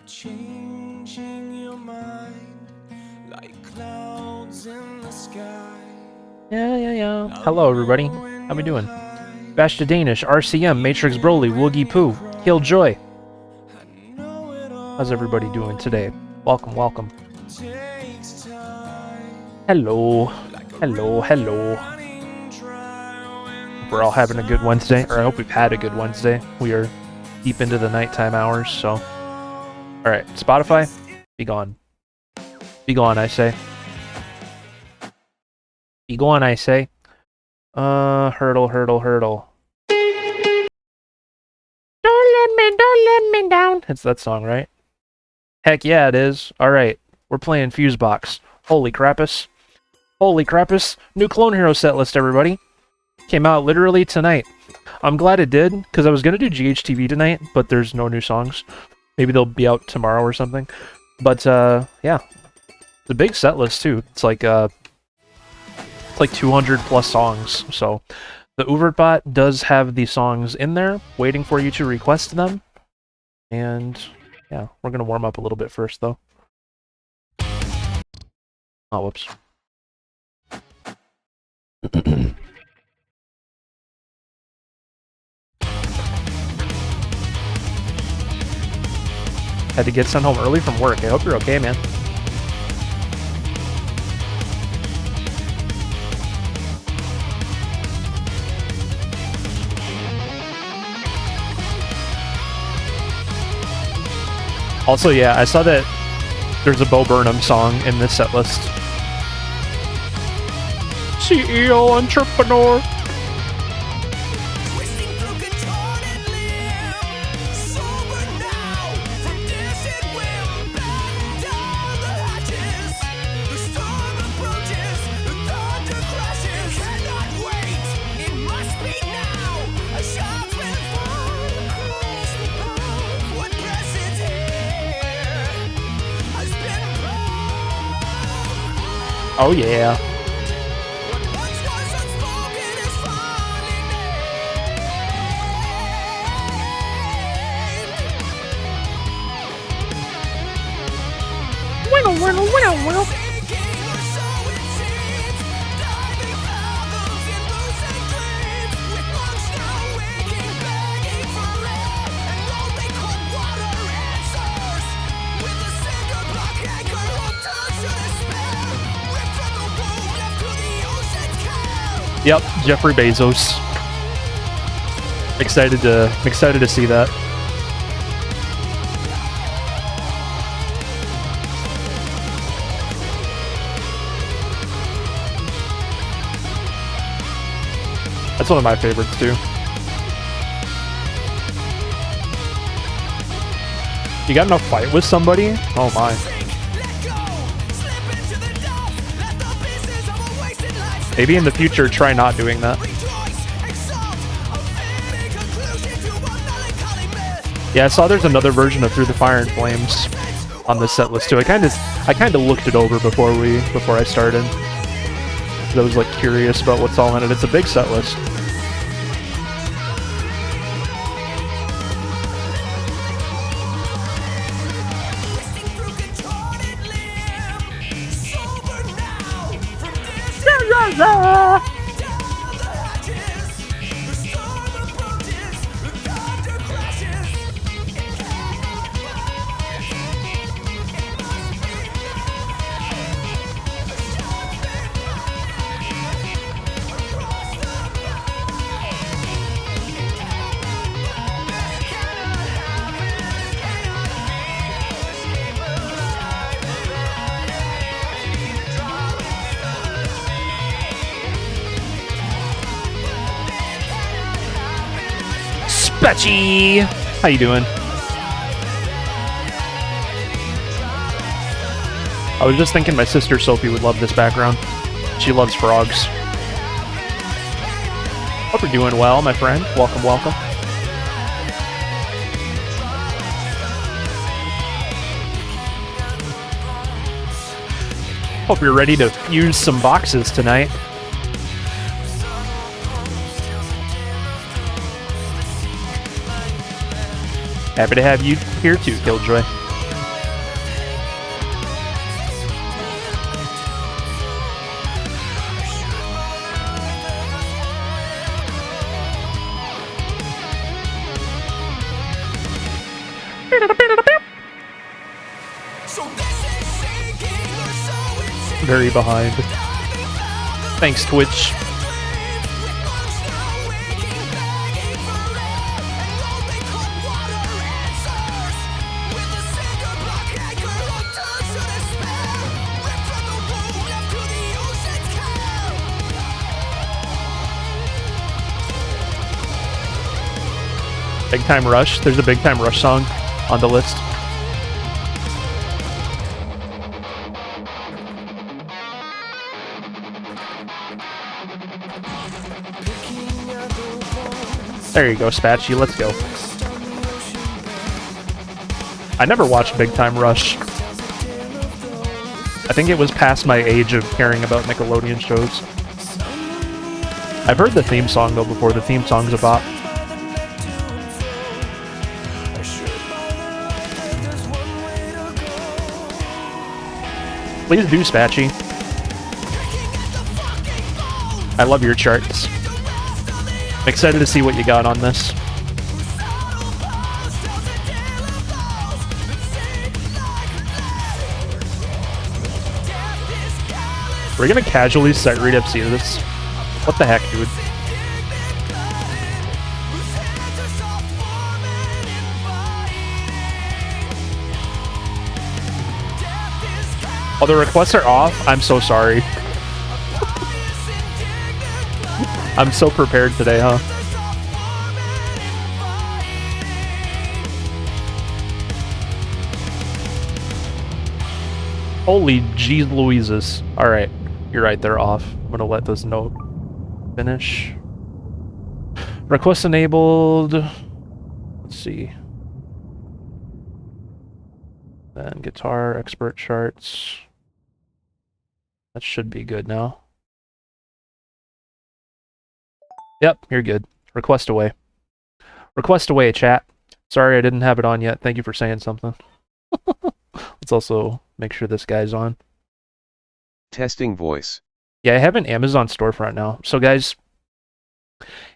Changing your mind like clouds in the sky. Yeah. Hello, everybody. How we doing? Bash the Danish, RCM, Matrix Broly, Woogie Poo, Killjoy. How's everybody doing today? Welcome. Hello. We're all having a good Wednesday, or I hope we've had a good Wednesday. We are deep into the nighttime hours, so... Alright, Spotify, be gone. Be gone, I say. Be gone, I say. Hurdle. Don't let me down. It's that song, right? Heck yeah, it is. Alright, we're playing Fusebox. Holy crappus. New Clone Hero set list, everybody. Came out literally tonight. I'm glad it did, because I was going to do GHTV tonight, but there's no new songs. Maybe they'll be out tomorrow or something. But, yeah. It's a big set list, too. It's like 200 plus songs. So, the Uvertbot does have the songs in there, waiting for you to request them. And, yeah, we're going to warm up a little bit first, though. Oh, whoops. Had to get sent home early from work. I hope you're okay, man. Also, yeah, I saw that there's a Bo Burnham song in this set list. CEO Entrepreneur. Oh yeah. Well. Yep, Jeffrey Bezos. Excited to see that. That's one of my favorites too. You got in a fight with somebody? Oh my. Maybe in the future, try not doing that. Yeah, I saw there's another version of Through the Fire and Flames on this set list too. I kind of looked it over before I started. I was like curious about what's all in it. It's a big set list. Betchy! How you doing? I was just thinking my sister Sophie would love this background. She loves frogs. Hope you're doing well, my friend. Welcome. Hope you're ready to fuse some boxes tonight. Happy to have you here too, Killjoy. Very behind. Thanks, Twitch. Big Time Rush. There's a Big Time Rush song on the list. There you go, Spatchy. Let's go. I never watched Big Time Rush. I think it was past my age of caring about Nickelodeon shows. I've heard the theme song, though, before. The theme song's a bop. Please do, Spatchy. I love your charts. I'm excited to see what you got on this. We're gonna casually start read FC this. What the heck, dude? Oh, the requests are off? I'm so sorry. I'm so prepared today, huh? Holy jeez Louises. Alright, you're right, they're off. I'm gonna let this note finish. Request enabled. Let's see. Then guitar, expert charts. That should be good now. Yep, you're good. Request away. Request away, chat. Sorry I didn't have it on yet. Thank you for saying something. Let's also make sure this guy's on. Testing voice. Yeah, I have an Amazon storefront now. So guys,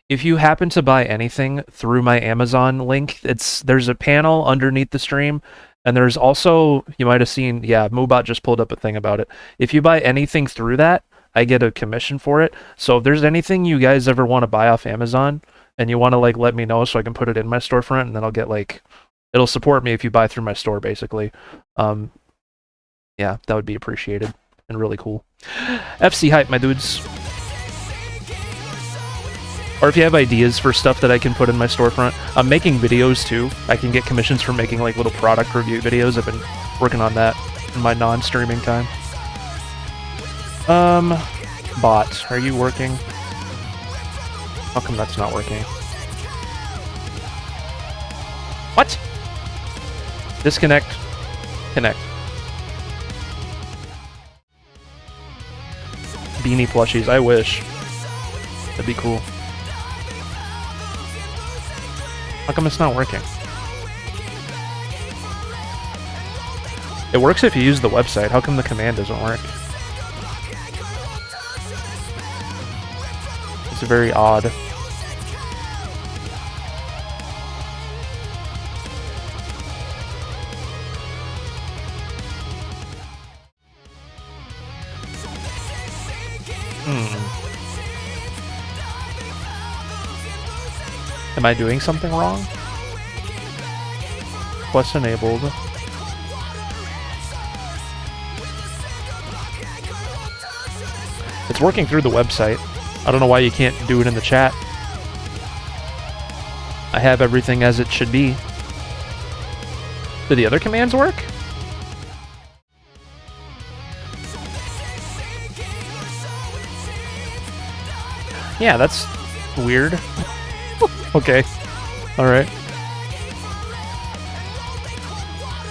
if you happen to buy anything through my Amazon link, there's a panel underneath the stream, and there's also, you might have seen, yeah, Moobot just pulled up a thing about it. If you buy anything through that, I get a commission for it. So if there's anything you guys ever want to buy off Amazon and you want to like let me know so I can put it in my storefront, and then I'll get like, it'll support me if you buy through my store basically. Yeah, that would be appreciated and really cool. FC hype, my dudes. Or if you have ideas for stuff that I can put in my storefront. I'm making videos too. I can get commissions for making like little product review videos. I've been working on that in my non-streaming time. Bot, are you working? How come that's not working? What? Disconnect. Connect. Beanie plushies, I wish. That'd be cool. How come it's not working? It works if you use the website. How come the command doesn't work? It's very odd. Am I doing something wrong? Quest enabled. It's working through the website. I don't know why you can't do it in the chat. I have everything as it should be. Do the other commands work? Yeah, that's weird. Okay. Alright.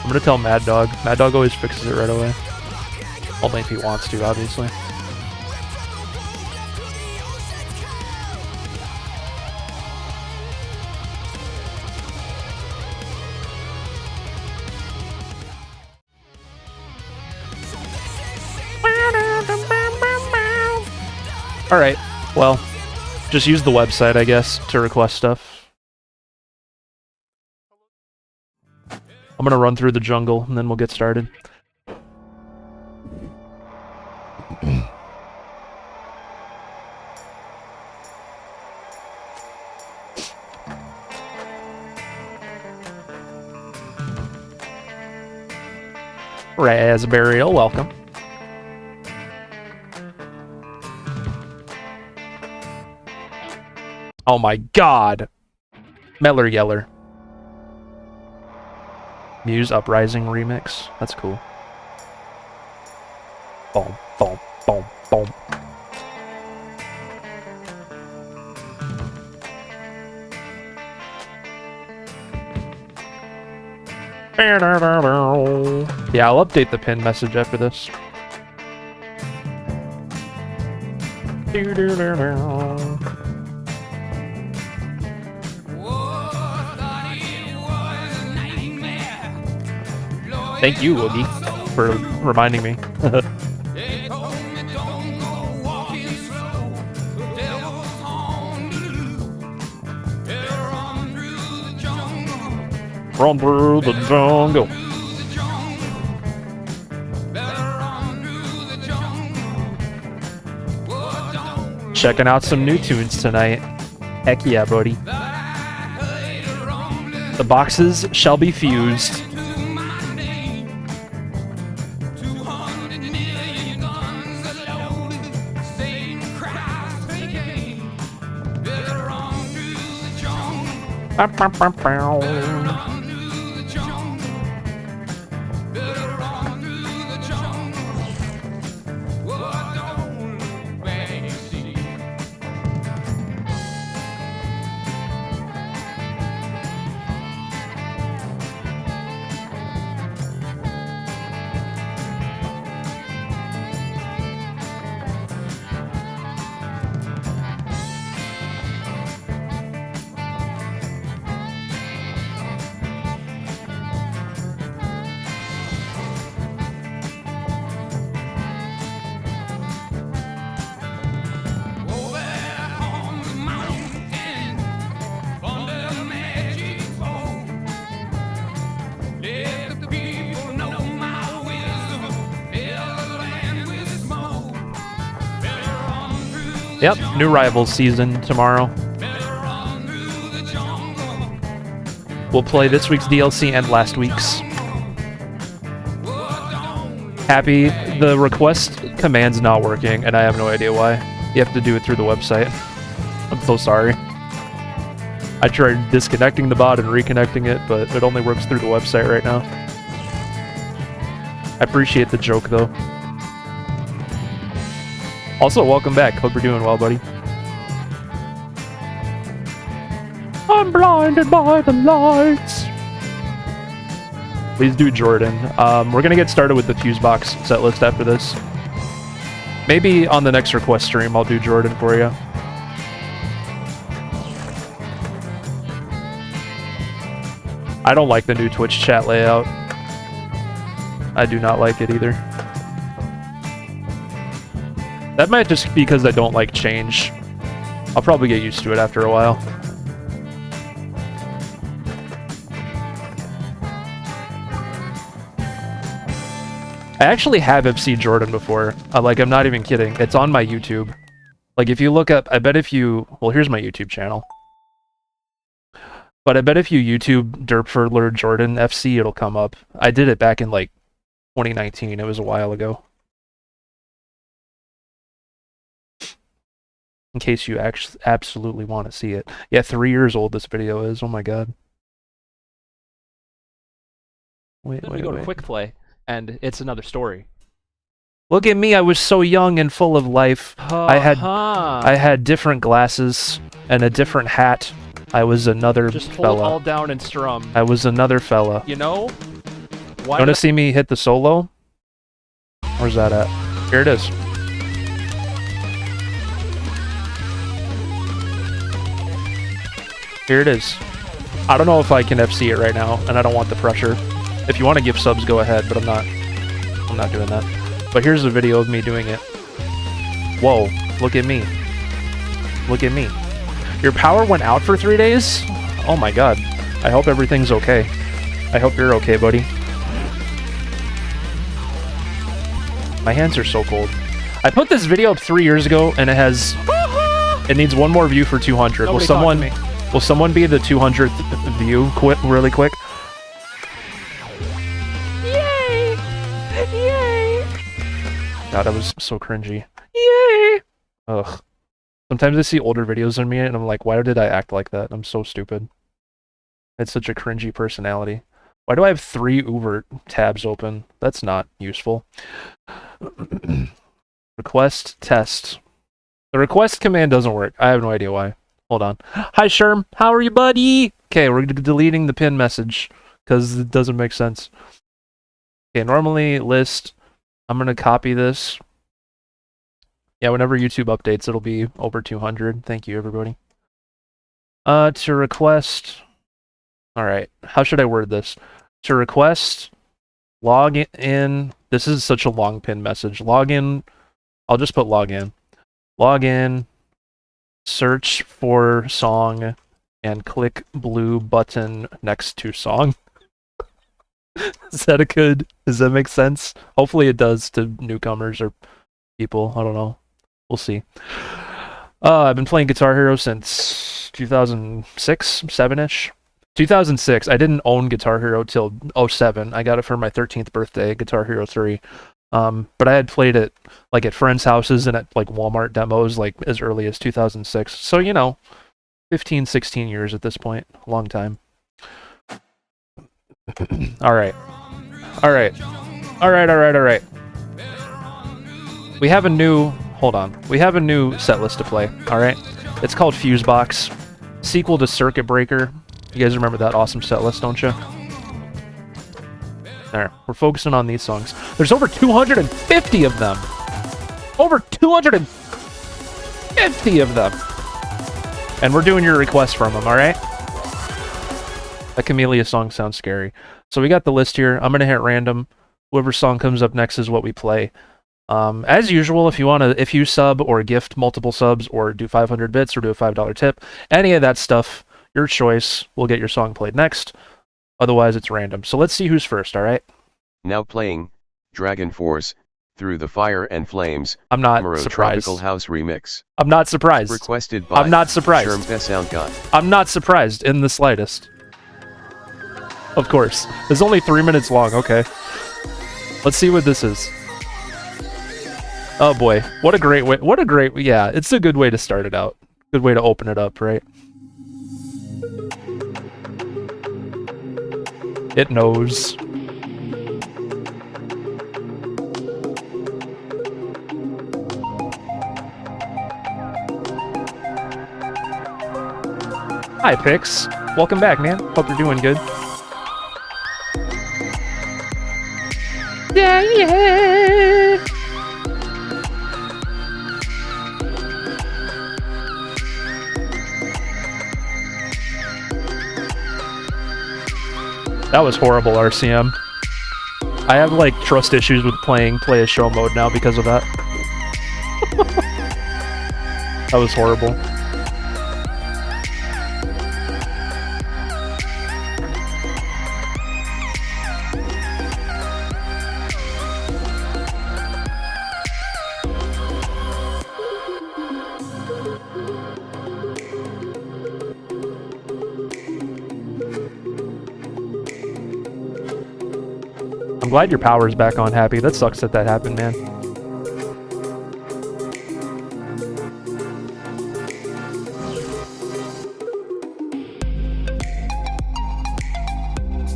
I'm gonna tell Mad Dog. Mad Dog always fixes it right away. Only if he wants to, obviously. Alright, well, just use the website, I guess, to request stuff. I'm gonna run through the jungle and then we'll get started. Raspberry, welcome. Oh my god! Meller Yeller. Muse Uprising remix. That's cool. Boom, boom, boom, boom. Yeah, I'll update the pin message after this. Thank you, Woogie, for reminding me. Run through the jungle. Checking out some new tunes tonight. Heck yeah, buddy. The boxes shall be fused. Yep, new Rivals season tomorrow. We'll play this week's DLC and last week's. Happy, the request command's not working, and I have no idea why. You have to do it through the website. I'm so sorry. I tried disconnecting the bot and reconnecting it, but it only works through the website right now. I appreciate the joke, though. Also, welcome back. Hope you're doing well, buddy. I'm blinded by the lights. Please do Jordan. We're gonna get started with the Fusebox set list after this. Maybe on the next request stream, I'll do Jordan for you. I don't like the new Twitch chat layout. I do not like it either. That might just be because I don't like change. I'll probably get used to it after a while. I actually have FC Jordan before. Like, I'm not even kidding. It's on my YouTube. Like, if you look up, I bet if you... Well, here's my YouTube channel. But I bet if you YouTube Derpfurler Jordan FC, it'll come up. I did it back in, like, 2019. It was a while ago. In case you actually absolutely want to see it. Yeah, 3 years old this video is. Oh my god. Wait. Then we go to Quick Play, and it's another story. Look at me, I was so young and full of life. I had different glasses and a different hat. I was another Just hold fella. all down and strum. I was another fella. You know? Why You want to see me hit the solo? Where's that at? Here it is. Here it is. I don't know if I can FC it right now, and I don't want the pressure. If you want to give subs, go ahead, but I'm not doing that. But here's a video of me doing it. Whoa, look at me. Look at me. Your power went out for 3 days? Oh my god. I hope everything's okay. I hope you're okay, buddy. My hands are so cold. I put this video up 3 years ago, and it needs one more view for 200. Nobody talk to me. Will someone be the 200th view really quick? Yay! Yay! God, that was so cringy. Yay! Ugh. Sometimes I see older videos of me, and I'm like, why did I act like that? I'm so stupid. It's such a cringy personality. Why do I have 3 Uber tabs open? That's not useful. Request test. The request command doesn't work. I have no idea why. Hold on. Hi, Sherm. How are you, buddy? Okay, we're deleting the pin message because it doesn't make sense. Okay, normally list. I'm going to copy this. Yeah, whenever YouTube updates, it'll be over 200. Thank you, everybody. To request... Alright, how should I word this? To request, log in... This is such a long pin message. Log in... I'll just put log in. Log in, search for song, and click blue button next to song. Is that a good... Does that make sense? Hopefully it does to newcomers or people. I don't know. We'll see. I've been playing Guitar Hero since 2006, 7-ish. 2006. I didn't own Guitar Hero till 07. I got it for my 13th birthday, Guitar Hero 3. But I had played it like at friends' houses and at like Walmart demos like as early as 2006. So, you know, 15, 16 years at this point. Long time. All right. We have a new... Hold on. We have a new set list to play, alright? It's called Fusebox. Sequel to Circuit Breaker. You guys remember that awesome set list, don't you? There. We're focusing on these songs. There's over 250 of them! Over 250 of them! And we're doing your requests from them, alright? That Camellia song sounds scary. So we got the list here. I'm gonna hit random. Whoever song comes up next is what we play. As usual, if you sub or gift multiple subs or do 500 bits or do a $5 tip, any of that stuff, your choice, will get your song played next. Otherwise, it's random. So let's see who's first, alright? Now playing, Dragon Force, Through the Fire and Flames, I'm not Amuro surprised. Tropical House Remix. I'm not surprised. Requested by I'm not surprised. Sherm Sound God. I'm not surprised in the slightest. Of course. It's only 3 minutes long, okay. Let's see what this is. Oh boy, what a great way, yeah, it's a good way to start it out. Good way to open it up, right? It knows. Hi, Pix. Welcome back, man. Hope you're doing good. Yeah, yeah. That was horrible, RCM. I have, like, trust issues with playing Play as Show mode now because of that. That was horrible. I'm glad your power's back on, Happy. That sucks that happened, man.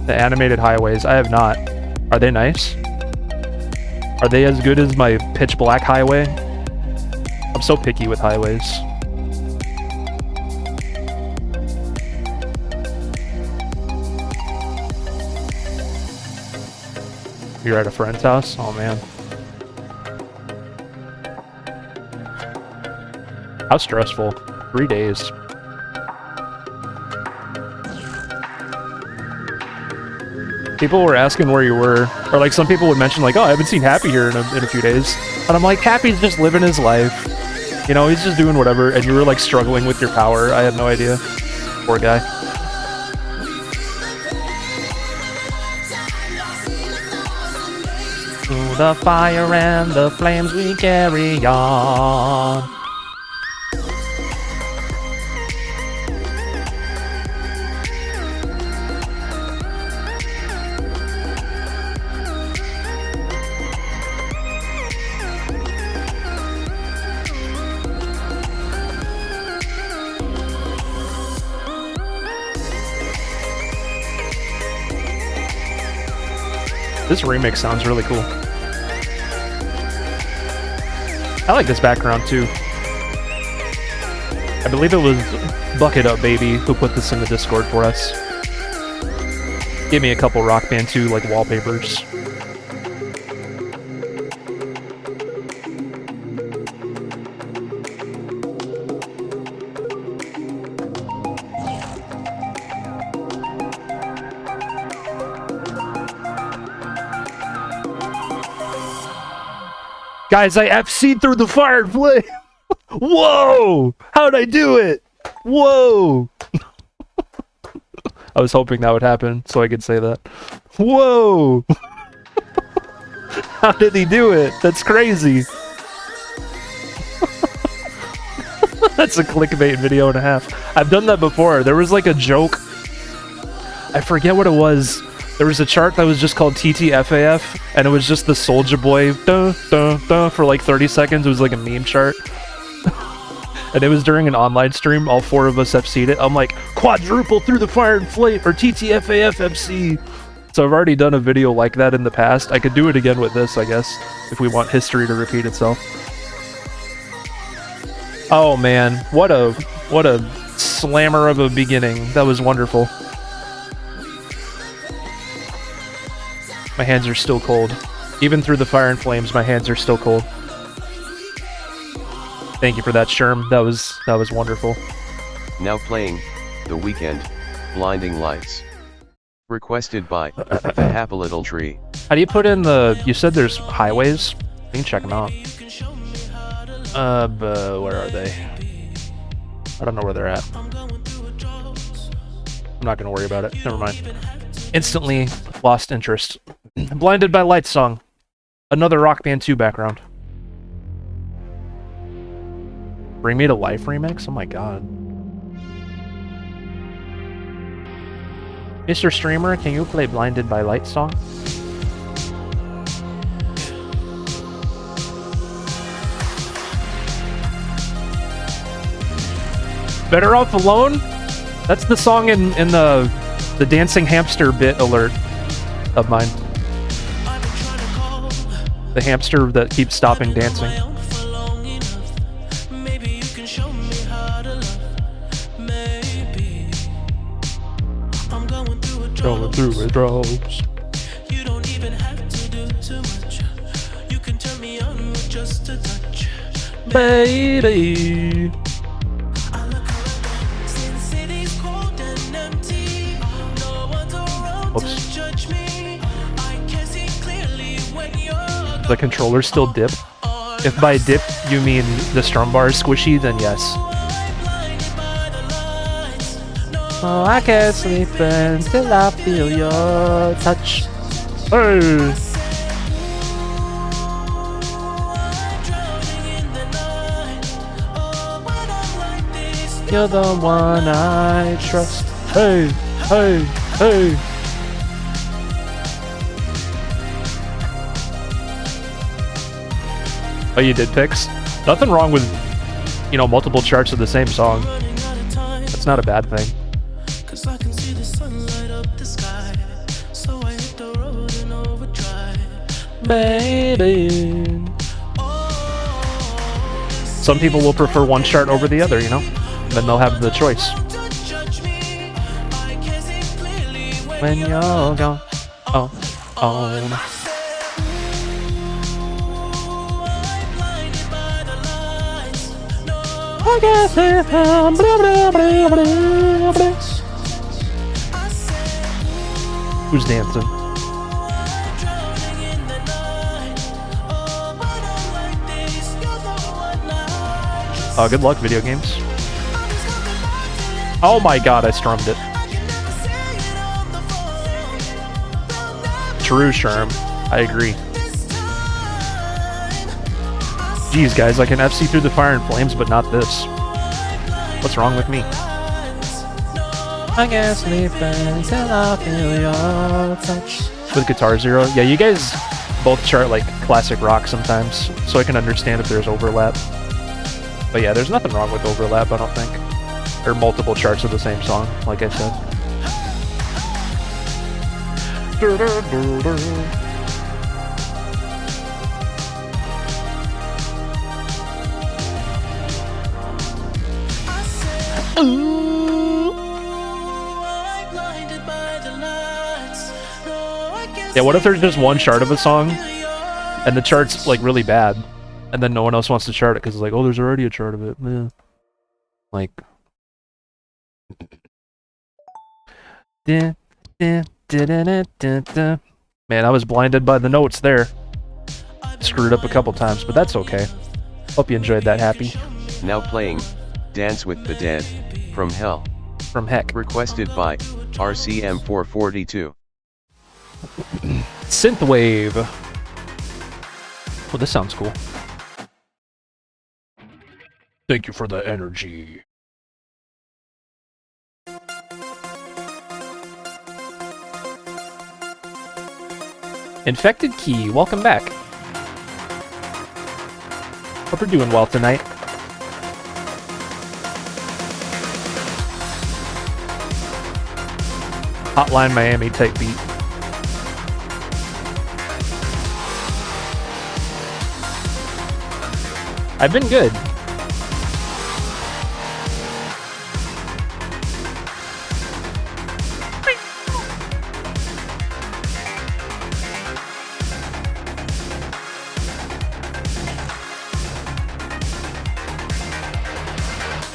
The animated highways. I have not. Are they nice? Are they as good as my Pitch Black highway? I'm so picky with highways. You're at a friend's house? Oh, man. How stressful. 3 days. People were asking where you were. Or, like, some people would mention, like, oh, I haven't seen Happy here in a few days. And I'm like, Happy's just living his life. You know, he's just doing whatever. And you were, like, struggling with your power. I had no idea. Poor guy. the fire and the flames we carry on. This remix sounds really cool. I like this background too. I believe it was Bucket Up Baby who put this in the Discord for us. Gave me a couple Rock Band 2 like wallpapers. Guys, I FC'd through the fire and flame. Whoa! How'd I do it? Whoa! I was hoping that would happen so I could say that. Whoa! How did he do it? That's crazy. That's a clickbait video and a half. I've done that before. There was like a joke. I forget what it was. There was a chart that was just called TTFAF, and it was just the Soulja Boy dun, dun, dun, for like 30 seconds. It was like a meme chart. And it was during an online stream. All four of us FC'd it. I'm like, quadruple through the fire and flame, or TTFAF FC. So I've already done a video like that in the past. I could do it again with this, I guess, if we want history to repeat itself. Oh man, what a slammer of a beginning. That was wonderful. My hands are still cold. Even through the fire and flames, my hands are still cold. Thank you for that, Sherm. That was wonderful. Now playing, The Weeknd, Blinding Lights. Requested by The Happy Little Tree. How do you put in the... You said there's highways? You can check them out. Where are they? I don't know where they're at. I'm not gonna worry about it. Never mind. Instantly lost interest. Blinded by Lights song. Another Rock Band 2 background. Bring Me to Life remix? Oh my god. Mr. Streamer, can you play Blinded by Lights song? Better Off Alone? That's the song in the dancing hamster bit alert of mine. The hamster that keeps stopping dancing. Going through withdrawals. You don't even have to do too much. You can turn me on with just a touch. Baby. Oops. The controller still dip? If by dip you mean the strum bar is squishy, then yes. Oh, I can't sleep until I feel your touch. Hey. You're the one I trust. Hey, hey, hey. Oh, you did picks? Nothing wrong with, you know, multiple charts of the same song. That's not a bad thing. Baby. Some people will prefer one chart over the other, you know? Then they'll have the choice. When you're gone, oh. I guess blah, blah, blah, blah, blah. Who's dancing? Oh, good luck, video games. Oh my god, I strummed it. True, Sherm. I agree. Geez, guys, I can FC through the fire and flames, but not this. What's wrong with me? I can't sleep until I feel your touch. With Guitar Zero? Yeah, you guys both chart like classic rock sometimes, so I can understand if there's overlap. But yeah, there's nothing wrong with overlap, I don't think. Or multiple charts of the same song, like I said. Yeah, what if there's just one chart of a song, and the chart's like really bad, and then no one else wants to chart it because it's like, oh, there's already a chart of it. Meh. Like, man, I was blinded by the notes there. Screwed up a couple times, but that's okay. Hope you enjoyed that, Happy. Now playing Dance with the Dead from Hell. From Heck. Requested by RCM442. Synthwave. Oh, this sounds cool. Thank you for the energy. Infected Key, welcome back. Hope you're doing well tonight. Hotline Miami type beat. I've been good.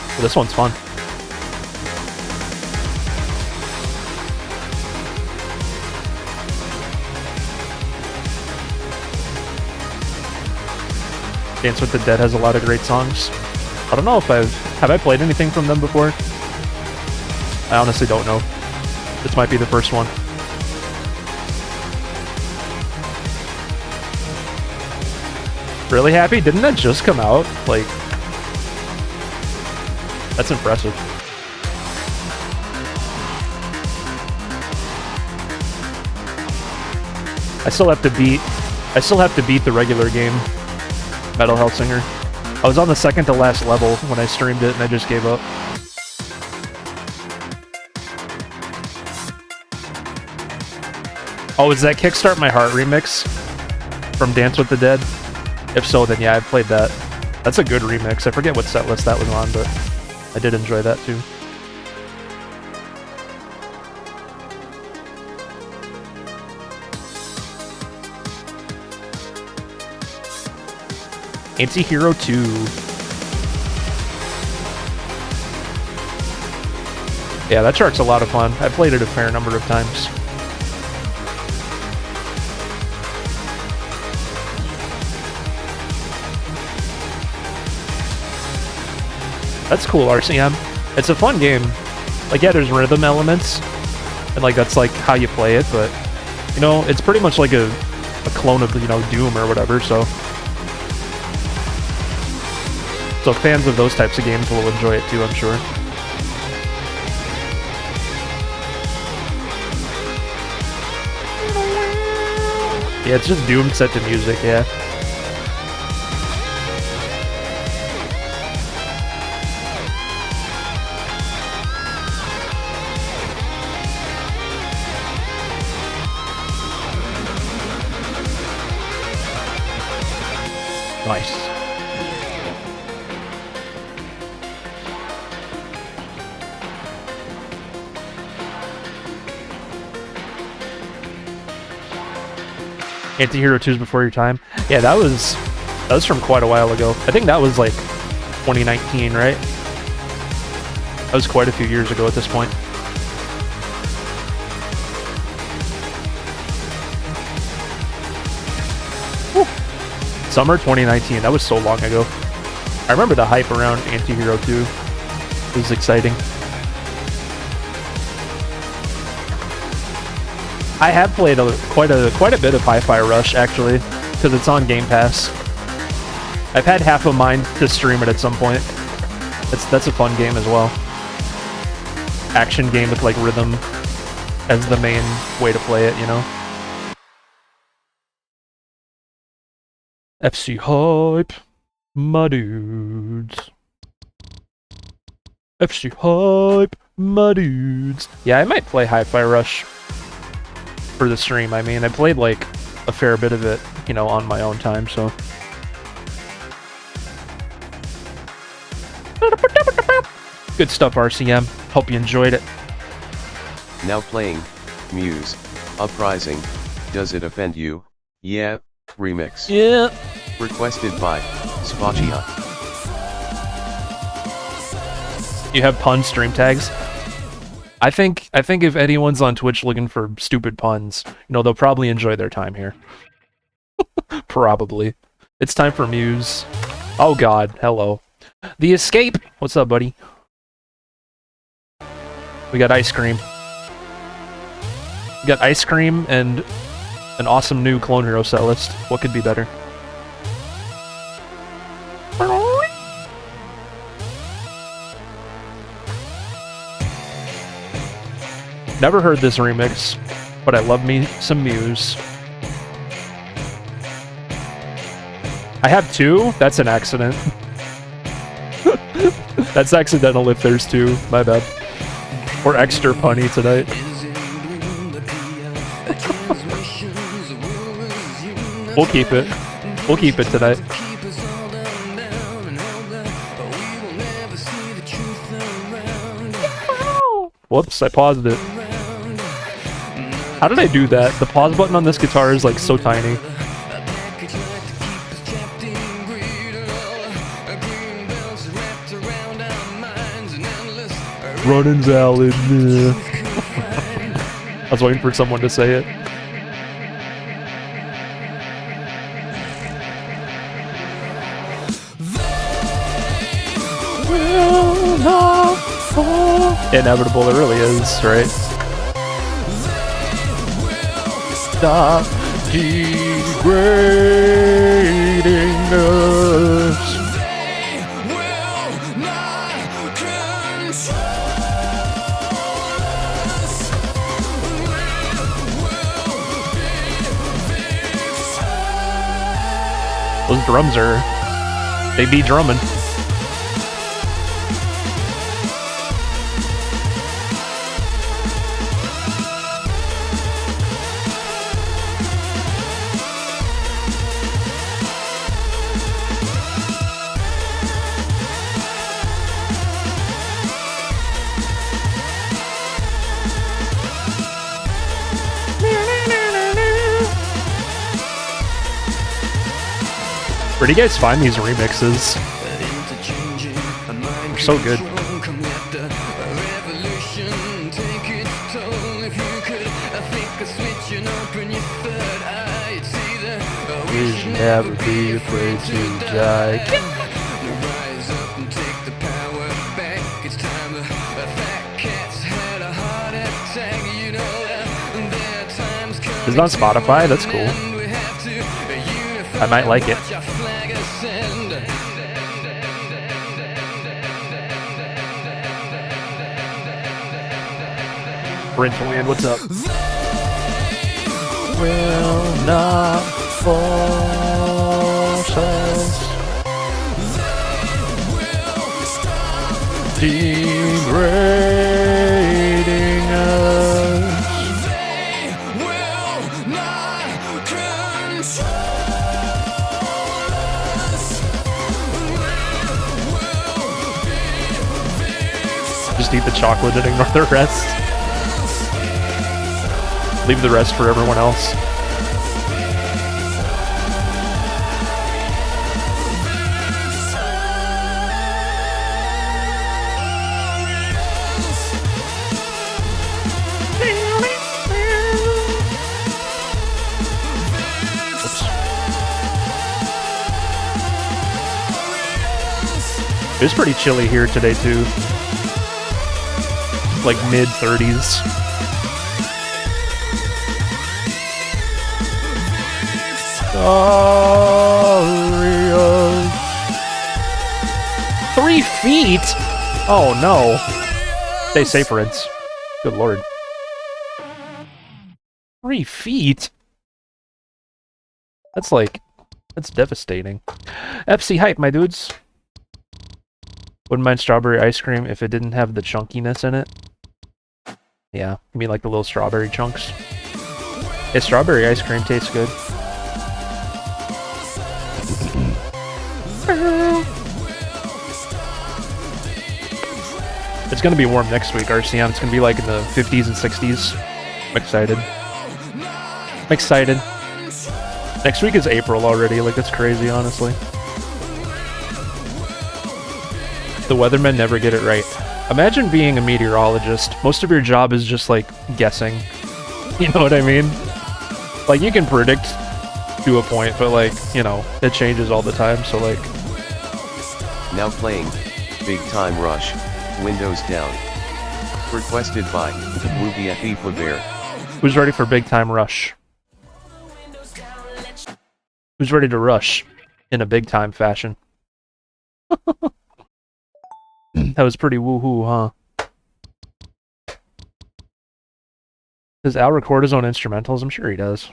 Well, this one's fun. Dance with the Dead has a lot of great songs. I don't know if have I played anything from them before? I honestly don't know. This might be the first one. Really, Happy? Didn't that just come out? Like, that's impressive. I still have to beat the regular game, Metal Hellsinger. I was on the second to last level when I streamed it and I just gave up. Oh, is that Kickstart My Heart remix from Dance with the Dead? If so, then yeah, I've played that. That's a good remix. I forget what set list that was on, but I did enjoy that too. Anti-Hero 2. Yeah, that chart's a lot of fun. I played it a fair number of times. That's cool, RCM. It's a fun game. Like, yeah, there's rhythm elements, and like that's like how you play it, but you know, it's pretty much like a clone of, you know, Doom or whatever, so fans of those types of games will enjoy it too, I'm sure. Yeah, it's just Doom set to music, yeah. Nice. Anti-Hero 2's Before Your Time. Yeah, that was from quite a while ago. I think that was like 2019, right? That was quite a few years ago at this point. Whew. Summer 2019. That was so long ago. I remember the hype around Anti-Hero 2. It was exciting. I have played quite a bit of Hi-Fi Rush, actually, because it's on Game Pass. I've had half a mind to stream it at some point. That's a fun game as well. Action game with like rhythm as the main way to play it, you know? FC Hype, my dudes. FC Hype, my dudes. Yeah, I might play Hi-Fi Rush for the stream. I mean, I played like a fair bit of it, you know, on my own time, so. Good stuff, RCM. Hope you enjoyed it. Now playing, Muse, Uprising, Does It Offend You? Yeah, remix. Yeah. Requested by Spachia. You have pun stream tags? I think if anyone's on Twitch looking for stupid puns, you know, they'll probably enjoy their time here. Probably. It's time for Muse. Oh god, hello. The Escape! What's up, buddy? We got ice cream. We got ice cream and an awesome new Clone Hero set list. What could be better? Never heard this remix, but I love me some Muse. I have two? That's an accident. That's accidental if there's two. My bad. We're extra punny tonight. We'll keep it. We'll keep it tonight. Whoops, I paused it. How did I do that? The pause button on this guitar is like so tiny. Running valid. I was waiting for someone to say it. Inevitable, it really is, right? Stop degrading us. Those drums they be drumming. Where do you guys find these remixes? They're so good. You should never be afraid to die. Is it on Spotify? That's cool. I might like it. Brentland, what's up? Will not force us. Degrading us. Just eat the chocolate and ignore the rest. Leave the rest for everyone else. It was pretty chilly here today too. Like mid-30s. Glorious. 3 feet? Oh no. Stay safe, Rince. Good lord. 3 feet? That's like... That's devastating. FC hype, my dudes. Wouldn't mind strawberry ice cream if it didn't have the chunkiness in it. Yeah, you mean like the little strawberry chunks? Yeah, strawberry ice cream tastes good. It's gonna be warm next week, RCM. It's gonna be like in the 50s and 60s. I'm excited. I'm excited. Next week is April already. Like, that's crazy, honestly. The weathermen never get it right. Imagine being a meteorologist. Most of your job is just, like, guessing. You know what I mean? Like, you can predict to a point, but, like, you know, it changes all the time, so, like... Now playing, Big Time Rush, Windows Down. Requested by, Ruby F. Bear. Who's ready for Big Time Rush? Who's ready to rush in a big time fashion? That was pretty woohoo, huh? Does Al record his own instrumentals? I'm sure he does.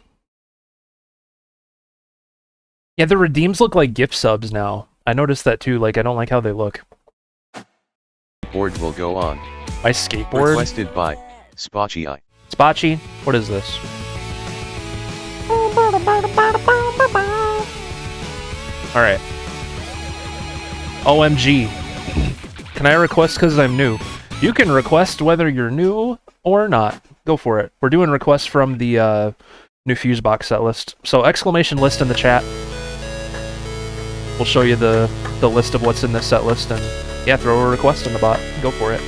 Yeah, the redeems look like gift subs now. I noticed that too. Like, I don't like how they look. Board will go on. My skateboard? Requested by, Spotchy Eye. Spotchy? What is this? Alright. OMG. Can I request because I'm new? You can request whether you're new or not. Go for it. We're doing requests from the new Fusebox set list. So exclamation list in the chat. We'll show you the list of what's in this set list, and yeah, throw a request in the bot. Go for it.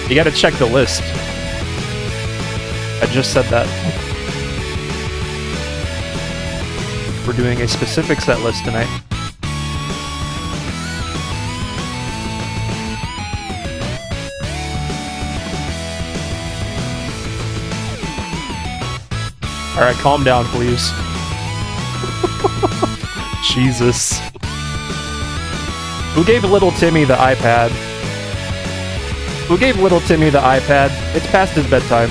You gotta check the list. I just said that. We're doing a specific set list tonight. Alright, calm down, please. Jesus. Who gave little Timmy the iPad? Who gave little Timmy the iPad? It's past his bedtime.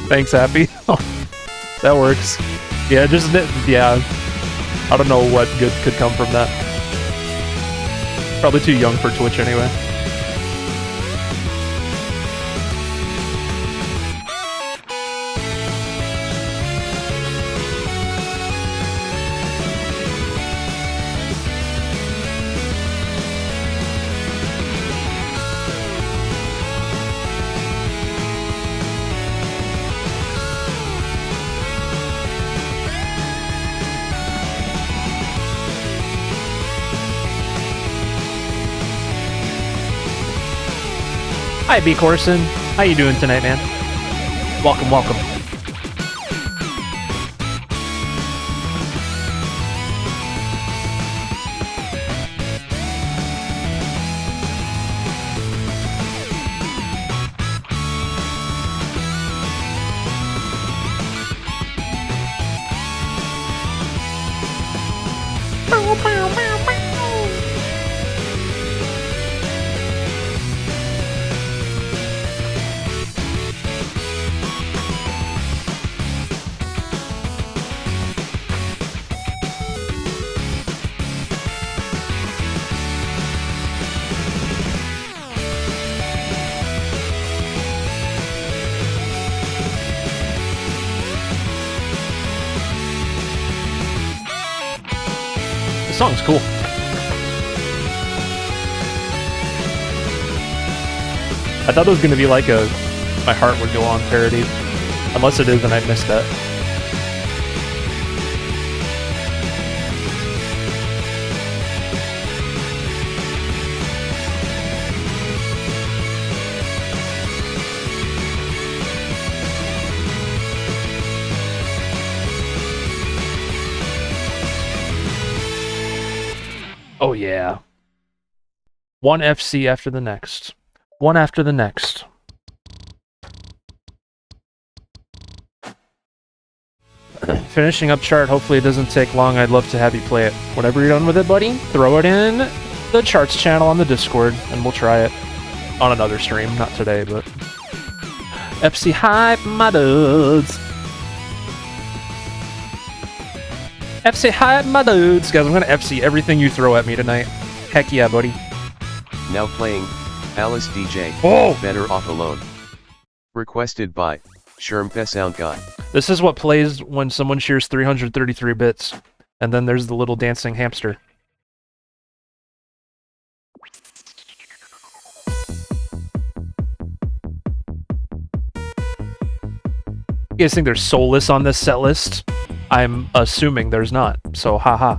Thanks, Happy. That works. Yeah, yeah. I don't know what good could come from that. Probably too young for Twitch anyway. Hi, B. Corson. How you doing tonight, man? Welcome, welcome. The song's cool. I thought it was gonna be like a My Heart Would Go On parody. Unless it is and I missed that. Oh yeah. One FC after the next. One after the next. Finishing up chart, hopefully it doesn't take long. I'd love to have you play it. Whenever you're done with it, buddy, throw it in the charts channel on the Discord, and we'll try it on another stream. Not today, but... FC Hype, my dudes! FC Hype, my dudes! Guys, I'm gonna FC everything you throw at me tonight. Heck yeah, buddy. Now playing, Alice DJ, Oh! Better Off Alone. Requested by, Shermpe Sound Guy. This is what plays when someone shares 333 bits. And then there's the little dancing hamster. You guys think there's Soulless on this set list? I'm assuming there's not, so haha.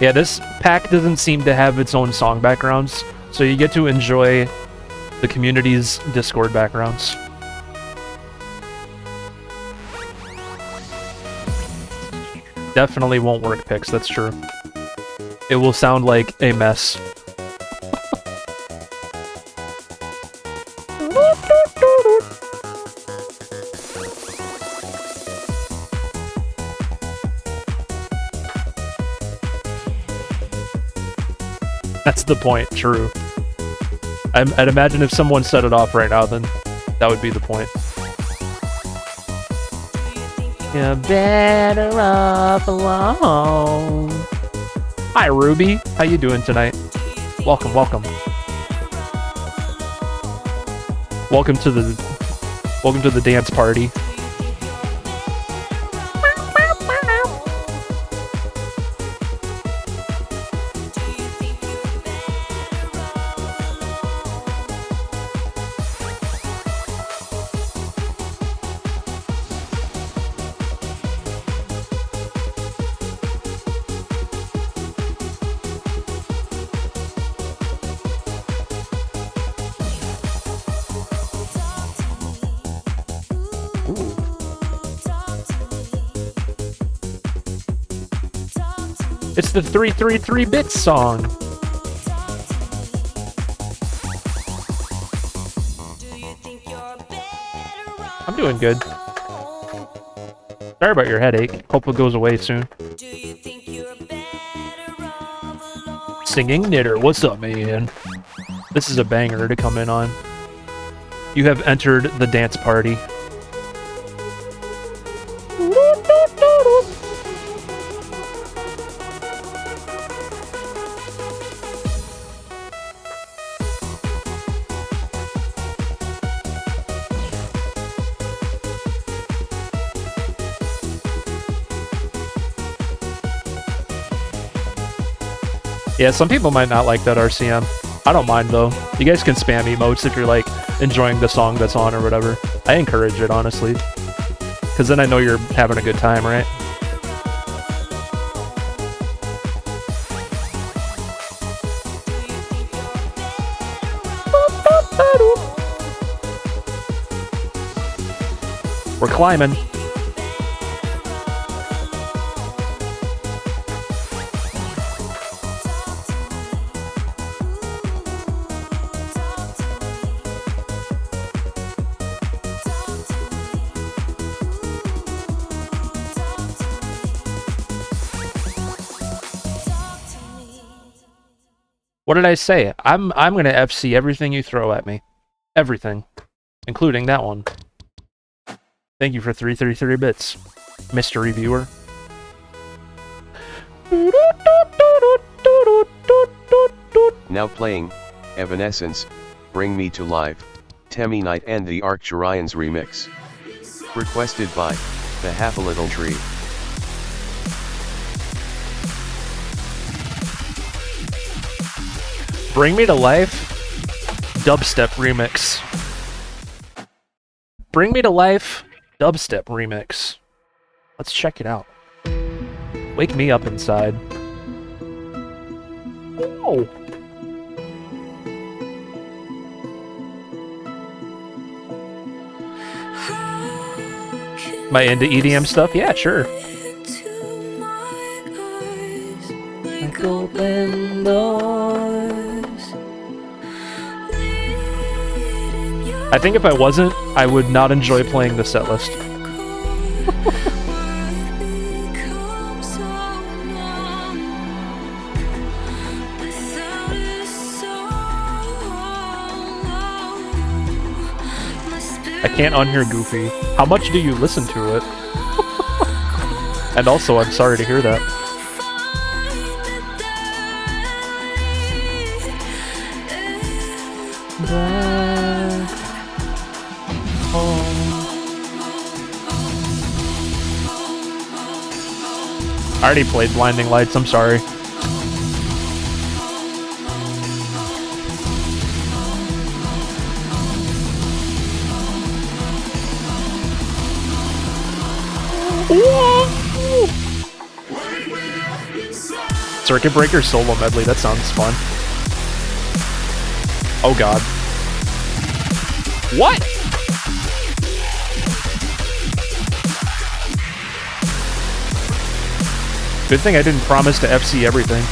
Yeah, this pack doesn't seem to have its own song backgrounds, so you get to enjoy the community's Discord backgrounds. Definitely won't work, Pix, that's true. It will sound like a mess. That's the point, true. I'd imagine if someone set it off right now, then that would be the point. You're better off alone. Hi, Ruby. How you doing tonight? Welcome, welcome. Welcome to the dance party. It's the 333-bit song. I'm doing good. Sorry about your headache. Hope it goes away soon. Singing Knitter, what's up, man? This is a banger to come in on. You have entered the dance party. Yeah, some people might not like that RCM. I don't mind though. You guys can spam emotes if you're like enjoying the song that's on or whatever. I encourage it, honestly. Because then I know you're having a good time, right? We're climbing. What did I say? I'm gonna FC everything you throw at me. Everything. Including that one. Thank you for 333 bits, Mr. Reviewer. Now playing, Evanescence, Bring Me to Life, Temi Knight and the Arcturians remix. Requested by, The Half a Little Tree. Bring Me to Life, dubstep remix. Bring Me to Life, dubstep remix. Let's check it out. Wake me up inside. Oh. Am I into EDM stuff? Yeah, sure. Like open doors. I think if I wasn't, I would not enjoy playing the set list. I can't unhear Goofy. How much do you listen to it? And also, I'm sorry to hear that. Back home. I already played Blinding Lights, I'm sorry. Circuit Breaker solo medley, that sounds fun. Oh god. What? Good thing I didn't promise to FC everything.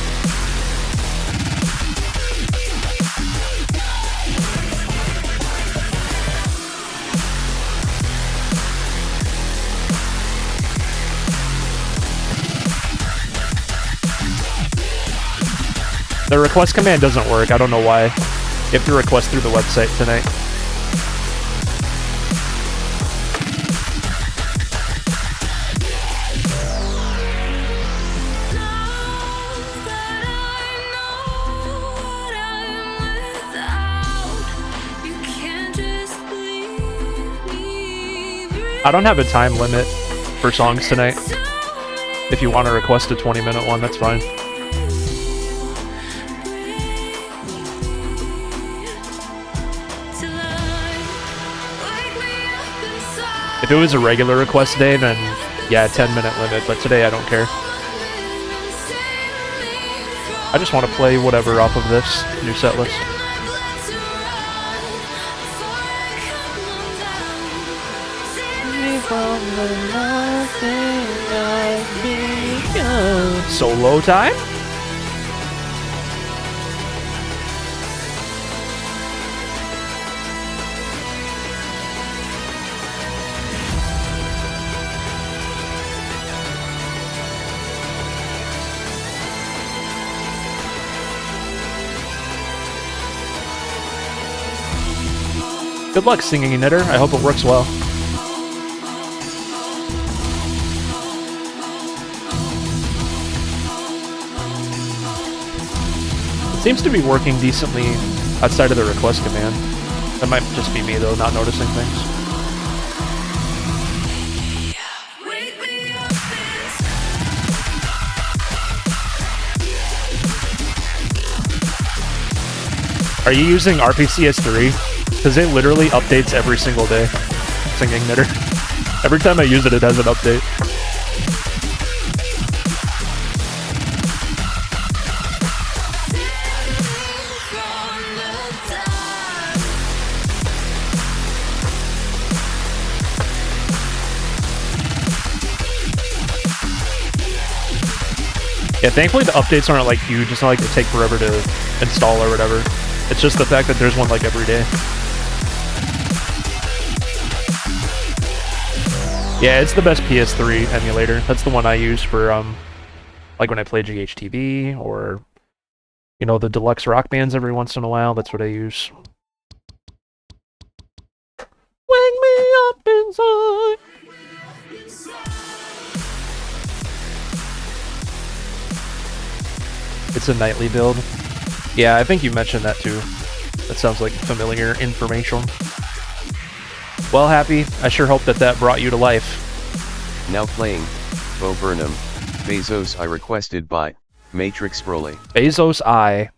The request command doesn't work, I don't know why. You have to request through the website tonight. I don't have a time limit for songs tonight. If you want to request a 20-minute one, that's fine. If it was a regular request day, then yeah, 10-minute limit, but today I don't care. I just want to play whatever off of this new set list. Solo time? Good luck, Singing Knitter. I hope it works well. It seems to be working decently outside of the request command. That might just be me, though, not noticing things. Are you using RPCS3? Because it literally updates every single day. Singing Knitter. Every time I use it, it has an update. Yeah, thankfully the updates aren't like huge. It's not like they take forever to install or whatever. It's just the fact that there's one like every day. Yeah, it's the best PS3 emulator. That's the one I use for, like when I play GHTV or, you know, the deluxe rock bands every once in a while. That's what I use. Wake me up inside. It's a nightly build. Yeah, I think you mentioned that too. That sounds like familiar information. Well, Happy, I sure hope that that brought you to life. Now playing, Bo Burnham, Bezos I requested by, Matrix Broly. Bezos I.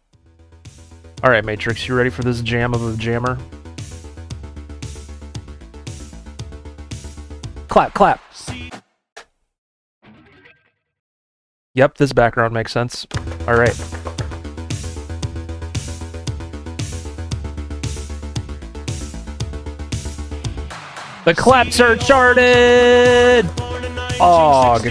Alright, Matrix, you ready for this jam of a jammer? Clap, clap. Yep, this background makes sense. Alright. The claps are charted! Og.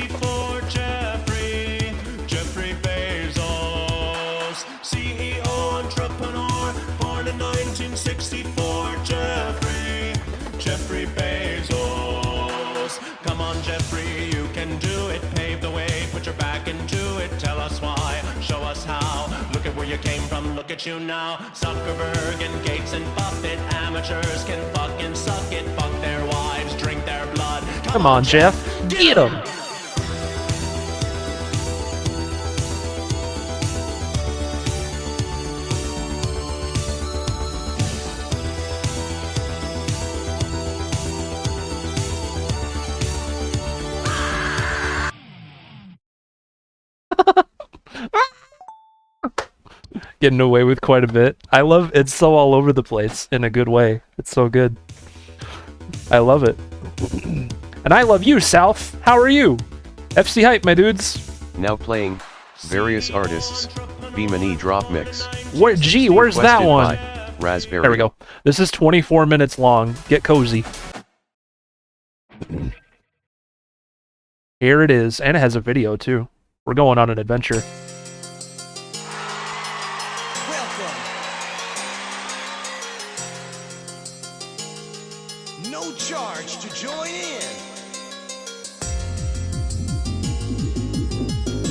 Jeffrey Bezos, CEO, entrepreneur, born in 1964. Jeffrey Bezos. Come on, Jeffrey, you can do it. Pave the way, put your back into it. Tell us why, show us how. Look at where you came from, look at you now. Zuckerberg and Gates and Buffett, amateurs can fucking suck it. Fuck their wives, drink their blood. Come on, Jeff. Get him! Getting away with quite a bit. I love it's so all over the place in a good way. It's so good. I love it. And I love you, South. How are you? FC Hype, my dudes. Now playing various artists. B-Mini Drop Mix. Where's that Requested one? by Raspberry. There we go. This is 24 minutes long. Get cozy. Here it is, and it has a video too. We're going on an adventure. No charge to join in.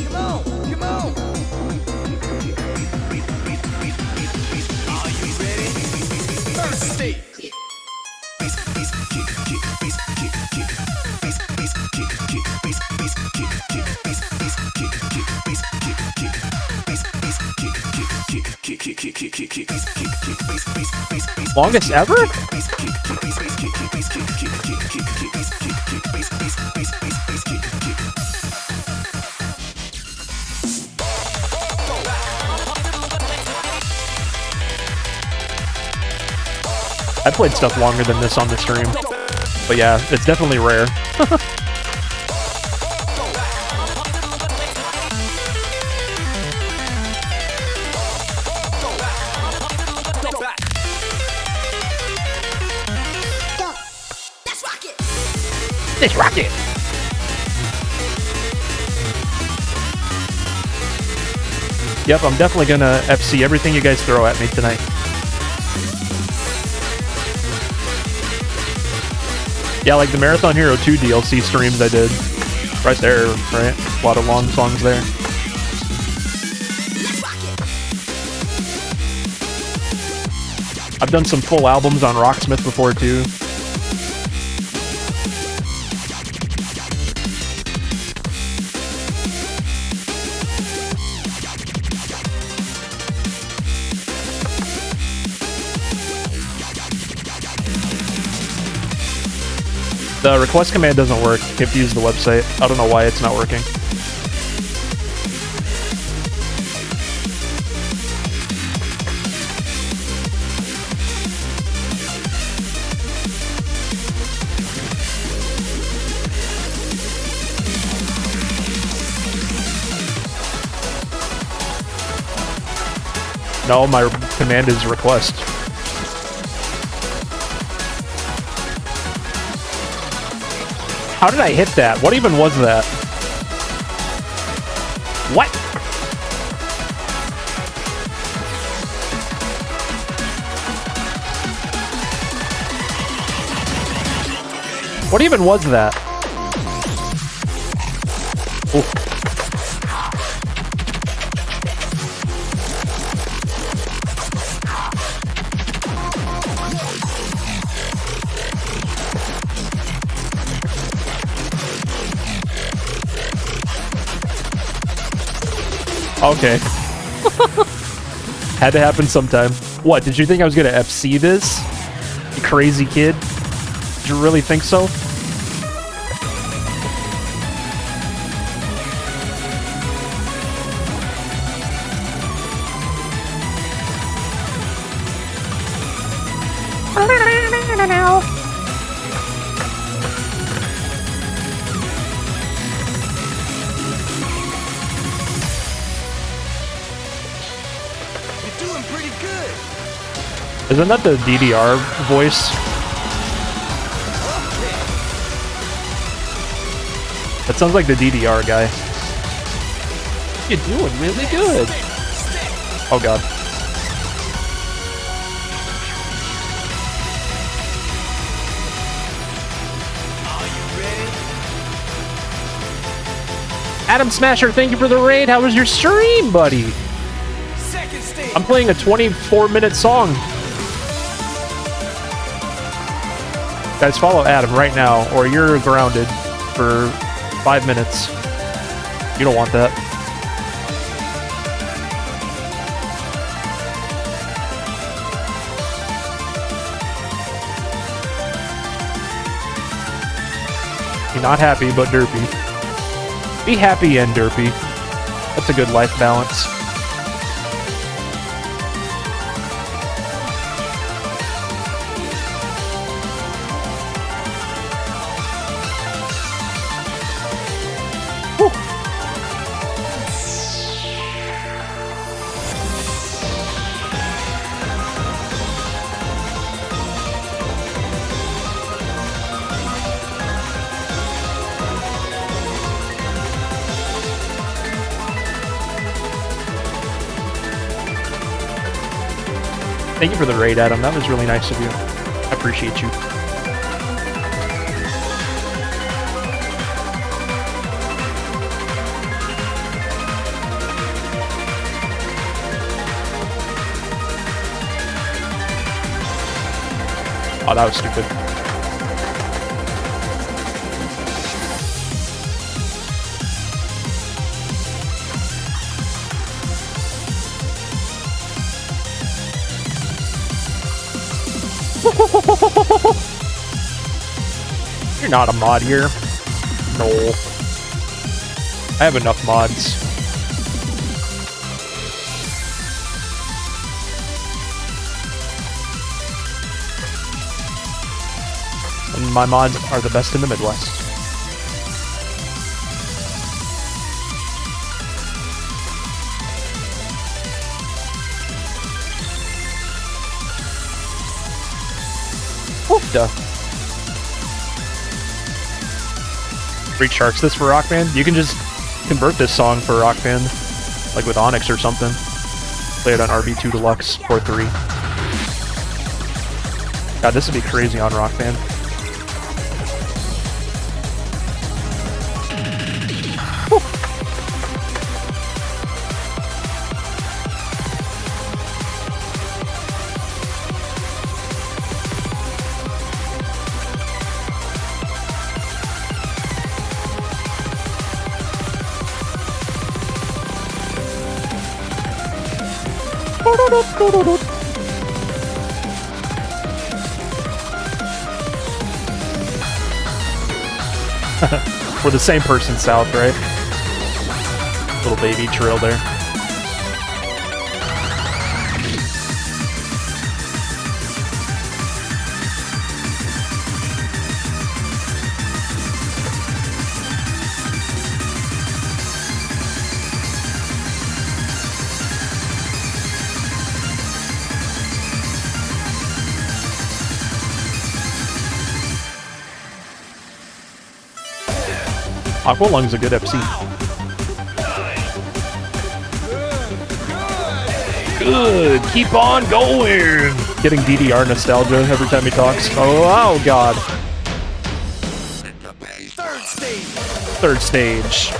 Come on, come on. Are you ready? First stage. Longest ever? I played stuff longer than this on the stream. But yeah, it's definitely rare. Let's rock it! Yep, I'm definitely gonna FC everything you guys throw at me tonight. Yeah, like the Marathon Hero 2 DLC streams I did. Right there, right? A lot of long songs there. I've done some full albums on Rocksmith before too. The request command doesn't work. You have to use the website. I don't know why it's not working. No, my command is request. How did I hit that? What even was that? What? What even was that? Oof. Okay. Had to happen sometime. What, did you think I was gonna FC this? You crazy kid? Did you really think so? Isn't that the DDR voice? That sounds like the DDR guy. You're doing really good. Oh god. Adam Smasher, thank you for the raid. How was your stream, buddy? I'm playing a 24-minute song. Guys, follow Adam right now, or you're grounded for 5 minutes. You don't want that. You're not happy, but derpy. Be happy and derpy. That's a good life balance. Whew. Thank you for the raid, Adam. That was really nice of you. I appreciate you. Oh, that was stupid. You're not a mod here. No. I have enough mods. And my mods are the best in the Midwest. Oofda. Freak Sharks, this for Rock Band? You can just convert this song for Rock Band, like with Onyx or something. Play it on RB2 Deluxe or 3. God, this would be crazy on Rock Band. We're the same person, South, right? Little baby trail there. Aqualung's a good FC. Good, keep on going. Getting DDR nostalgia every time he talks. Oh god. Third stage.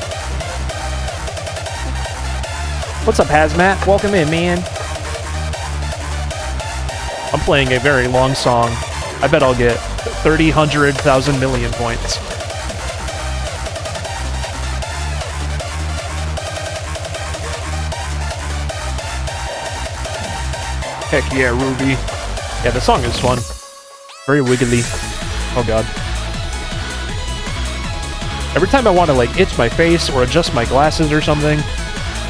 What's up, Hazmat? Welcome in, man. I'm playing a very long song. I bet I'll get 30, 100,000 million points. Heck yeah, Ruby. Yeah, the song is fun. Very wiggly. Oh god. Every time I want to like itch my face or adjust my glasses or something,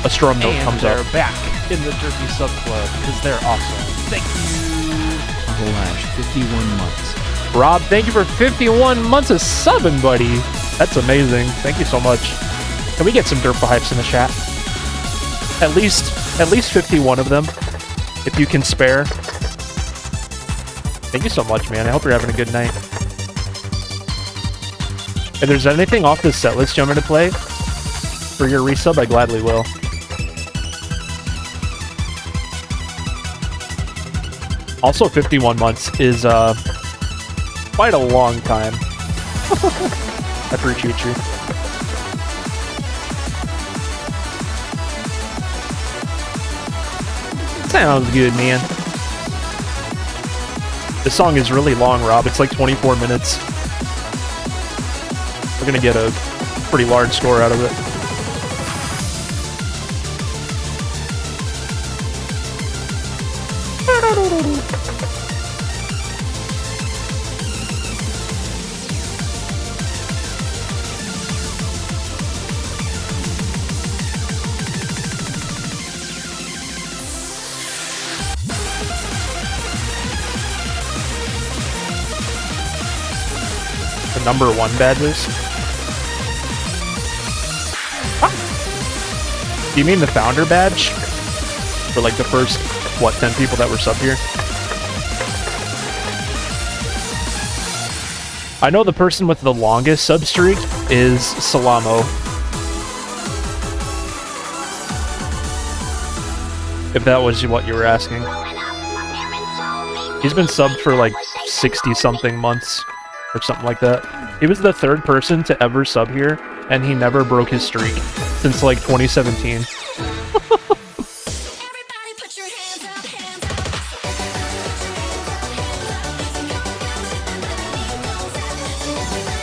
a strum note comes up. They're back in the Derpy Sub Club because they're awesome. Thank you. Lash, 51 months. Rob, thank you for 51 months of subbing, buddy. That's amazing. Thank you so much. Can we get some Derpa Hypes in the chat? At least 51 of them. If you can spare. Thank you so much, man. I hope you're having a good night. If there's anything off this set list you want me to play for your resub, I gladly will. Also, 51 months is quite a long time. I appreciate you. Sounds good, man. This song is really long, Rob. It's like 24 minutes. We're gonna get a pretty large score out of it. Number 1 badges? Do you mean the founder badge? For like the first, what, 10 people that were sub here? I know the person with the longest sub streak is Salamo. If that was what you were asking. He's been subbed for like 60-something months. Or something like that. He was the 3rd person to ever sub here, and he never broke his streak since like 2017.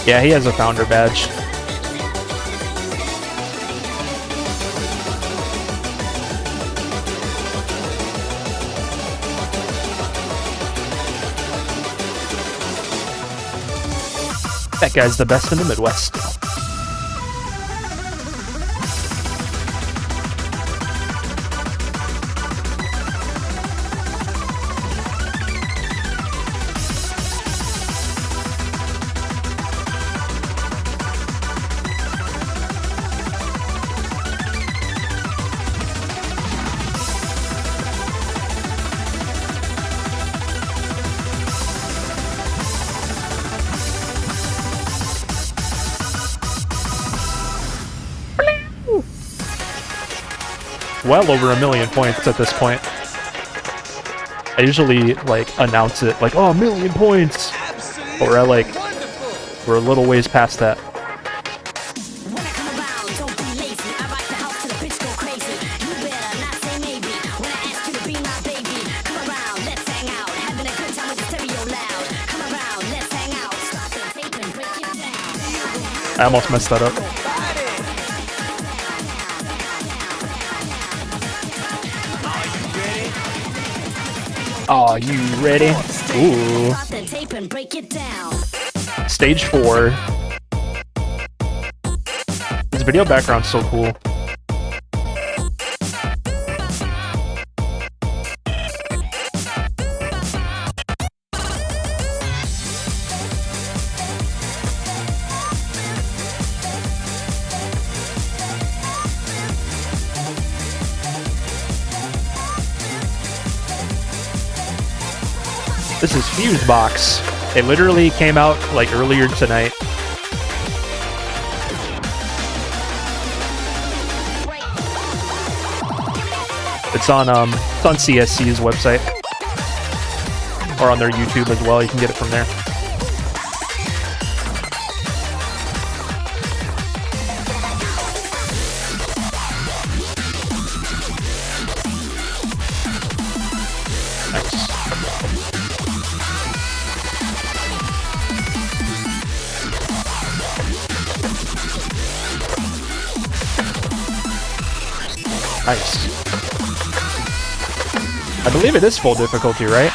Yeah, he has a founder badge. That guy's the best in the Midwest. Well over 1 million points at this point. I usually like announce it like, oh, 1 million points, or we're a little ways past that. I almost messed that up. Are you ready? Ooh. Stage 4. This video background's so cool. This is Fusebox. It literally came out like earlier tonight. It's on CSC's website, or on their YouTube as well. You can get it from there. Nice. I believe it is full difficulty, right?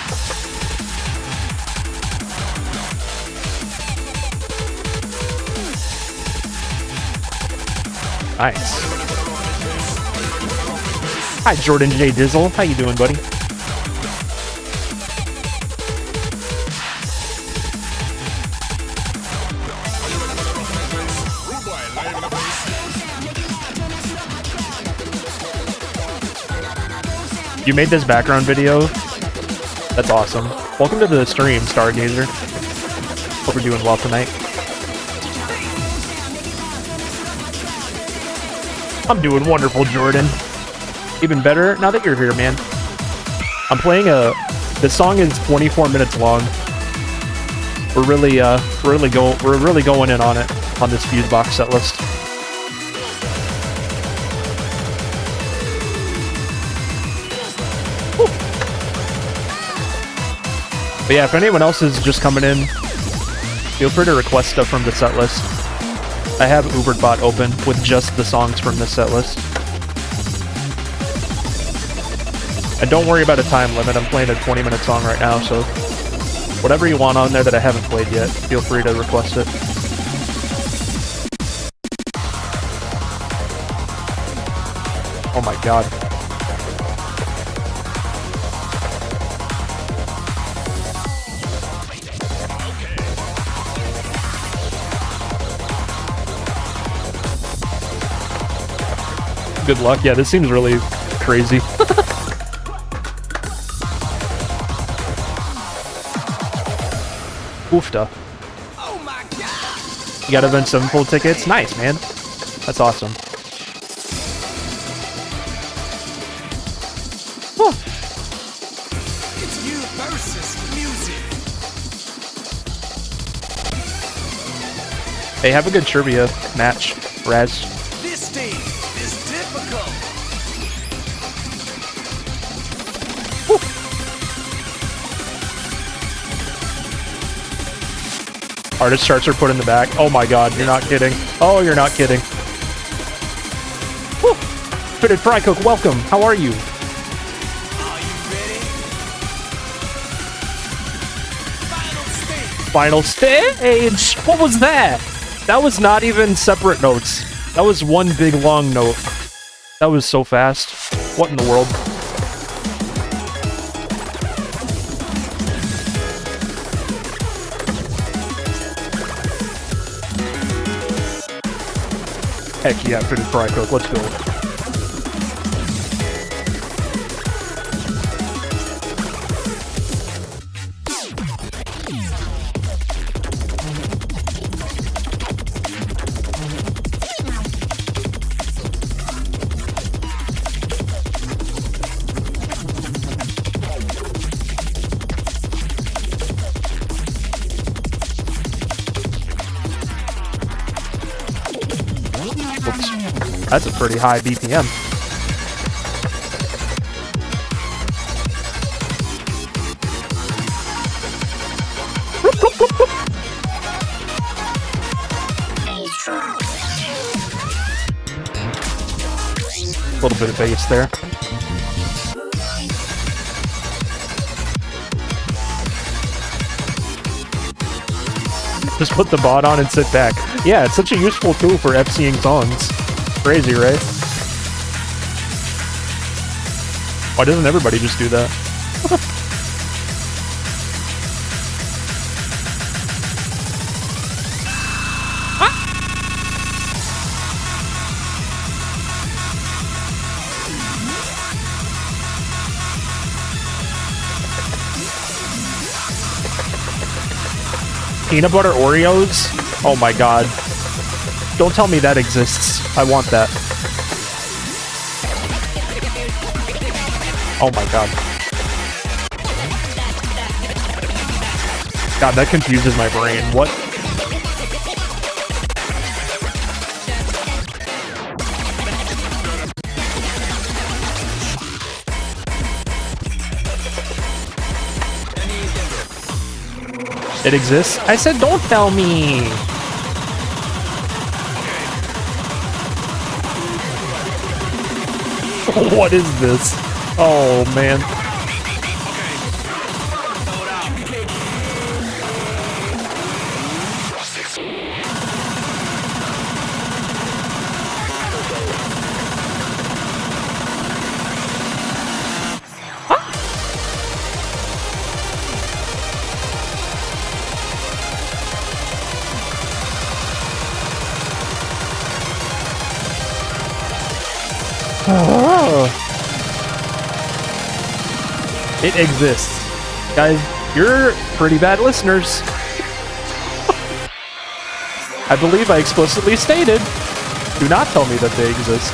Nice. Hi, Jordan J. Dizzle. How you doing, buddy? You made this background video? That's awesome. Welcome to the stream, Stargazer. Hope you're doing well tonight. I'm doing wonderful, Jordan. Even better now that you're here, man. I'm playing this song is 24 minutes long. We're really going in on it on this Fusebox set list. But yeah, if anyone else is just coming in, feel free to request stuff from the set list. I have UberBot open with just the songs from this set list. And don't worry about a time limit, I'm playing a 20-minute song right now, so whatever you want on there that I haven't played yet, feel free to request it. Oh my god. Good luck. Yeah, this seems really crazy. Oofta. Oh my god! You got Event 7 full tickets? Nice, man. That's awesome. Huh. It's you versus music. Hey, have a good trivia match, Raz. This stage is difficult. Artist charts are put in the back. Oh my god, you're not kidding. Oh, you're not kidding. Woo! Fitted Fry Cook, welcome. How are you? Are you ready? Final Final stage. stage! What was that? That was not even separate notes. That was one big long note. That was so fast. What in the world? Heck yeah, Fitted Fry Cook, let's go. That's a pretty high BPM. A little bit of bass there. Just put the bot on and sit back. Yeah, it's such a useful tool for FCing songs. Crazy, right? Why doesn't everybody just do that? Peanut butter Oreos? Oh my god. Don't tell me that exists. I want that. Oh my god. God, that confuses my brain. What? It exists? I said don't tell me! What is this? Oh, man. It exists. Guys, You're pretty bad listeners. I believe I explicitly stated, do not tell me that they exist.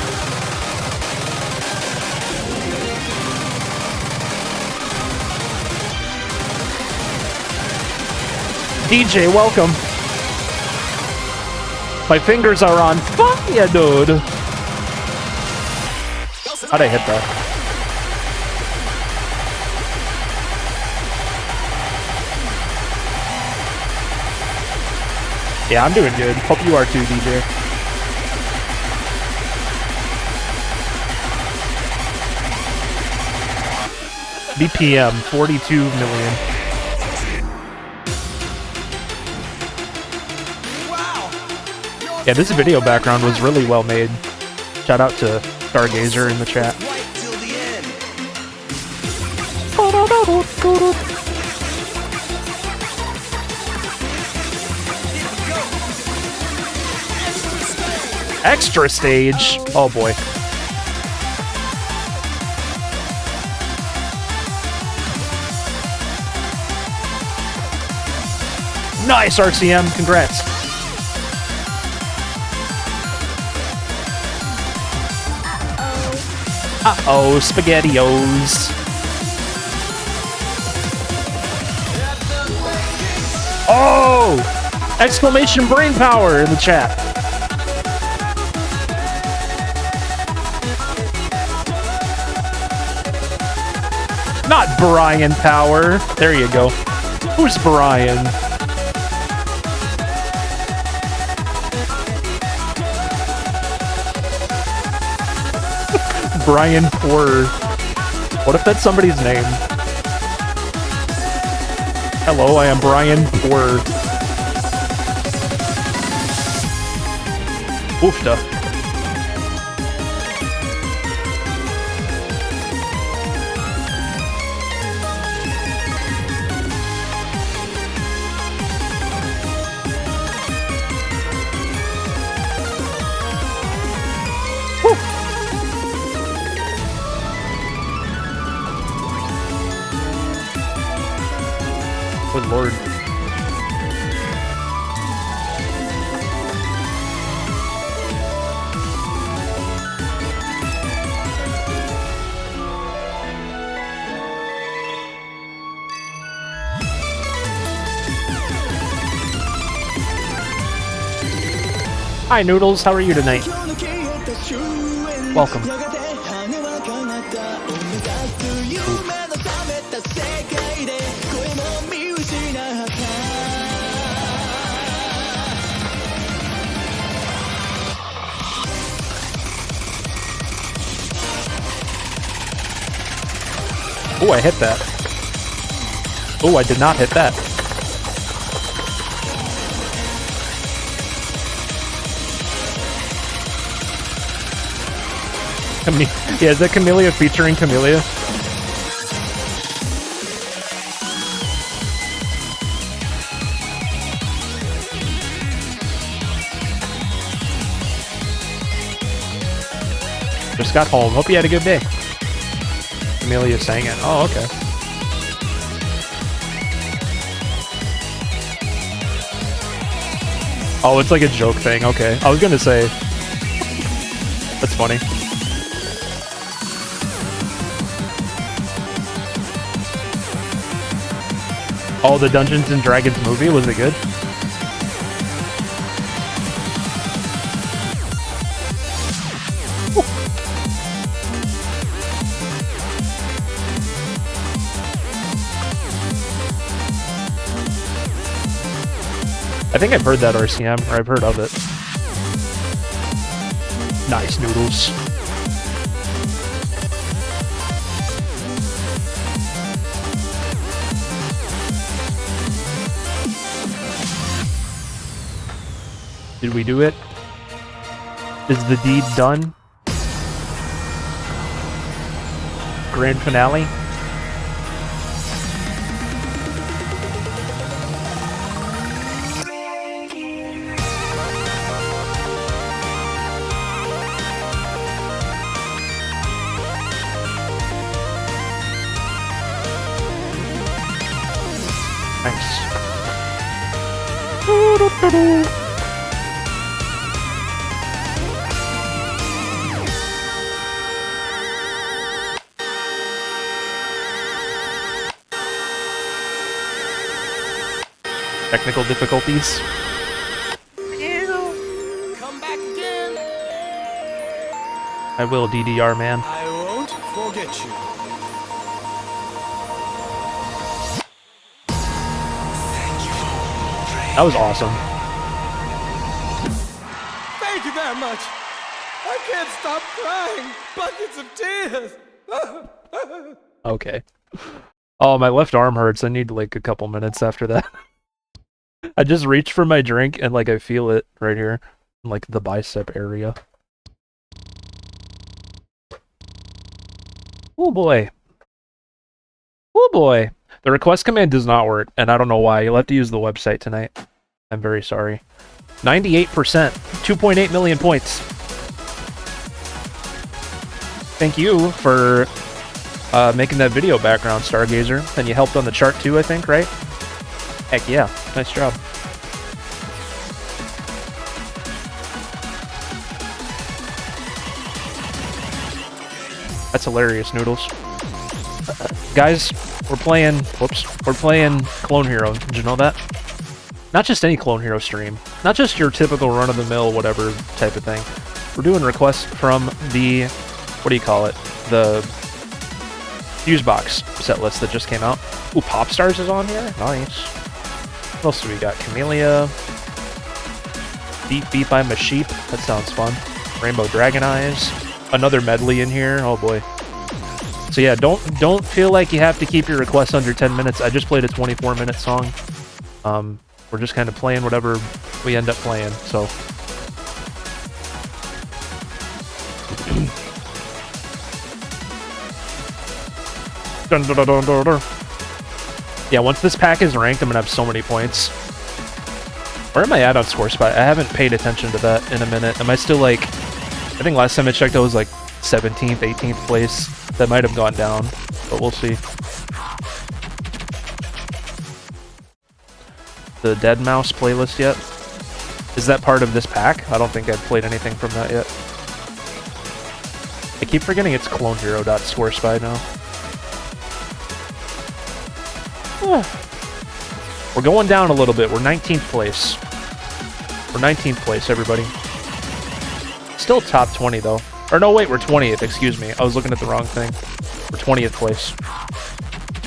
DJ, welcome. My fingers are on fire, dude. How'd I hit that? Yeah, I'm doing good. Hope you are too, DJ. BPM, 42 million. Yeah, this video background was really well made. Shout out to Stargazer in the chat. Extra stage. Oh boy. Nice RCM. Congrats. Uh-oh, SpaghettiOs. Oh! Exclamation brain power in the chat. Not Brian Power. There you go. Who's Brian? Brian Poor. What if that's somebody's name? Hello, I am Brian Poor. Oofta. Good lord. Hi Noodles, how are you tonight? Welcome. Oh, I hit that. Oh, I did not hit that. Yeah, is that Camellia featuring Camellia? Just got home. Hope you had a good day. Camellia sang it. Oh, okay. Oh, it's like a joke thing. Okay. I was gonna say. That's funny. Oh, the Dungeons and Dragons movie, was it good? I think I've heard that RCM, or I've heard of it. Nice Noodles. Did we do it? Is the deed done? Grand finale? Technical difficulties. Come back again. I will, DDR man. I won't forget you. That was awesome. Thank you very much. I can't stop crying. Buckets of tears. Okay. Oh, my left arm hurts. I need like a couple minutes after that. I just reached for my drink and like I feel it right here, in, like the bicep area. Oh boy. Oh boy. The request command does not work, and I don't know why. You'll have to use the website tonight. I'm very sorry. 98%. 2.8 million points. Thank you for making that video background, Stargazer. And you helped on the chart too, I think, right? Heck yeah. Nice job. That's hilarious, Noodles. Guys, we're playing Clone Hero. Did you know that? Not just any Clone Hero stream. Not just your typical run-of-the-mill whatever type of thing. We're doing requests from the, what do you call it? The Fusebox set list that just came out. Ooh, Popstars is on here? Nice. What else do we got? Camellia. Beat Beat by Masheep. That sounds fun. Rainbow Dragon Eyes. Another medley in here. Oh boy. So yeah, don't feel like you have to keep your requests under 10 minutes. I just played a 24-minute song. We're just kind of playing whatever we end up playing, so. Dun, dun, dun, dun, dun, dun. Yeah, once this pack is ranked, I'm gonna have so many points. Where am I at on Score Spot? I haven't paid attention to that in a minute. Am I still like, I think last time I checked I was like 17th, 18th place. That might have gone down, but we'll see. The Dead Mouse playlist yet? Is that part of this pack? I don't think I've played anything from that yet. I keep forgetting it's clonehero.scorespy now. We're going down a little bit. We're 19th place. We're 19th place, everybody. Still top 20, though. Or no, wait, we're 20th, excuse me. I was looking at the wrong thing. We're 20th place.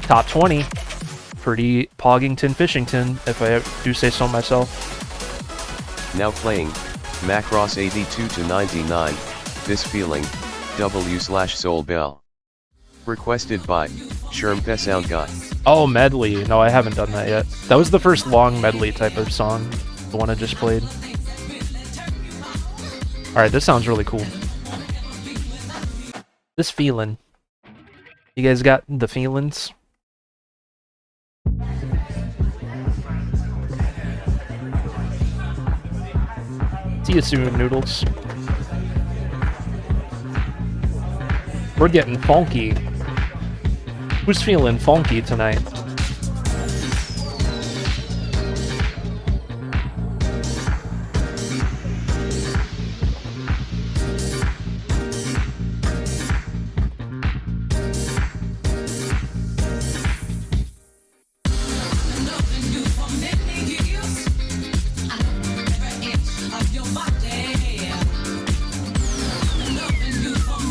Top 20. Pretty Poggington Fishington, if I do say so myself. Now playing, Macross 82 to 99, This Feeling, W/Soul Bell. Requested by Shermpe Sound Guy. Oh, medley. No, I haven't done that yet. That was the first long medley type of song, the one I just played. Alright, this sounds really cool. This feeling. You guys got the feelings? See you soon, Noodles. We're getting funky. Who's feeling funky tonight?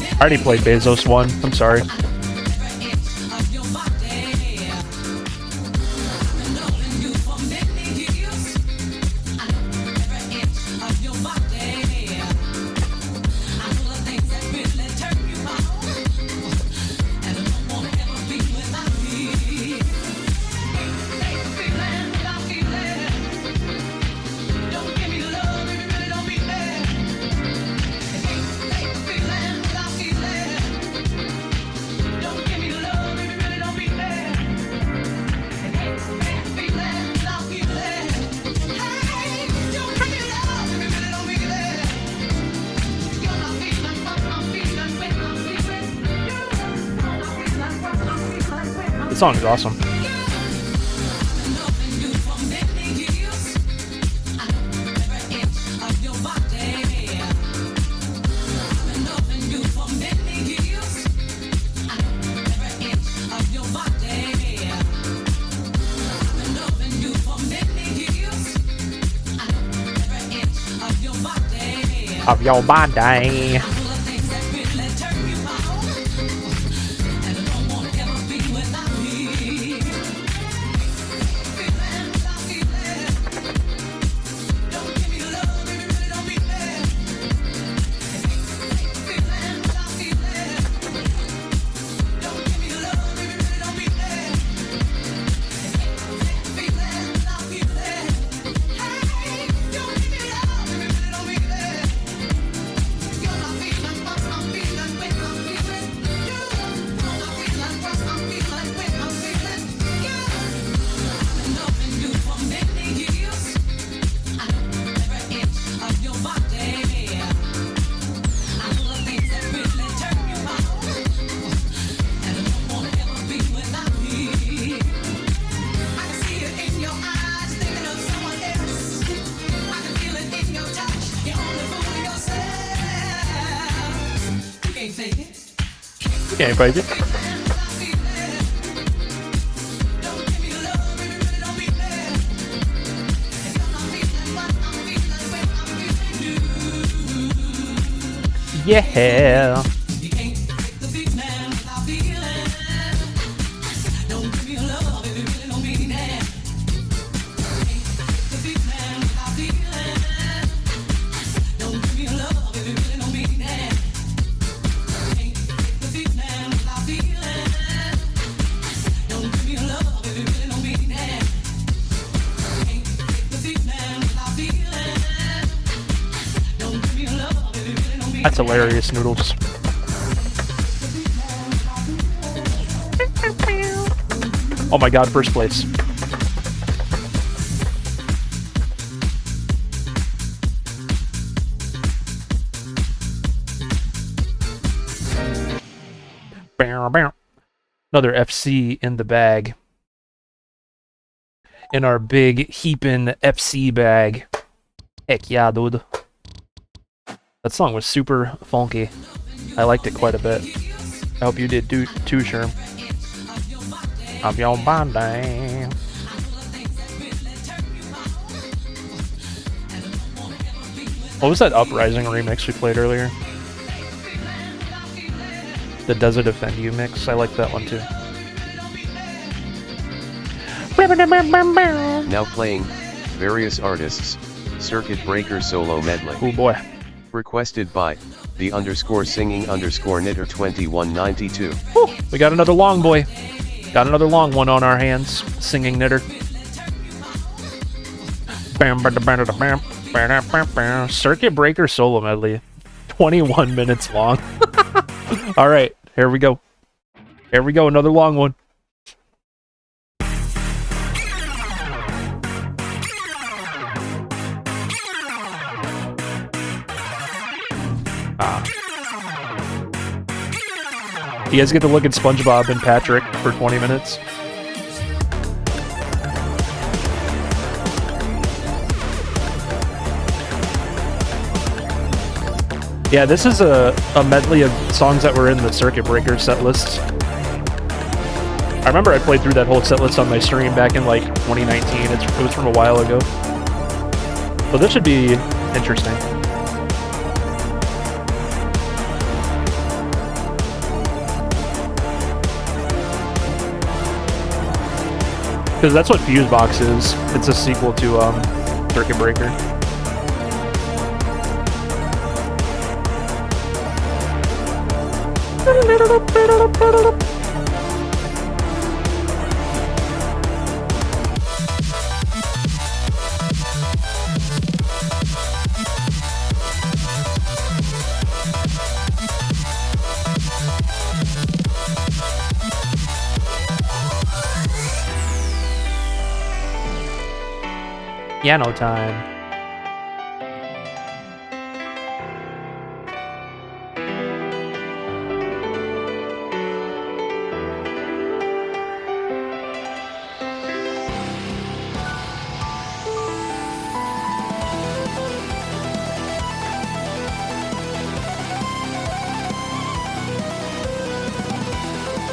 I already played Bezos 1. I'm sorry. The song is awesome. of your body. Okay, baby. Yeah. That's hilarious, Noodles. Oh my god, first place. Another FC in the bag. In our big heaping FC bag. Heck yeah, dude. That song was super funky. I liked it quite a bit. I hope you did too, Sherm. Of your body. What was that Uprising remix we played earlier? The Does It Offend You mix? I like that one too. Now playing various artists. Circuit Breaker Solo Medley. Oh boy. Requested by the _singing_ knitter2192. Whew, we got another long boy. Got another long one on our hands. Singing knitter. Circuit Breaker Solo Medley. 21 minutes long. Alright, here we go. Here we go, another long one. You guys get to look at SpongeBob and Patrick for 20 minutes. Yeah, this is a medley of songs that were in the Circuit Breaker set list. I remember I played through that whole set list on my stream back in like 2019. It was from a while ago. So this should be interesting. Because that's what Fusebox is. It's a sequel to Circuit Breaker. Piano time.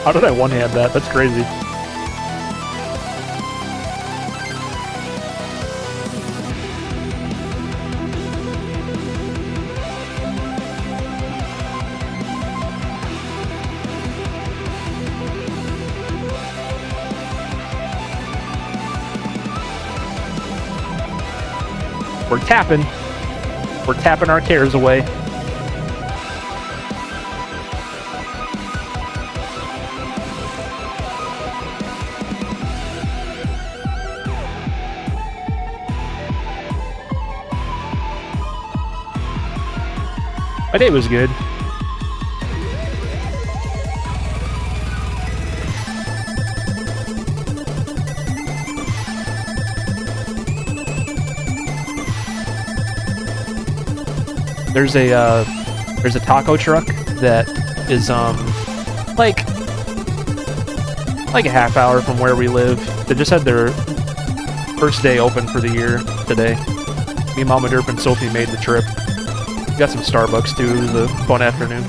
How did I one-hand that? That's crazy. We're tapping. We're tapping our cares away. My day was good. There's a taco truck that is like a half hour from where we live. They just had their first day open for the year today. Me, Mama Derp, and Sophie made the trip. Got some Starbucks too. It was a fun afternoon.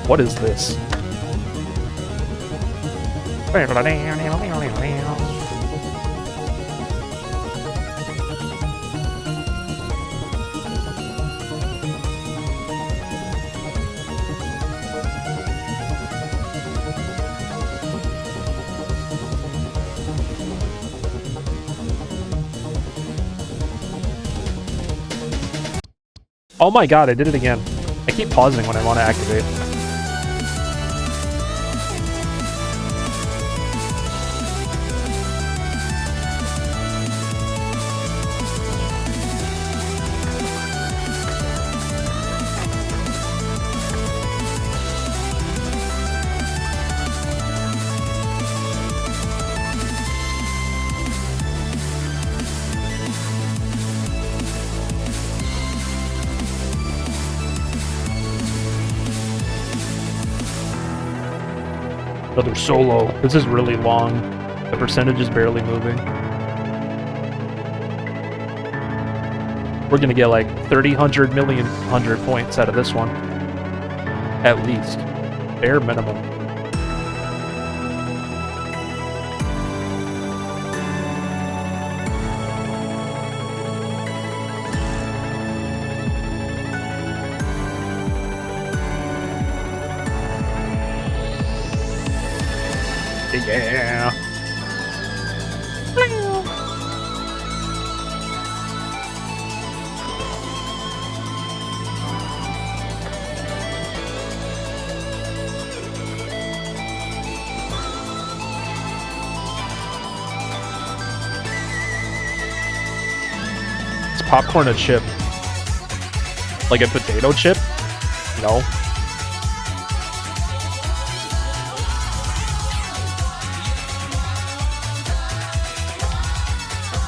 What is this? Oh my god, I did it again. I keep pausing when I want to activate. Another solo. This is really long. The percentage is barely moving. We're gonna get like 30, 100 million, 100 points out of this one. At least. Bare minimum. Yeah. Is popcorn a chip? Like a potato chip? No.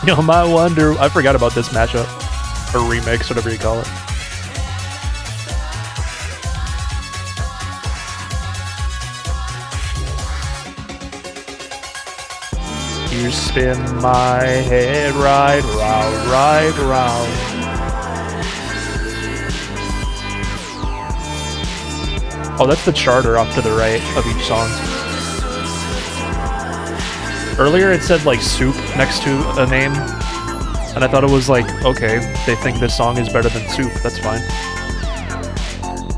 You know, my wonder. I forgot about this mashup. Or remix, whatever you call it. You spin my head right round, right round. Oh, that's the charter off to the right of each song. Earlier it said like soup next to a name, and I thought it was like, okay, they think this song is better than soup, that's fine.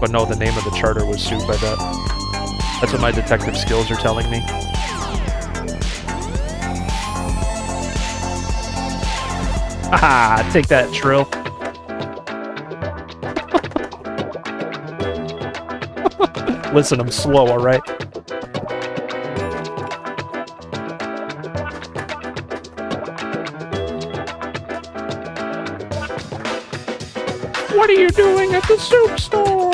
But no, the name of the charter was soup, I bet. That's what my detective skills are telling me. Haha, take that, Trill. Listen, I'm slow, alright? What are you doing at the soup store?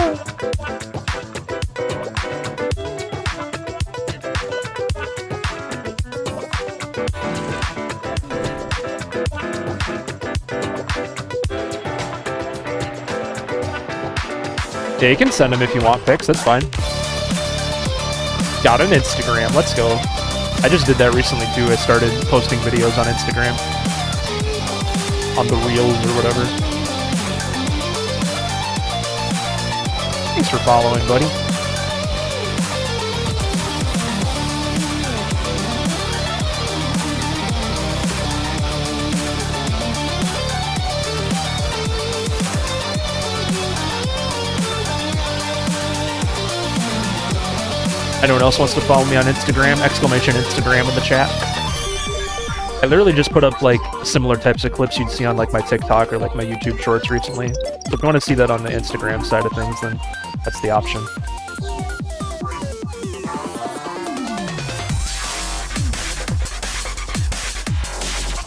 Yeah, you can send them if you want pics, that's fine. Got an Instagram, let's go. I just did that recently too. I started posting videos on Instagram. On the Reels or whatever. Thanks for following, buddy. Anyone else wants to follow me on Instagram? Exclamation Instagram in the chat. I literally just put up like similar types of clips you'd see on like my TikTok or like my YouTube shorts recently. So if you want to see that on the Instagram side of things, then that's the option.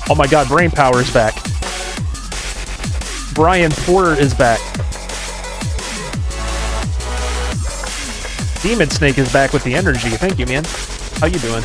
Oh my god, Brain Power is back. Brian Porter is back. Demon Snake is back with the energy. Thank you, man. How you doing?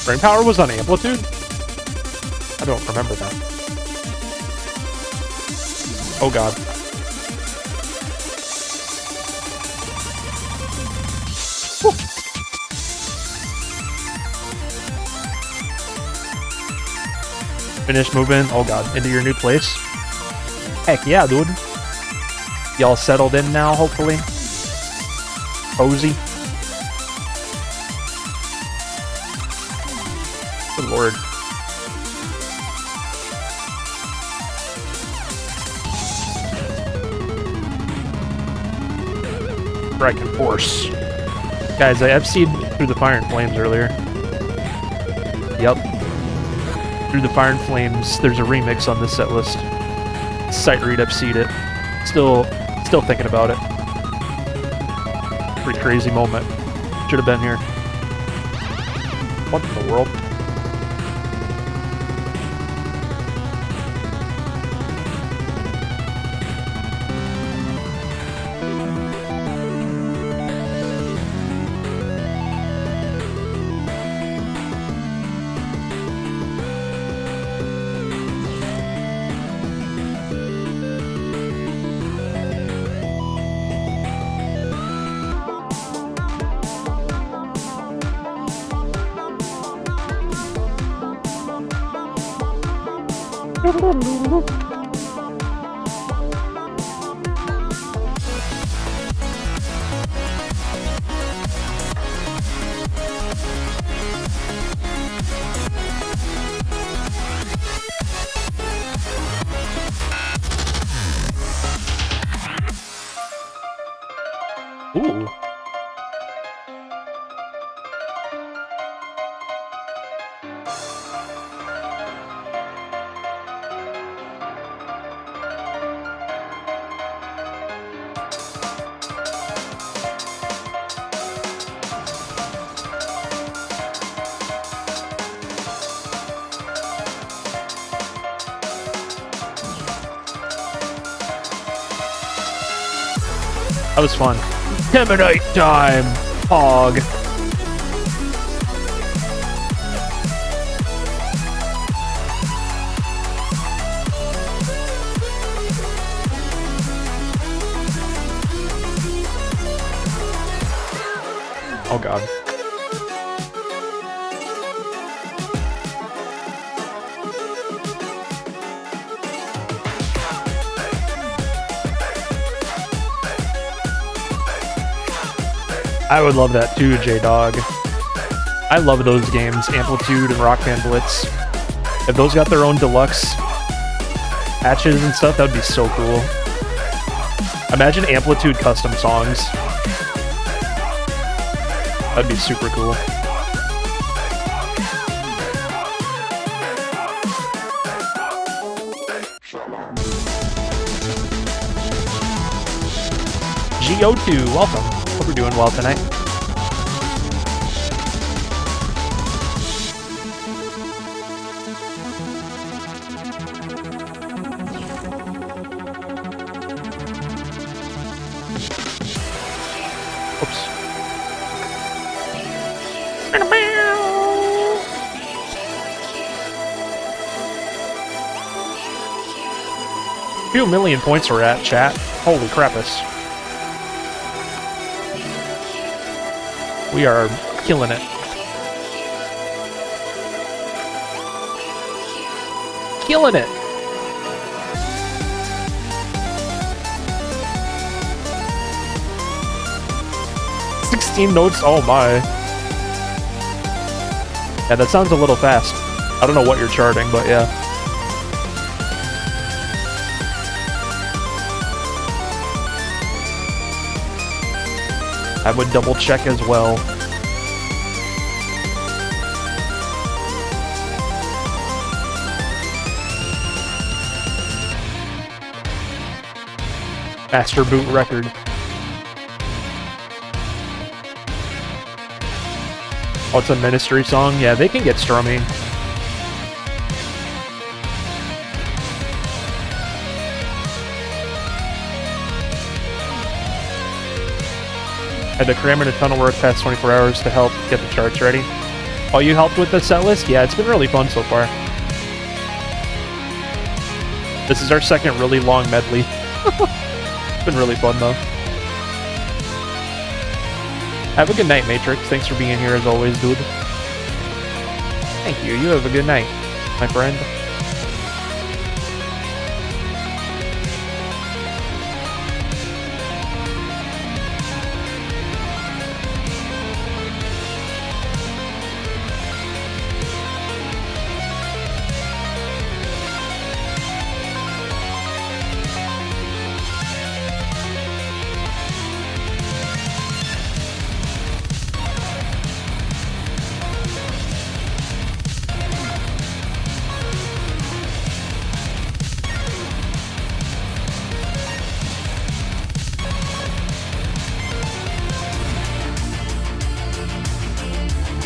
Brain Power was on Amplitude? I don't remember that. Oh god. Whew. Finish moving. Oh god. Into your new place? Heck yeah, dude. Y'all settled in now, hopefully? Cozy? Good lord. Striking Force. Guys, I FC'd Through the Fire and Flames earlier. Yep. Through the Fire and Flames, there's a remix on this set list. Sight Read FC'd it. Still thinking about it. Pretty crazy moment. Should have been here. What in the world? Ooh. That was fun. Teminite time! Hog. Oh god. I would love that too, J-Dog. I love those games, Amplitude and Rock Band Blitz. If those got their own deluxe patches and stuff, that would be so cool. Imagine Amplitude custom songs. That'd be super cool. GO2, welcome. Hope we're doing well tonight. Oops. Few million points we're at, chat. Holy crapus. We are killing it. Killing it! Notes, oh my. Yeah, that sounds a little fast. I don't know what you're charting, but yeah. I would double check as well. Master boot record. Oh, it's a Ministry song? Yeah, they can get strummy. Had to cram in a ton of work past 24 hours to help get the charts ready. Oh, you helped with the set list? Yeah, it's been really fun so far. This is our second really long medley. It's been really fun, though. Have a good night, Matrix. Thanks for being here as always, dude. Thank you. You have a good night, my friend.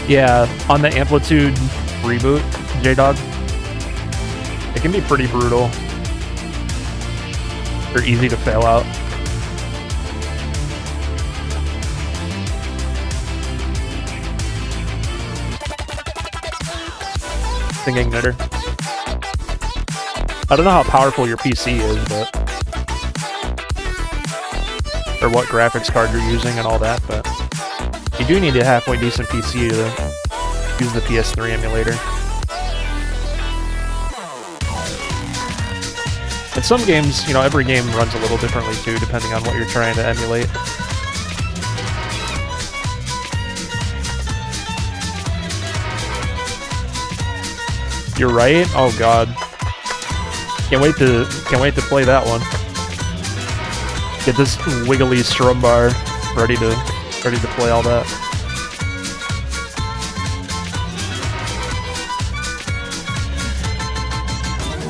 Yeah, on the Amplitude reboot, J-Dog, it can be pretty brutal. They're easy to fail out. Singing knitter. I don't know how powerful your PC is, but... or what graphics card you're using and all that, but... you do need a halfway decent PC to use the PS3 emulator. In some games, you know, every game runs a little differently too, depending on what you're trying to emulate. You're right? Oh god. Can't wait to play that one. Get this wiggly strum bar ready to play all that.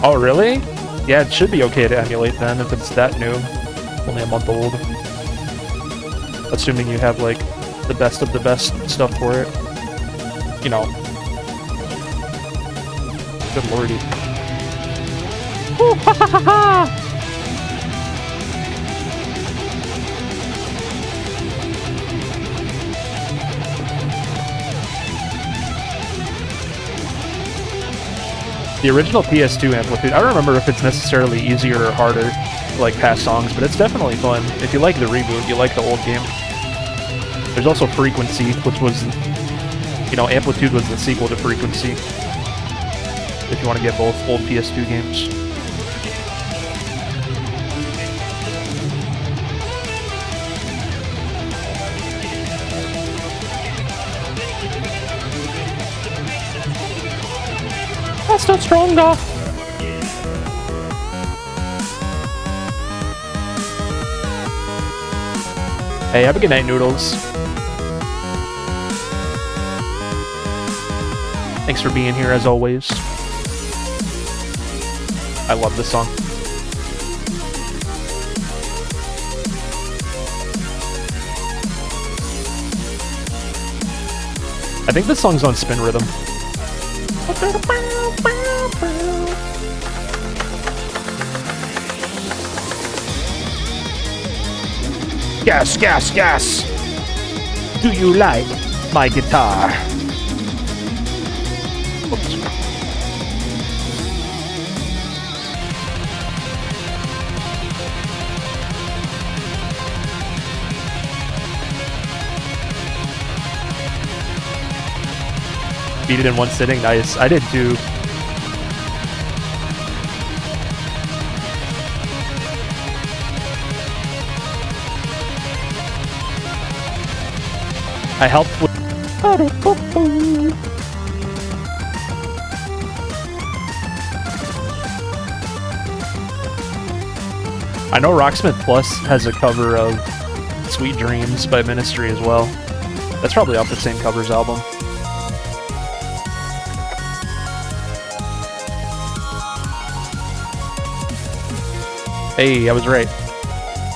Oh, really? Yeah, it should be okay to emulate then if it's that new. Only a month old. Assuming you have, like, the best of the best stuff for it. You know. Good lordy. Ooh, ha ha ha ha! The original PS2 Amplitude, I don't remember if it's necessarily easier or harder to like pass songs, but it's definitely fun. If you like the reboot, you like the old game. There's also Frequency, which was, you know, Amplitude was the sequel to Frequency. If you want to get both old PS2 games. Faster, stronger! Hey, have a good night, Noodles. Thanks for being here as always. I love this song. I think this song's on Spin Rhythm. Gas, gas, gas! Do you like my guitar? Oops. Beat it in one sitting. Nice. I did too. I helped with. I know Rocksmith Plus has a cover of Sweet Dreams by Ministry as well. That's probably off the same covers album. Hey, I was right.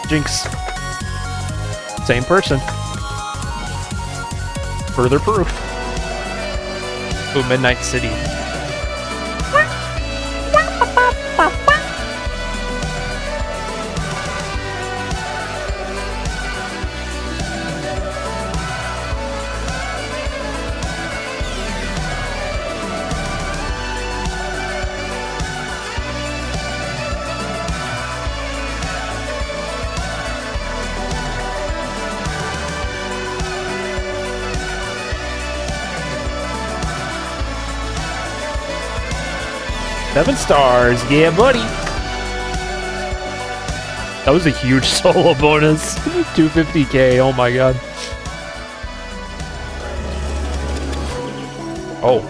Jinx. Same person. Further proof. Ooh, Midnight City. Seven stars, yeah, buddy. That was a huge solo bonus. 250k, oh my god. Oh.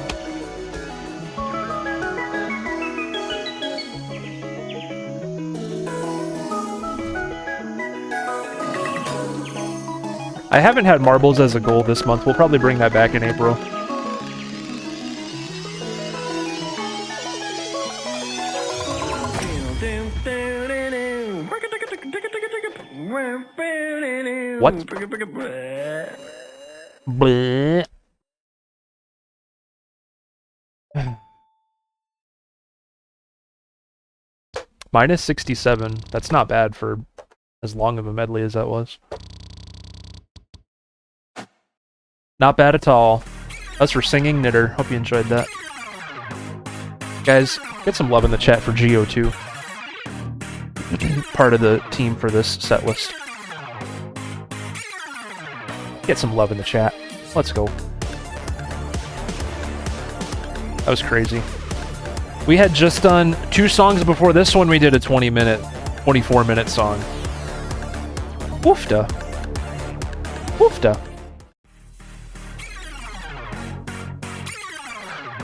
I haven't had marbles as a goal this month. We'll probably bring that back in April. What? Bleh. Minus 67. That's not bad for as long of a medley as that was. Not bad at all. That's for singing Knitter. Hope you enjoyed that. Guys, get some love in the chat for Geo2. Part of the team for this set list. Get some love in the chat. Let's go. That was crazy. We had just done 2 songs before this one. We did a 24-minute song. Woofda. Woofda.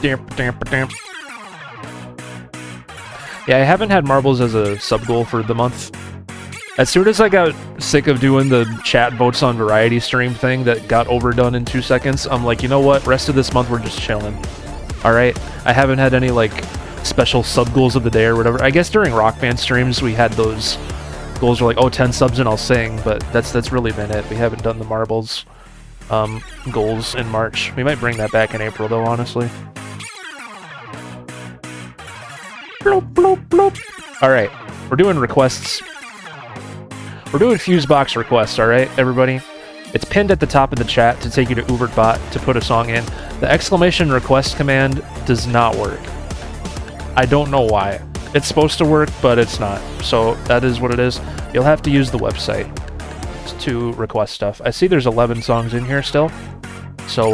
Damp, damp, damp. Yeah, I haven't had marbles as a sub goal for the month. As soon as I got sick of doing the chat votes on variety stream thing that got overdone in 2 seconds, I'm like, you know what? Rest of this month we're just chilling. Alright? I haven't had any like special sub goals of the day or whatever. I guess during Rock Band streams we had those goals were like, oh, 10 subs and I'll sing, but that's really been it. We haven't done the marbles goals in March. We might bring that back in April though, honestly. Bloop, bloop, bloop. Alright, we're doing requests. We're doing Fusebox requests, alright, everybody? It's pinned at the top of the chat to take you to UbertBot to put a song in. The exclamation request command does not work. I don't know why. It's supposed to work, but it's not. So that is what it is. You'll have to use the website to request stuff. I see there's 11 songs in here still. So,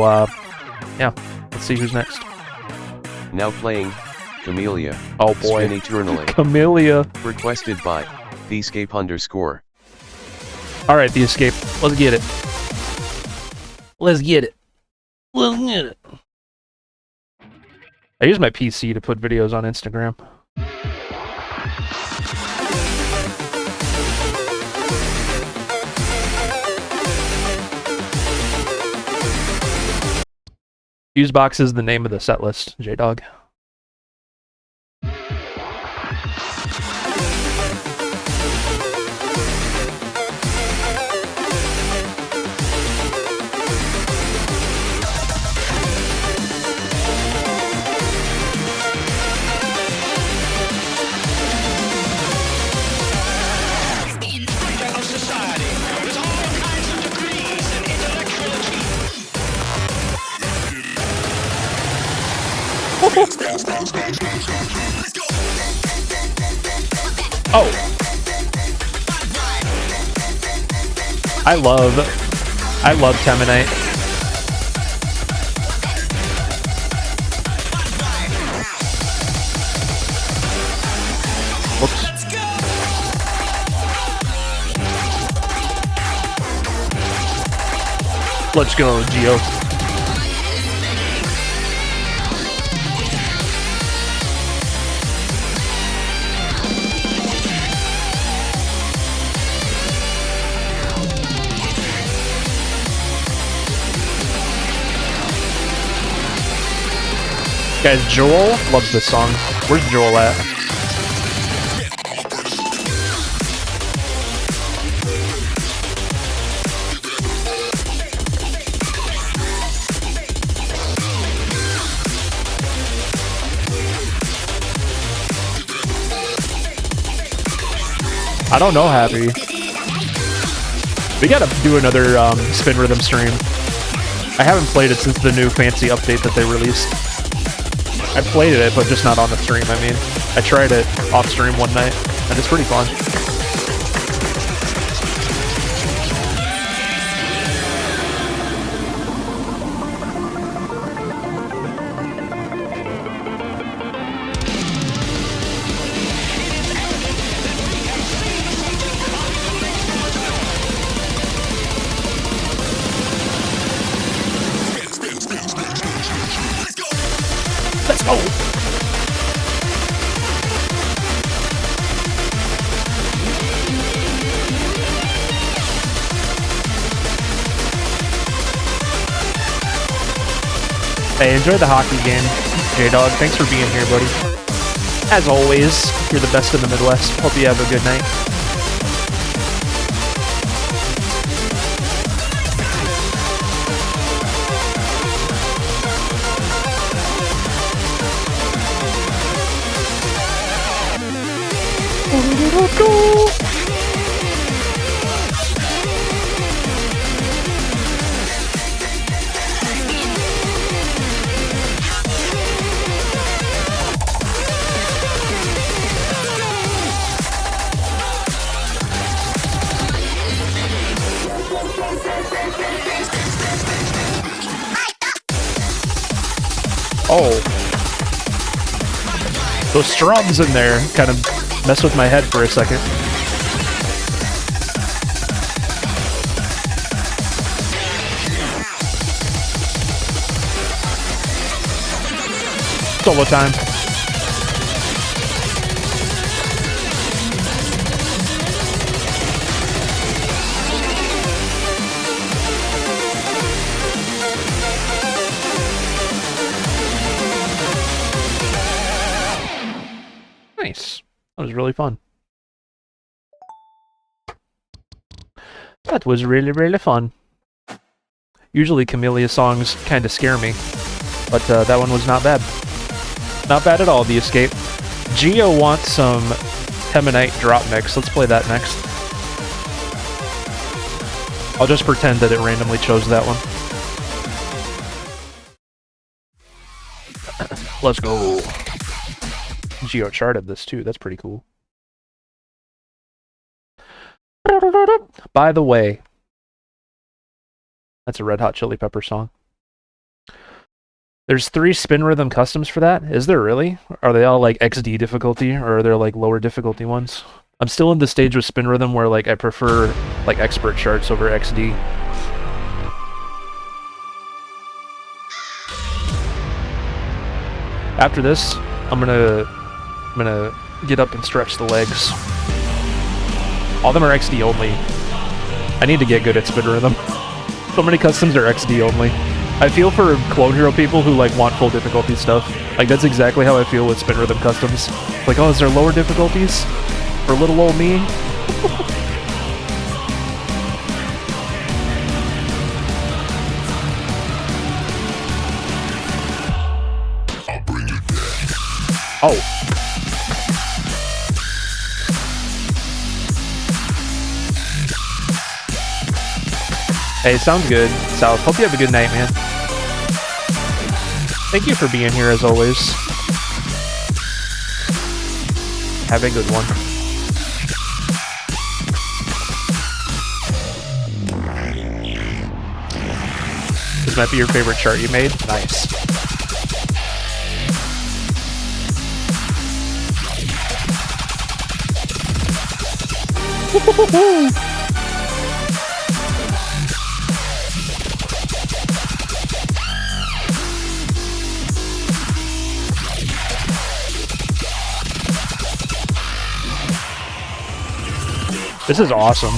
yeah. Let's see who's next. Now playing Camellia. Oh boy. Spin Eternally. Camellia. Requested by Theescape _. Alright, The Escape. Let's get it. Let's get it. Let's get it. I use my PC to put videos on Instagram. Fusebox is the name of the set list, J-Dog. Oh. I love Teminite. Let's go, Geo. Guys, Joel loves this song. Where's Joel at? I don't know, Happy. We gotta do another Spin Rhythm stream. I haven't played it since the new fancy update that they released. I played it, but just not on the stream, I mean. I tried it off stream one night, and it's pretty fun. Let's go! Hey, enjoy the hockey game, J-Dog. Thanks for being here, buddy. As always, you're the best in the Midwest. Hope you have a good night. Oh. Those strums in there kind of messed with my head for a second. Solo time. Nice. That was really fun. That was really, really fun. Usually Camellia songs kind of scare me, but that one was not bad. Not bad at all, The Escape. Geo wants some Temanite drop mix. Let's play that next. I'll just pretend that it randomly chose that one. Let's go. Geo charted this too. That's pretty cool. By the way, that's a Red Hot Chili Pepper song. There's 3 Spin Rhythm customs for that? Is there really? Are they all like XD difficulty, or are there like lower difficulty ones? I'm still in the stage with Spin Rhythm where like I prefer like expert charts over XD. After this, I'm gonna get up and stretch the legs. All of them are XD only. I need to get good at Spin Rhythm. So many customs are XD only. I feel for Clone Hero people who like want full difficulty stuff. Like that's exactly how I feel with Spin Rhythm customs. Like, oh, is there lower difficulties for little old me? Oh. Hey, sounds good, South. Hope you have a good night, man. Thank you for being here as always. Have a good one. This might be your favorite chart you made. Nice. This is awesome.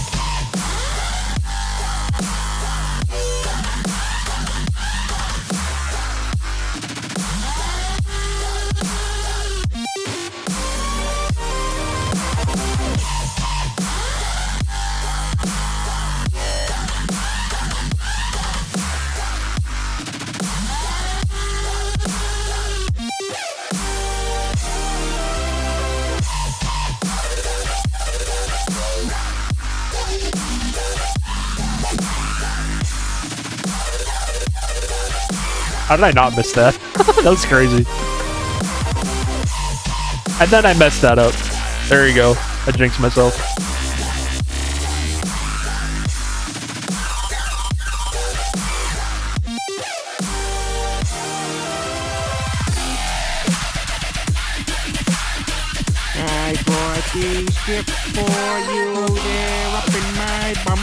How did I not miss that? That was crazy. And then I messed that up. There you go. I jinxed myself. I bought these chips for you, they're up in my bum.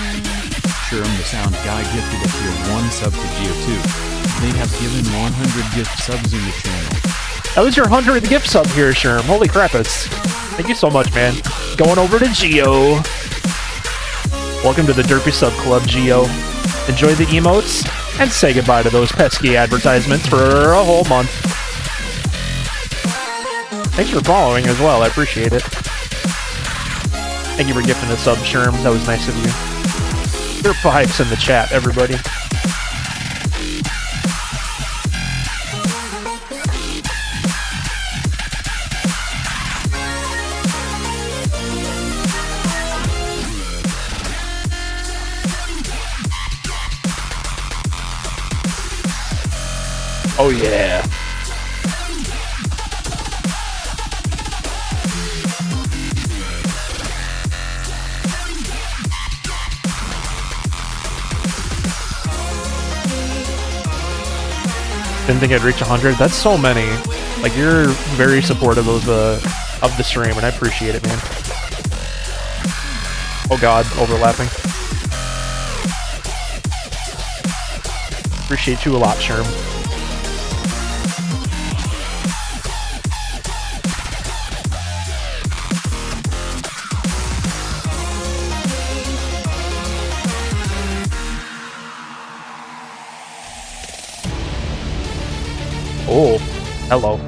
Sure, I'm the sound guy gifted a tier 1 sub to Geo2. They have given 100 gift subs in the channel. That was your 100th gift sub here, Sherm. Holy crapus. Thank you so much, man. Going over to Geo. Welcome to the Derpy Sub Club, Geo. Enjoy the emotes, and say goodbye to those pesky advertisements for a whole month. Thanks for following as well, I appreciate it. Thank you for gifting a sub, Sherm. That was nice of you. Derp hypes in the chat, everybody. Oh yeah. Didn't think I'd reach 100. That's so many. Like, you're very supportive of the stream, and I appreciate it, man. Oh god, overlapping. Appreciate you a lot, Sherm. Oh, hello.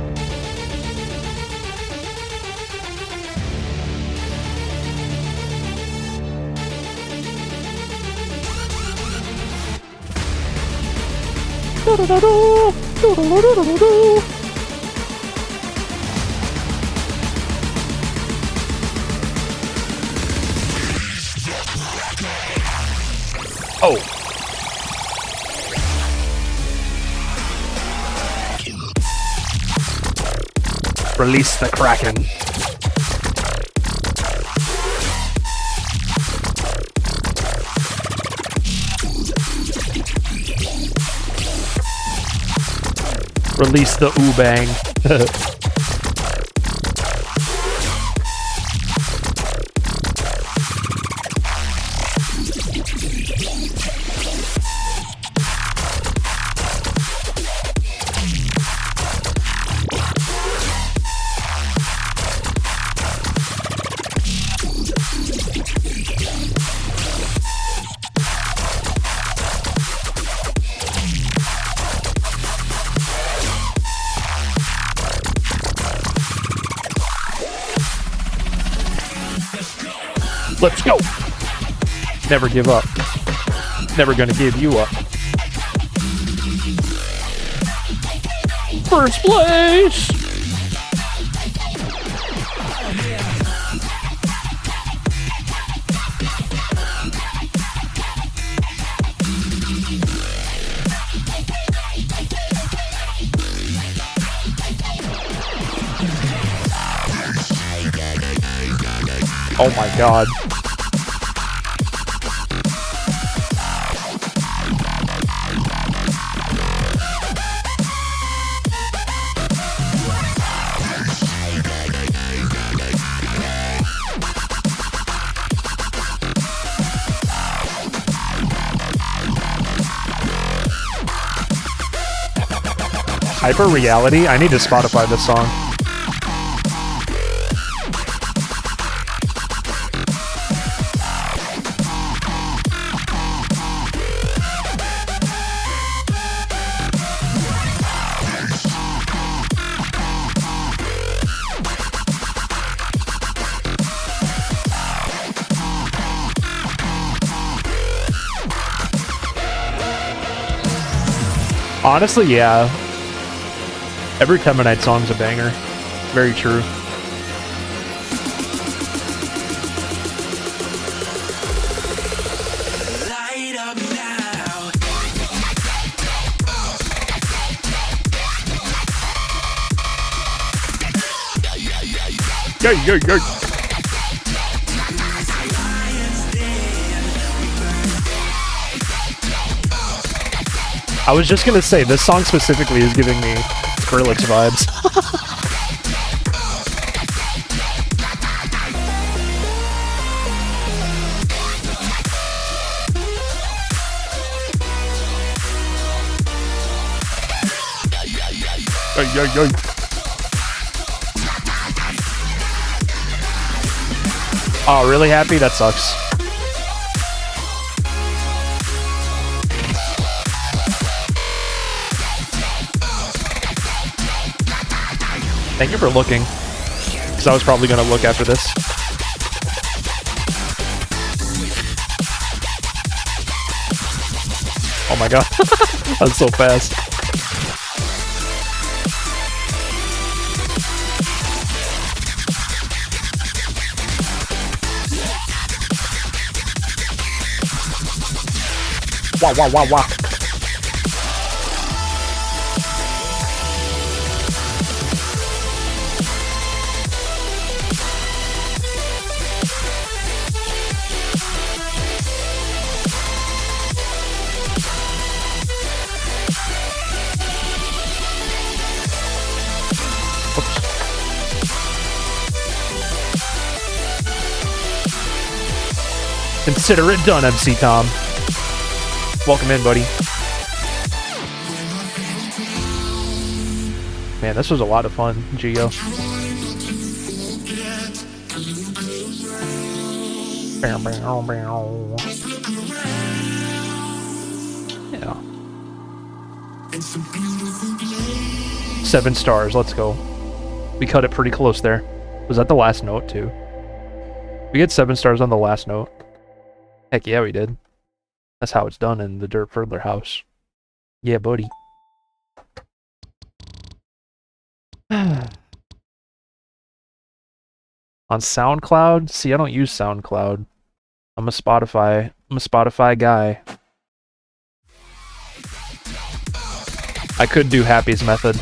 Oh. Release the Kraken. Release the Oobang. Let's go. Never give up. Never gonna give you up. First place. Oh my god. Hyper Reality? I need to Spotify this song. Honestly, yeah. Every Temanite song's a banger. Very true. Yeah. I was just gonna say, this song specifically is giving me Skrillex vibes. Ay. Oh, really happy? That sucks. Thank you for looking, because I was probably going to look after this. Oh my god. That's so fast. Wow. Consider it done, MC Tom. Welcome in, buddy. Man, this was a lot of fun, Geo. Yeah. 7 stars, let's go. We cut it pretty close there. Was that the last note, too? We get 7 stars on the last note. Heck yeah, we did. That's how it's done in the Dirt Further house. Yeah, buddy. On SoundCloud? See, I don't use SoundCloud. I'm a Spotify guy. I could do Happy's Method.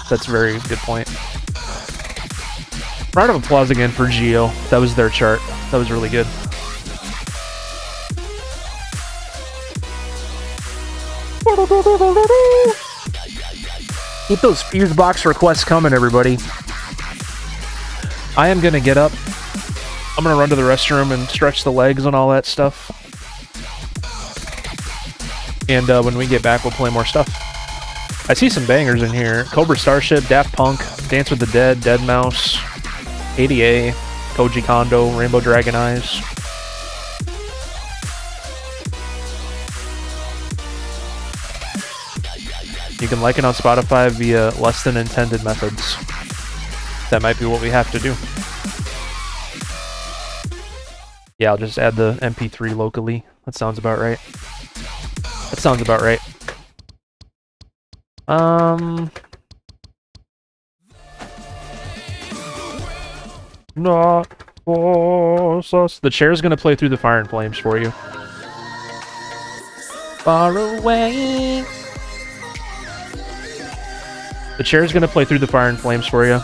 That's a very good point. Round of applause again for Geo. That was their chart. That was really good. Keep those fuse box requests coming, everybody. I am gonna get up. I'm gonna run to the restroom and stretch the legs and all that stuff. And when we get back, we'll play more stuff. I see some bangers in here. Cobra Starship, Daft Punk, Dance with the Dead, Deadmau5, ADA, Koji Kondo, Rainbow Dragon Eyes. You can like it on Spotify via less than intended methods. That might be what we have to do. Yeah, I'll just add the MP3 locally. That sounds about right. Not force us. The chair's gonna play Through the Fire and Flames for you. Far away. The chair's gonna play Through the Fire and Flames for you.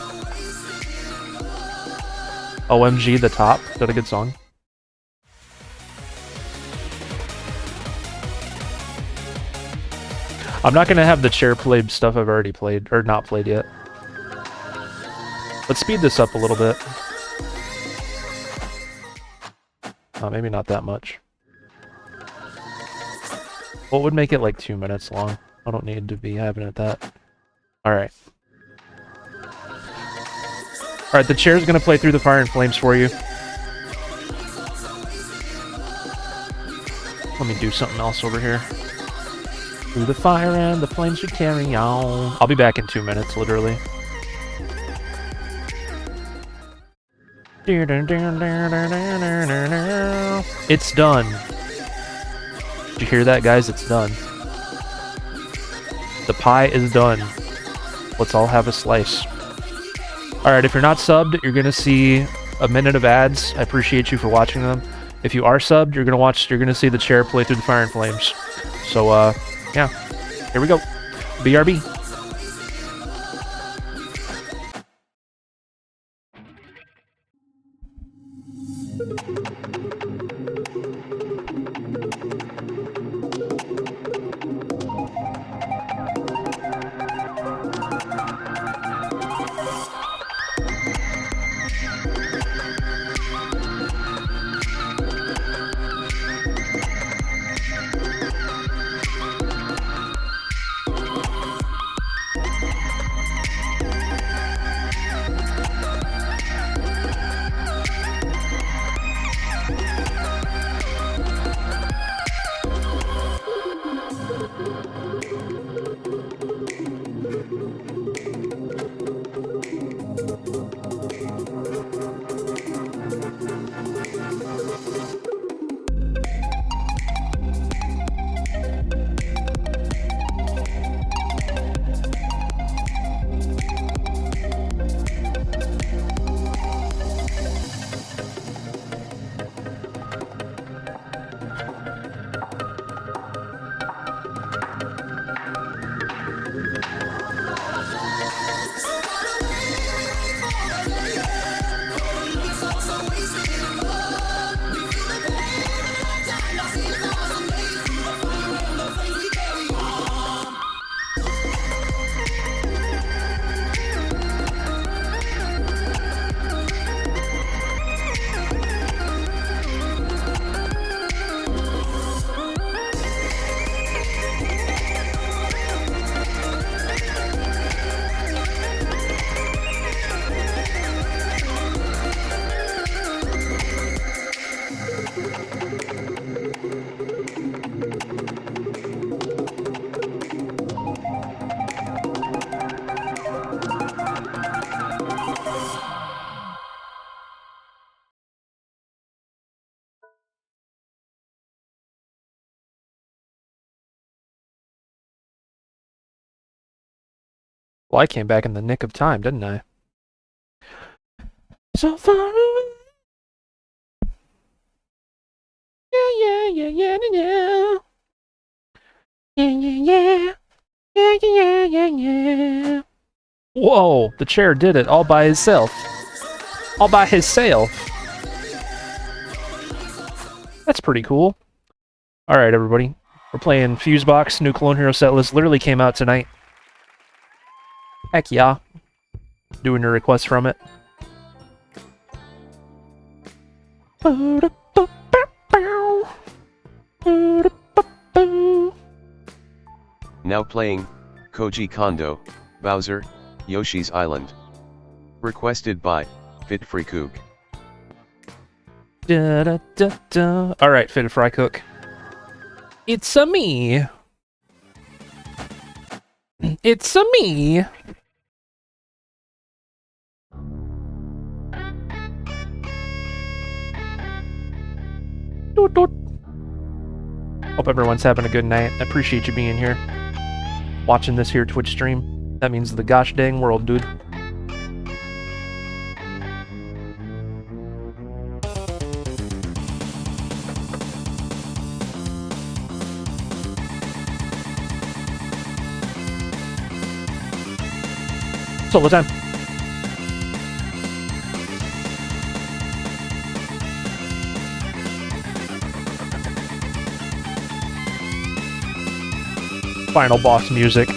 OMG, The Top. Is that a good song? I'm not gonna have the chair play stuff I've already played, or not played yet. Let's speed this up a little bit. Maybe not that much. What would make it like 2 minutes long? I don't need to be having it that. Alright. Alright, the chair's gonna play Through the Fire and Flames for you. Let me do something else over here. Through the fire and the flames we carry on. I'll be back in 2 minutes, literally. It's done. Did you hear that, guys? It's done. The pie is done. Let's all have a slice. Alright, if you're not subbed, you're gonna see a minute of ads. I appreciate you for watching them. If you are subbed, you're gonna see the chair play through the Fire and Flames. So yeah. Here we go. BRB. Well, I came back in the nick of time, didn't I? So far away. Yeah, yeah, yeah, yeah, yeah. Yeah, yeah, yeah. Yeah, yeah, yeah, yeah. Whoa, the chair did it all by himself. All by himself. That's pretty cool. Alright, everybody. We're playing Fusebox, new Clone Hero set list. Literally came out tonight. Heck yeah. Doing your request from it. Now playing, Koji Kondo, Bowser, Yoshi's Island. Requested by, Fit Free Cook. Da, da, da, da. Alright, Fit Fry Cook. It's a me. It's a me. Doot, doot. Hope everyone's having a good night. I appreciate you being here. Watching this here Twitch stream. That means the gosh dang world, dude. Solo time. Final boss music.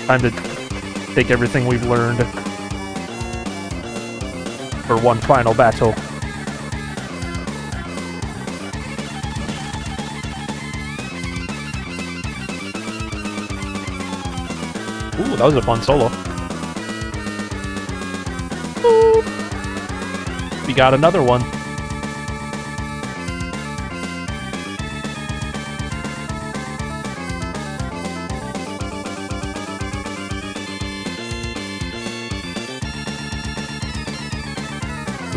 Time to take everything we've learned for one final battle. Ooh, that was a fun solo. We got another one.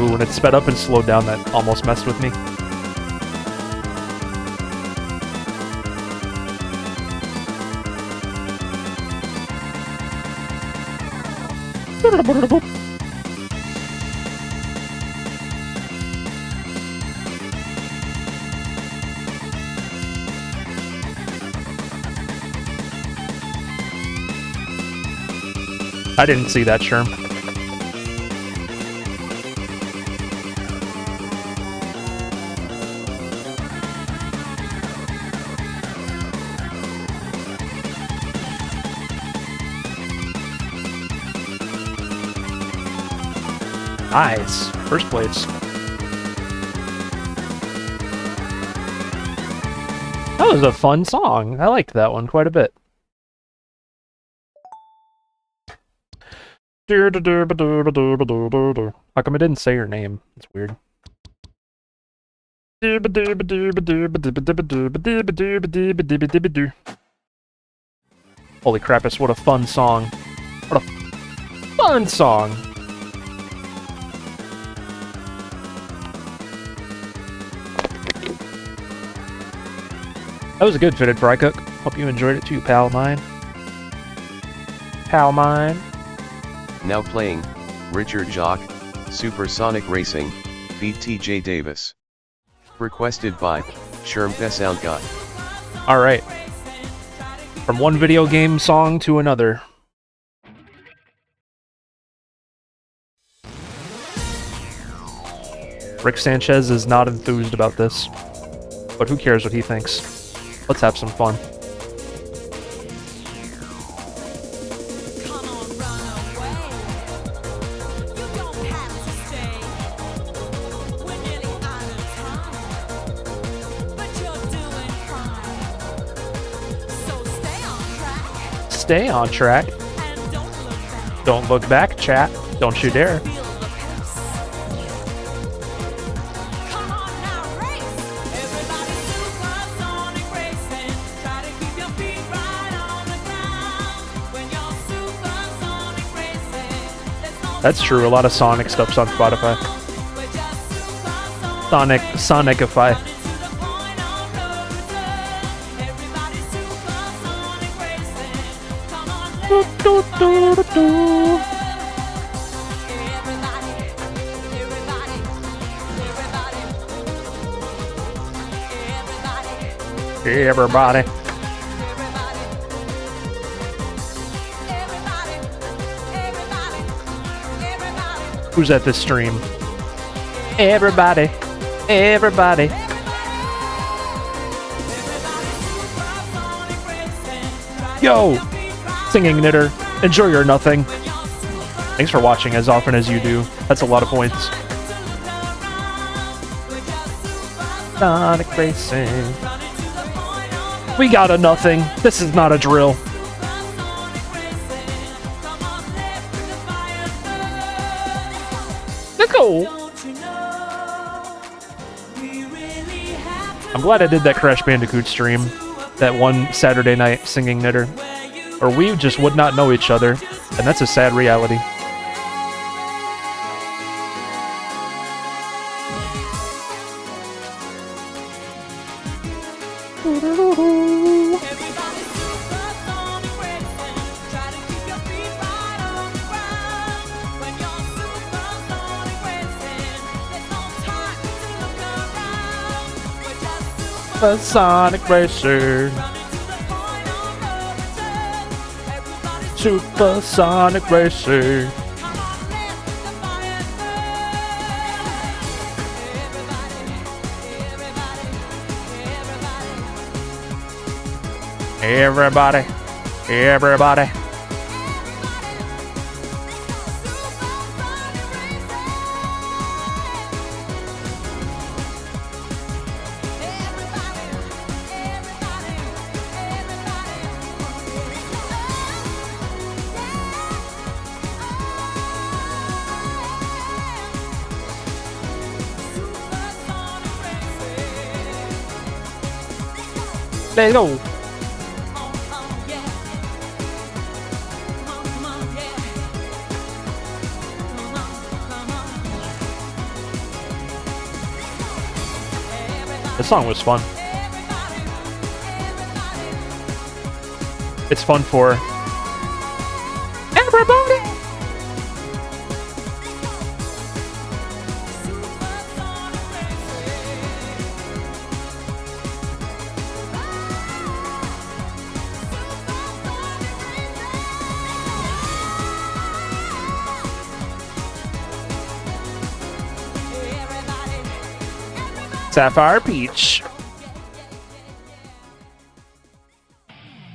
Ooh, when it sped up and slowed down, that almost messed with me. I didn't see that, Sherm. Nice. First place. That was a fun song. I liked that one quite a bit. How come I didn't say her name? It's weird. Holy crapus, what a fun song. What a fun song. That was a good Fitted Fry Cook. Hope you enjoyed it too, pal mine. Pal mine. Now playing, Richard Jock, Supersonic Racing, feat. TJ Davis. Requested by, Sherm the Sound Guy. Alright. From one video game song to another. Rick Sanchez is not enthused about this. But who cares what he thinks? Let's have some fun. Stay on track. Don't look back, chat. Don't you dare. That's true, a lot of Sonic stuff's on Spotify. Sonicify. Everybody. Who's at this stream? Everybody. Everybody. Yo! Singing Knitter. Enjoy your nothing. Thanks for watching as often as you do. That's a lot of points. Sonic Racing. We got a nothing. This is not a drill. Nicole! I'm glad I did that Crash Bandicoot stream. That one Saturday night singing Knitter. Or we just would not know each other. And that's a sad reality. Sonic Racer. Supersonic Racer. Everybody. Everybody. Let's go. This song was fun. It's fun for everybody. Sapphire Peach.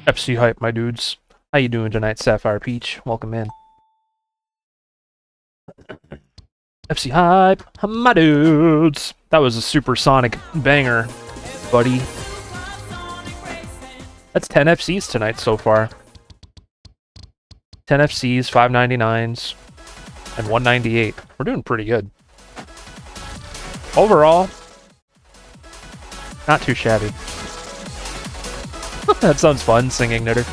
FC Hype, my dudes. How you doing tonight, Sapphire Peach? Welcome in. FC Hype, my dudes. That was a supersonic banger, buddy. That's 10 FCs tonight so far. 10 FCs, 599s, and 198. We're doing pretty good. Overall, not too shabby. That sounds fun, singing Knitter.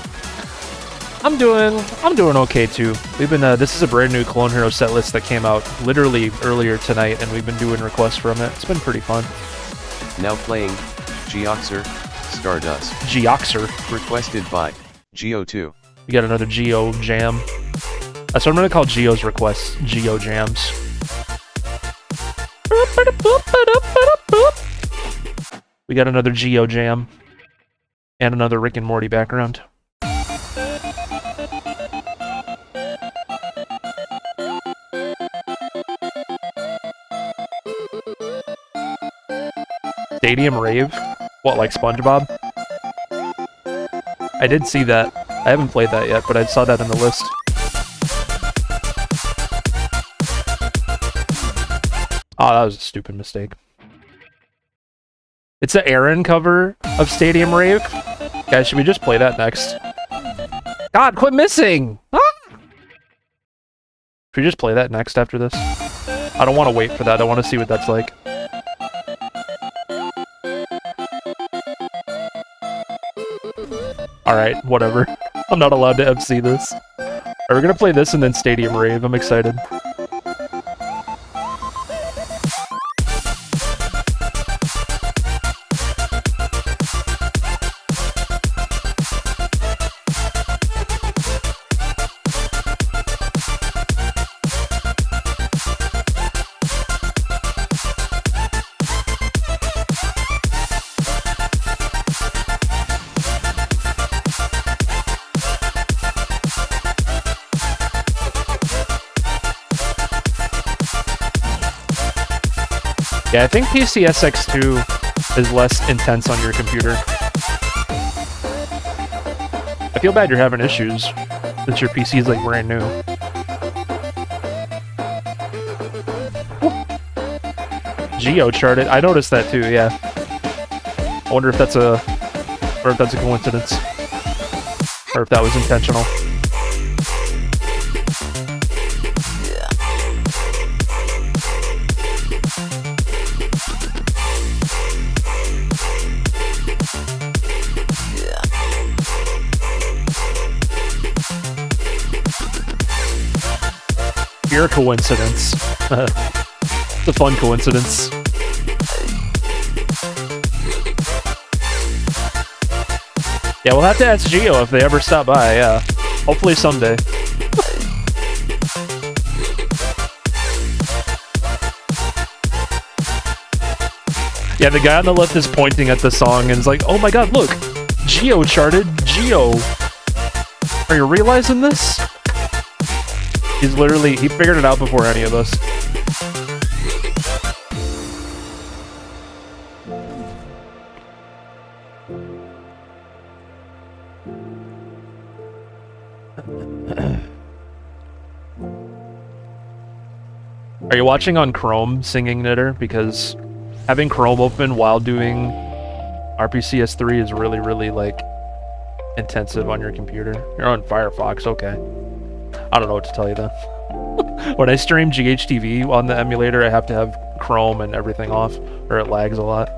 I'm doing okay too. We've been this is a brand new Clone Hero set list that came out literally earlier tonight, and we've been doing requests from it. It's been pretty fun. Now playing Geoxer, Stardust. Geoxer. Requested by Geo2. We got another Geo Jam. That's what I'm gonna call Geo's requests. Geo Jams. We got another Geo Jam. And another Rick and Morty background. Stadium Rave? What, like SpongeBob? I did see that. I haven't played that yet, but I saw that in the list. Oh, that was a stupid mistake. It's an Aaron cover of Stadium Rave. Guys, should we just play that next? God, quit missing! Ah! Should we just play that next after this? I don't want to wait for that. I want to see what that's like. Alright, whatever. I'm not allowed to MC this. Alright, we're gonna play this and then Stadium Rave. I'm excited. Yeah, I think PCSX2 is less intense on your computer. I feel bad you're having issues since your PC is like brand new. Geo charted. I noticed that too, yeah. I wonder if that's a coincidence. Or if that was intentional. Pure coincidence. It's a fun coincidence. Yeah, we'll have to ask Geo if they ever stop by, yeah. Hopefully someday. Yeah, the guy on the left is pointing at the song and is like, oh my god, look! Geo charted! Geo! Are you realizing this? He's literally, he figured it out before any of us. Are you watching on Chrome, Singing Knitter? Because having Chrome open while doing RPCS3 is really, really, like, intensive on your computer. You're on Firefox, okay. I don't know what to tell you then. When I stream GHTV on the emulator, I have to have Chrome and everything off, or it lags a lot.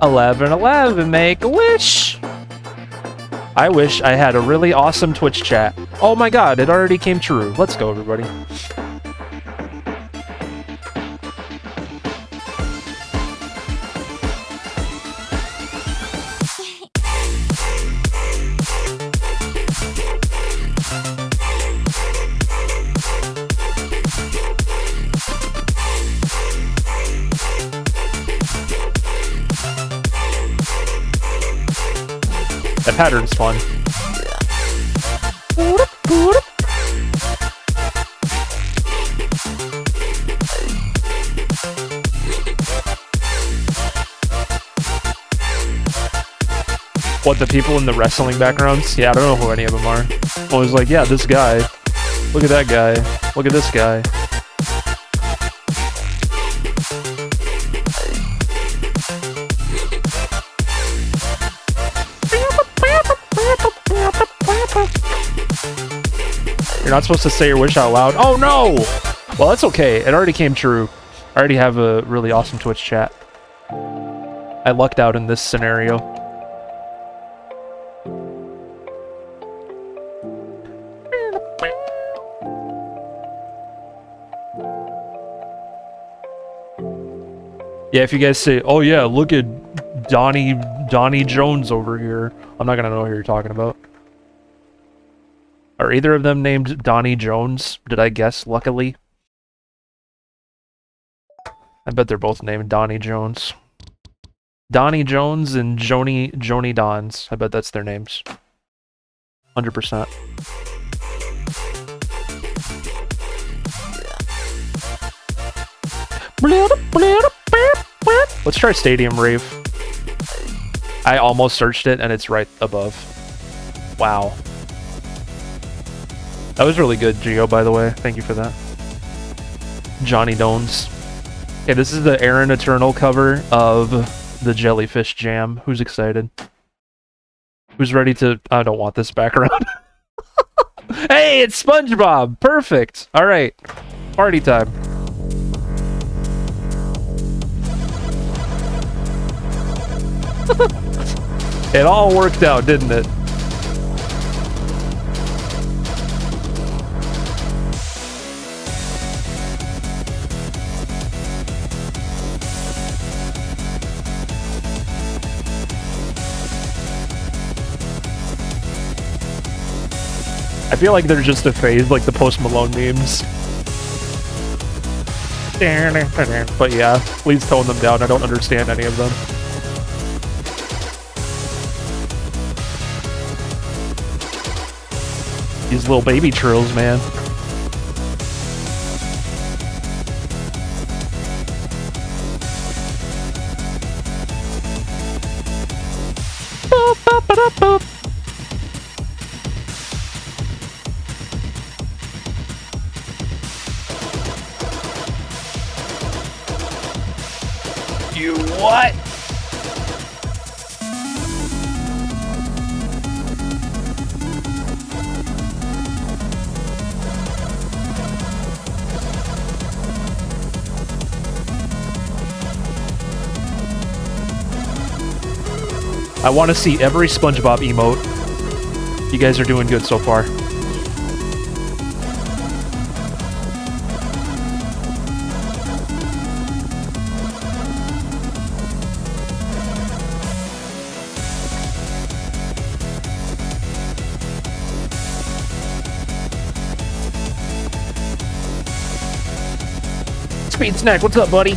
1111, make a wish! I wish I had a really awesome Twitch chat. Oh my god, it already came true. Let's go, everybody. That pattern's fun. What, the people in the wrestling backgrounds? Yeah, I don't know who any of them are. I was like, yeah, this guy. Look at that guy. Look at this guy. You're not supposed to say your wish out loud. Oh no! Well, that's okay. It already came true. I already have a really awesome Twitch chat. I lucked out in this scenario. Yeah, if you guys say, oh yeah, look at Donnie Jones over here, I'm not gonna know who you're talking about. Are either of them named Donnie Jones? Did I guess, luckily? I bet they're both named Donnie Jones. Donnie Jones and Joni Dons. I bet that's their names. 100%. Let's try Stadium Rave. I almost searched it and it's right above. Wow. That was really good, Geo, by the way. Thank you for that. Johnny Dones. Okay, this is the Aaron Eternal cover of the Jellyfish Jam. Who's excited? Who's ready to... I don't want this background. Hey, it's SpongeBob! Perfect! Alright. Party time. It all worked out, didn't it? I feel like they're just a phase, like the Post Malone memes. But yeah, please tone them down. I don't understand any of them. These little baby trills, man. Boop, boop, boop, boop. You what? I want to see every SpongeBob emote. You guys are doing good so far. Speed Snack, what's up, buddy?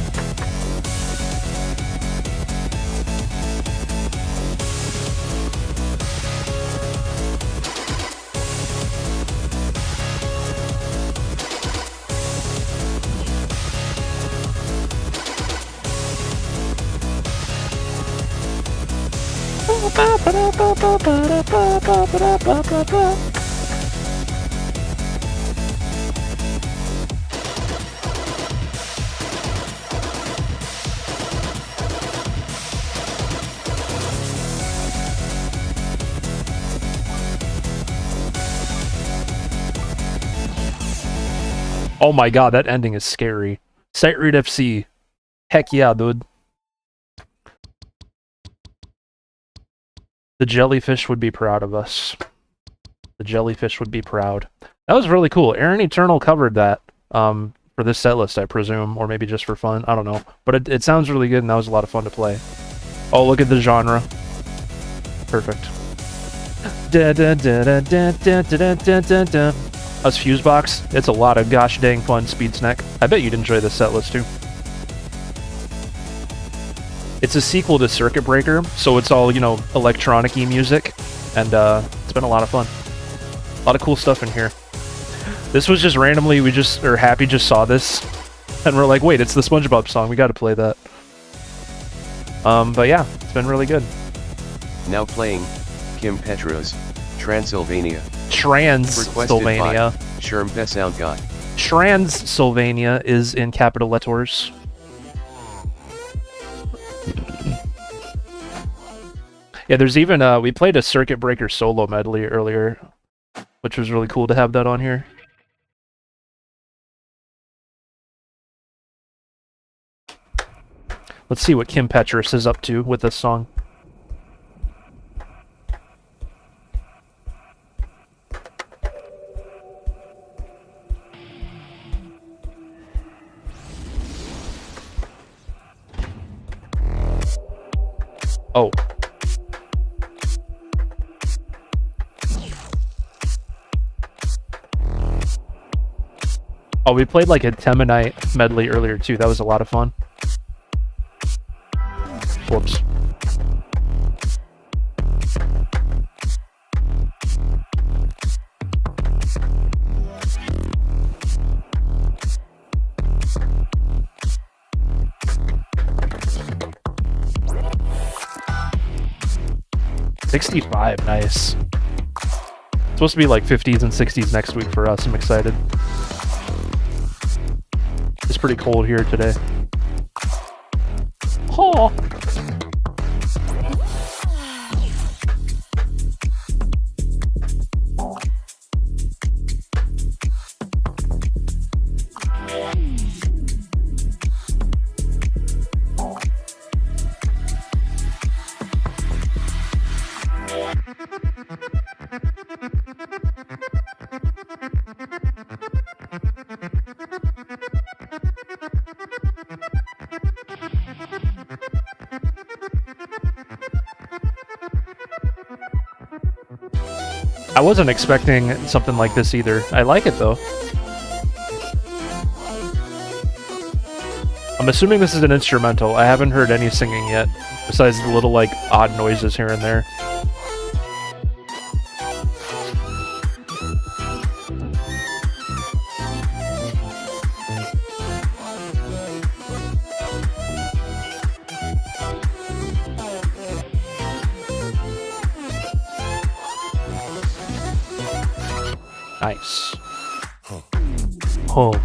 Oh my god, that ending is scary. Sight Read FC. Heck yeah, dude. The jellyfish would be proud of us. The jellyfish would be proud. That was really cool. Aaron Eternal covered that for this set list, I presume, or maybe just for fun. I don't know. But it sounds really good, and that was a lot of fun to play. Oh, look at the genre. Perfect. Us Fusebox. It's a lot of gosh dang fun, Speed Snack. I bet you'd enjoy this set list too. It's a sequel to Circuit Breaker, so it's all, you know, electronic-y music, and it's been a lot of fun. A lot of cool stuff in here. This was just randomly, Happy just saw this, and we're like, wait, it's the SpongeBob song, we gotta play that. But yeah, it's been really good. Now playing Kim Petras, Transylvania. Requested Transylvania. by Sherm the Sound Guy. Transylvania is in capital letters. Yeah, there's even we played a Circuit Breaker solo medley earlier, which was really cool to have that on here. Let's see what Kim Petras is up to with this song. Oh. Oh, we played like a Temanite medley earlier too. That was a lot of fun. Whoops. $65, nice. It's supposed to be like 50s and 60s next week for us. I'm excited. It's pretty cold here today. Oh. I wasn't expecting something like this either. I like it though. I'm assuming this is an instrumental. I haven't heard any singing yet, besides the little like odd noises here and there. Nice. Oh.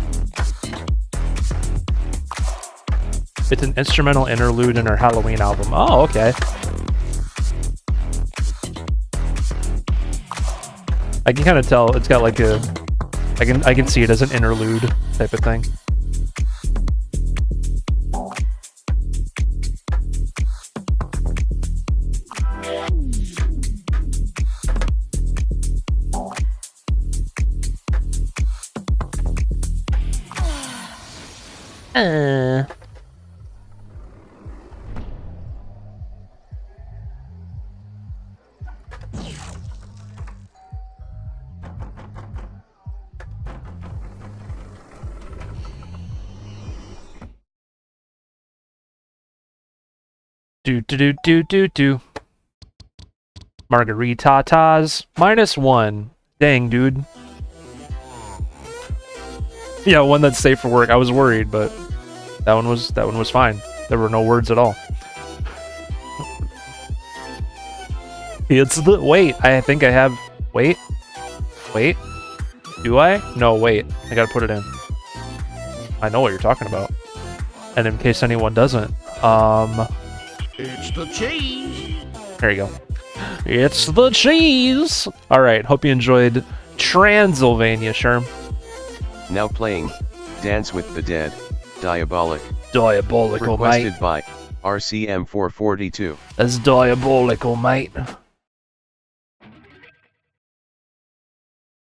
It's an instrumental interlude in our Halloween album. Oh, okay. I can kind of tell it's got like a... I can see it as an interlude type of thing. Do. Margaritatas -1. Dang, dude. Yeah, one that's safe for work. I was worried, but that one was fine. There were no words at all. It's the wait. I think I have wait. Do I? No, wait. I gotta put it in. I know what you're talking about. And in case anyone doesn't, It's the cheese. there you go. It's the cheese. All right. Hope you enjoyed Transylvania, Sherm. Now playing Dance with the Dead, Diabolic. Diabolical, Requested mate. by RCM442. That's diabolical, mate.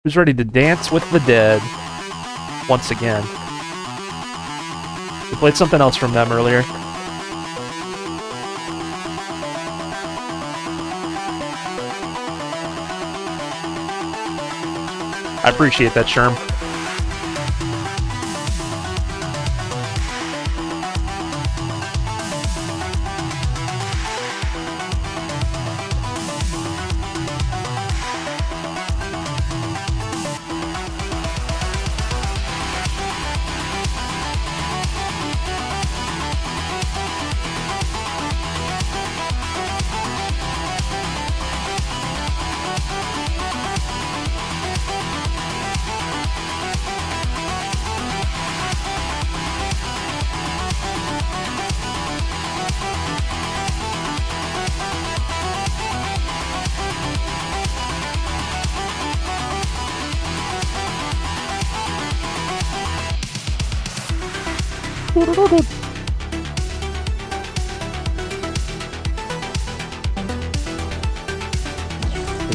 Who's ready to dance with the dead? Once again. We played something else from them earlier. I appreciate that, Sherm.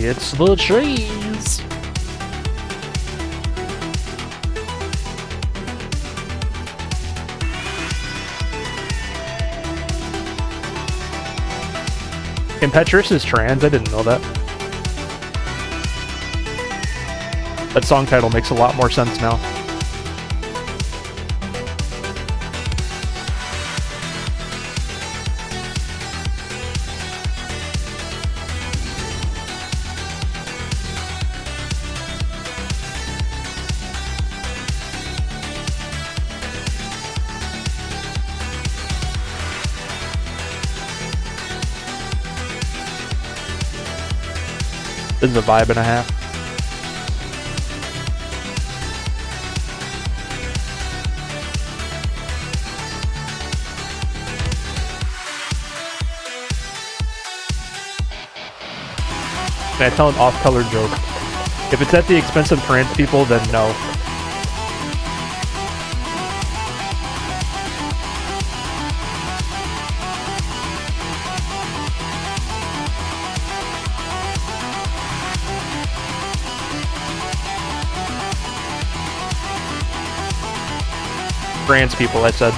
It's the cheese. Impetuous is trans, I didn't know that. That song title makes a lot more sense now. This is a vibe and a half. Can I tell an off-color joke? If it's at the expense of trans people, then no. Trans people, I said.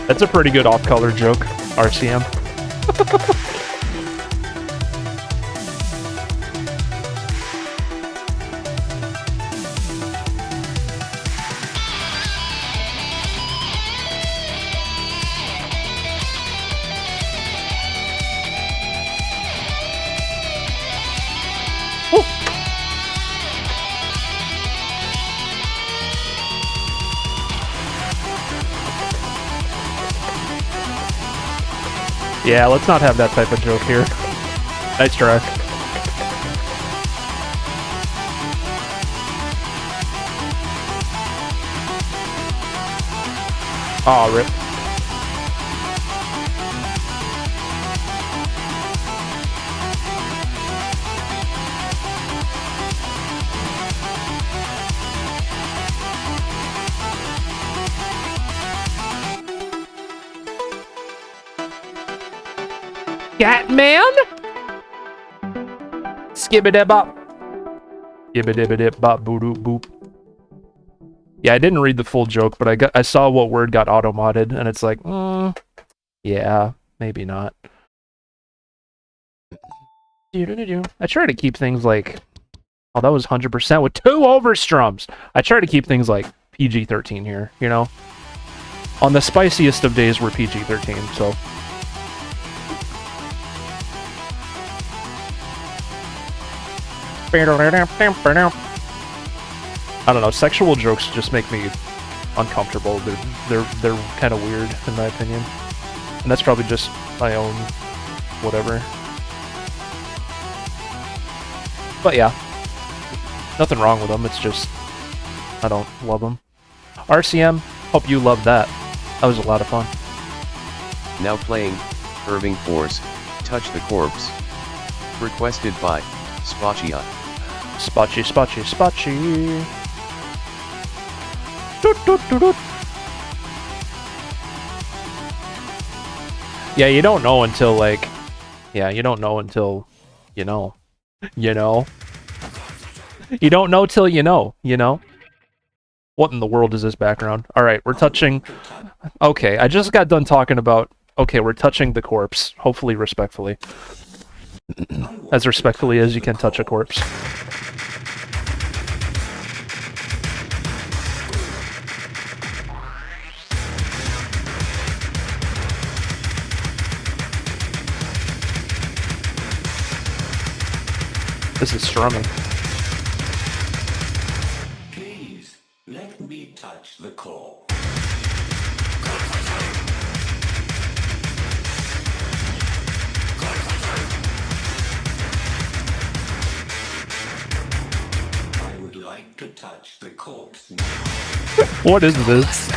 That's a pretty good off-color joke, RCM. Yeah, let's not have that type of joke here. Nice try. Aw, rip. Catman? Skibbidibop. Skibbidibidip-bop boo-doop boop. Yeah, I didn't read the full joke, but I saw what word got auto-modded, and it's like, yeah, maybe not. I try to keep things like, oh, that was 100% with 2 overstrums. I try to keep things like PG-13 here, you know? On the spiciest of days, we're PG-13, so... I don't know, sexual jokes just make me uncomfortable. They're kind of weird, in my opinion. And that's probably just my own whatever. But yeah, nothing wrong with them, it's just I don't love them. RCM, hope you loved that. That was a lot of fun. Now playing, Irving Force, Touch the Corpse. Requested by Spotchia. Spotchy, spotchy, spotchy. Doot, doot, doot, doot. Yeah, you don't know until, like... Yeah, you don't know until... You know. You know? You don't know till you know, you know? What in the world is this background? Alright, we're touching... Okay, I just got done talking about... Okay, we're touching the corpse. Hopefully respectfully. As respectfully as you can touch a corpse. This is strumming. Please, let me touch the core. What is this?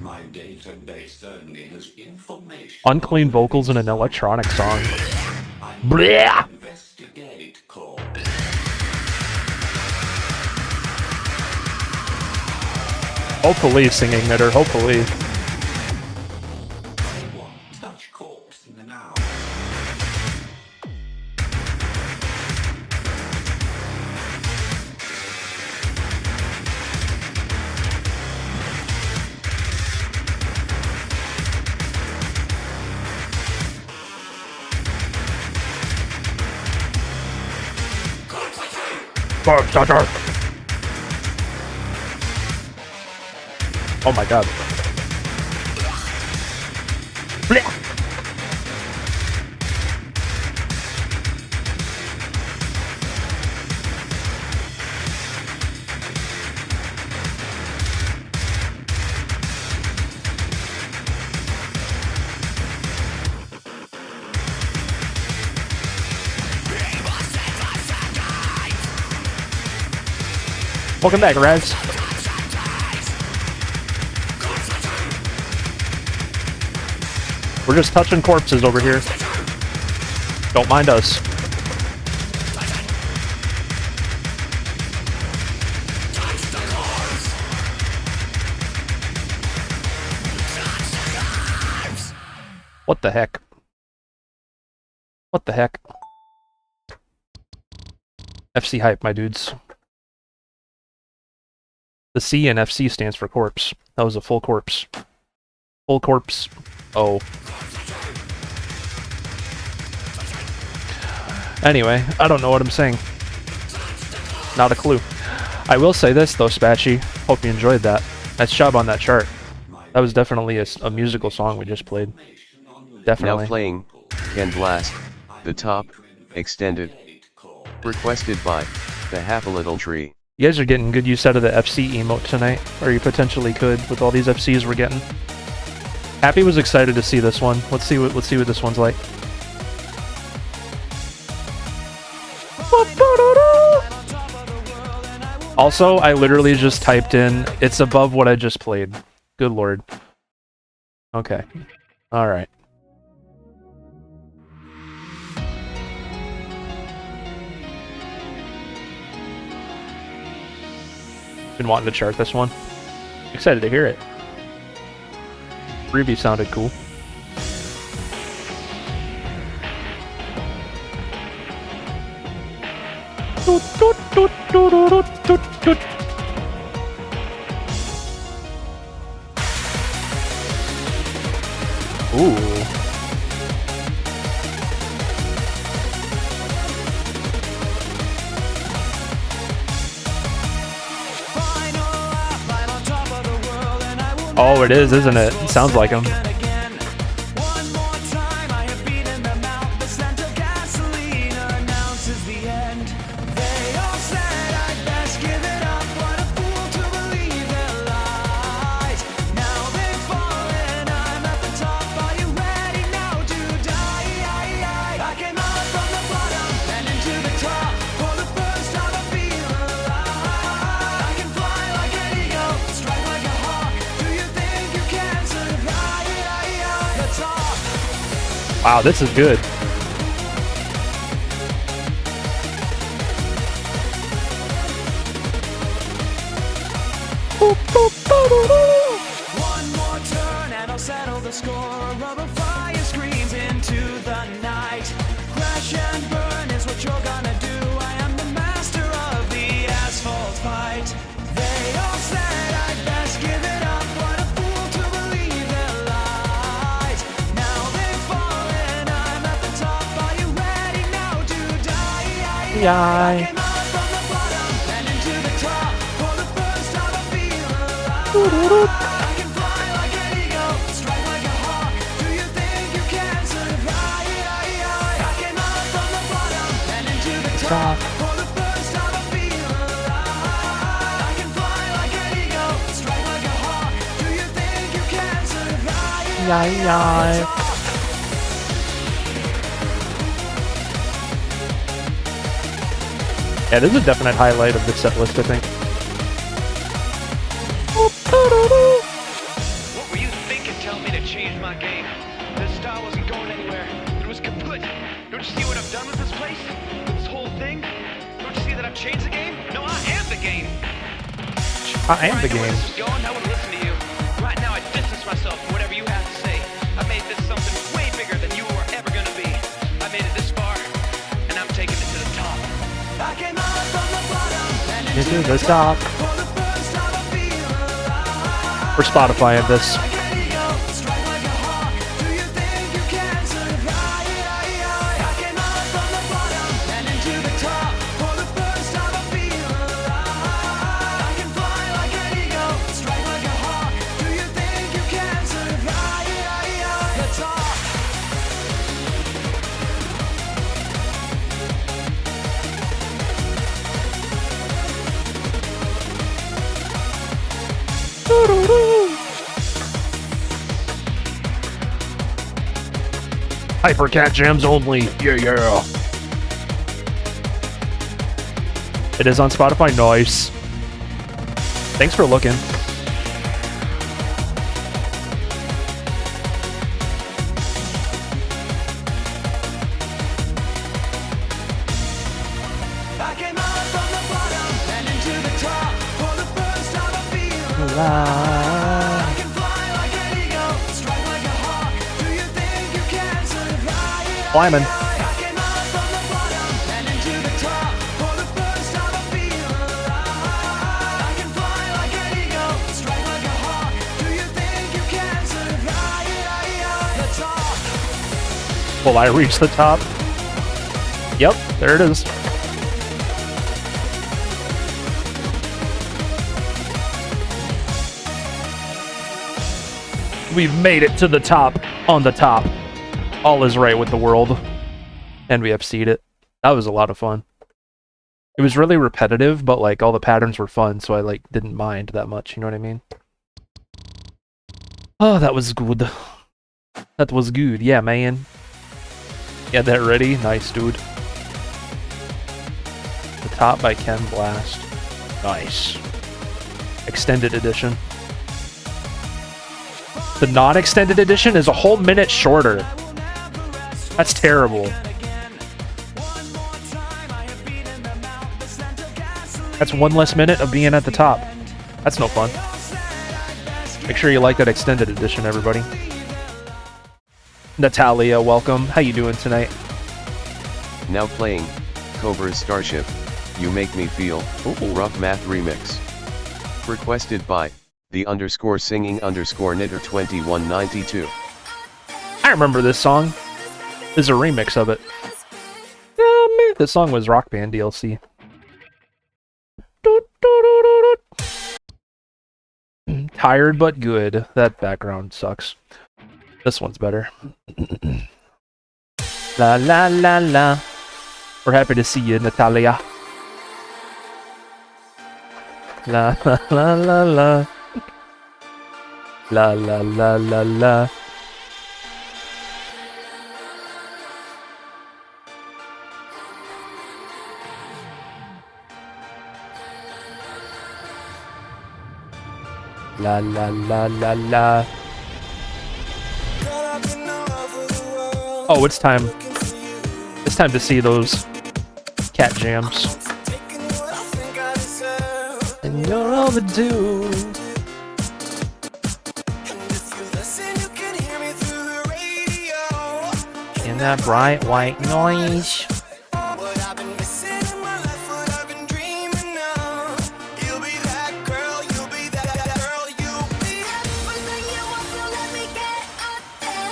My database only has information. Unclean vocals in an electronic song. I Blech! investigate call. Hopefully singing knitter, hopefully. I want touch corpse now. Oh my god. Blech! Welcome back, Raz. We're just touching corpses over here. Don't mind us. What the heck? What the heck? FC hype, my dudes. The C in FC stands for corpse. That was a full corpse. Full corpse. Oh. Anyway, I don't know what I'm saying. Not a clue. I will say this though, Spatchy. Hope you enjoyed that. Nice job on that chart. That was definitely a musical song we just played. Definitely. Now playing, Can Blast, The Top, Extended. Requested by, The Half a Little Tree. You guys are getting good use out of the FC emote tonight, or you potentially could with all these FCs we're getting. Happy was excited to see this one. Let's see what this one's like. Also, I literally just typed in, it's above what I just played. Good lord. Okay. Alright. Been wanting to chart this one. Excited to hear it. Ruby sounded cool. Ooh. Oh, it is, isn't it? Sounds like him. Wow, this is good. One more turn and I'll settle the score. Rubber fire screams into the night. Crash and burn is what you're gonna do. I am the master of the asphalt fight. They all said I'd best give it up. What a fool to believe their lies. Now they've fallen, I'm at the top. Are you ready now to die? I came out I can fly like an eagle, strike like a hawk. Do you think you can survive? I came out from the bottom and into the top. For the first time I feel alive. I can fly like an eagle, strike like a hawk. Do you think you can survive? Yeah, this is a definite highlight of the set list, I think. What were you thinking telling me to change my game? This style wasn't going anywhere. It was kaput. Don't you see what I've done with this place? This whole thing? Don't you see that I've changed the game? No, I am the game. I am the Before I knew where game. this was going, I would listen to you. Right now, I distance myself from whatever you have to say. I made this something way bigger than you were ever gonna be. I made it this far, and I'm taking it to the top. I came out from the bottom and Into the top. for the first time I feel alive. For Spotify and this. Like an eagle, strike like a hawk. Do you think you can survive? I came out from the bottom and into the top. For the first time I feel alive. I can fly like an eagle, strike like a hawk. Do you think you can survive? The top. Hypercat jams only. Yeah, yeah. It is on Spotify. Nice. Thanks for looking. I came out from the bottom and into the top. For the first time I feel I can fly like an eagle, strike like a hawk. Do you think you can survive? Climbing. I came out from the bottom and into the top. For the first time I feel alive. I can fly like an eagle, strike like a hawk. Do you think you can survive? The top. Will I reach the top? Yep, there it is. We've made it to the top, on the top. All is right with the world. And we FC'd it. That was a lot of fun. It was really repetitive, but like all the patterns were fun, so I like didn't mind that much, you know what I mean? Oh, that was good. That was good, yeah, man. Get that ready? Nice, dude. The Top by Ken Blast. Nice. Extended edition. The non-extended edition is a whole minute shorter. That's terrible. That's one less minute of being at the top. That's no fun. Make sure you like that extended edition, everybody. Natalia, welcome. How you doing tonight? Now playing Cobra's Starship, You Make Me Feel, Rough Math Remix. Requested by _singing_knitter2192. I remember this song. There's a remix of it. Yeah, man. This song was Rock Band DLC. Tired but good. That background sucks. This one's better. La la la la. We're happy to see you, Natalia. La la la la la. La la la la la. La la la la la. Oh, it's time. It's time to see those cat jams. And you're overdue. In that bright white noise.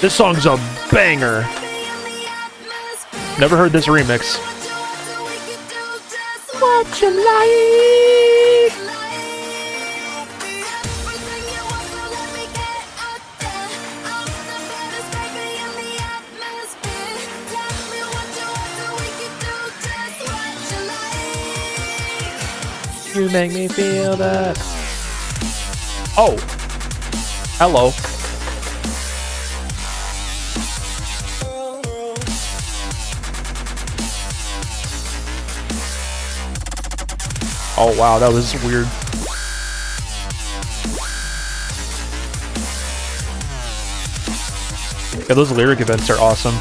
This song's a banger. Never heard this remix. What you like? You make me feel that. Oh. Hello. Oh wow, that was weird. Yeah, those lyric events are awesome.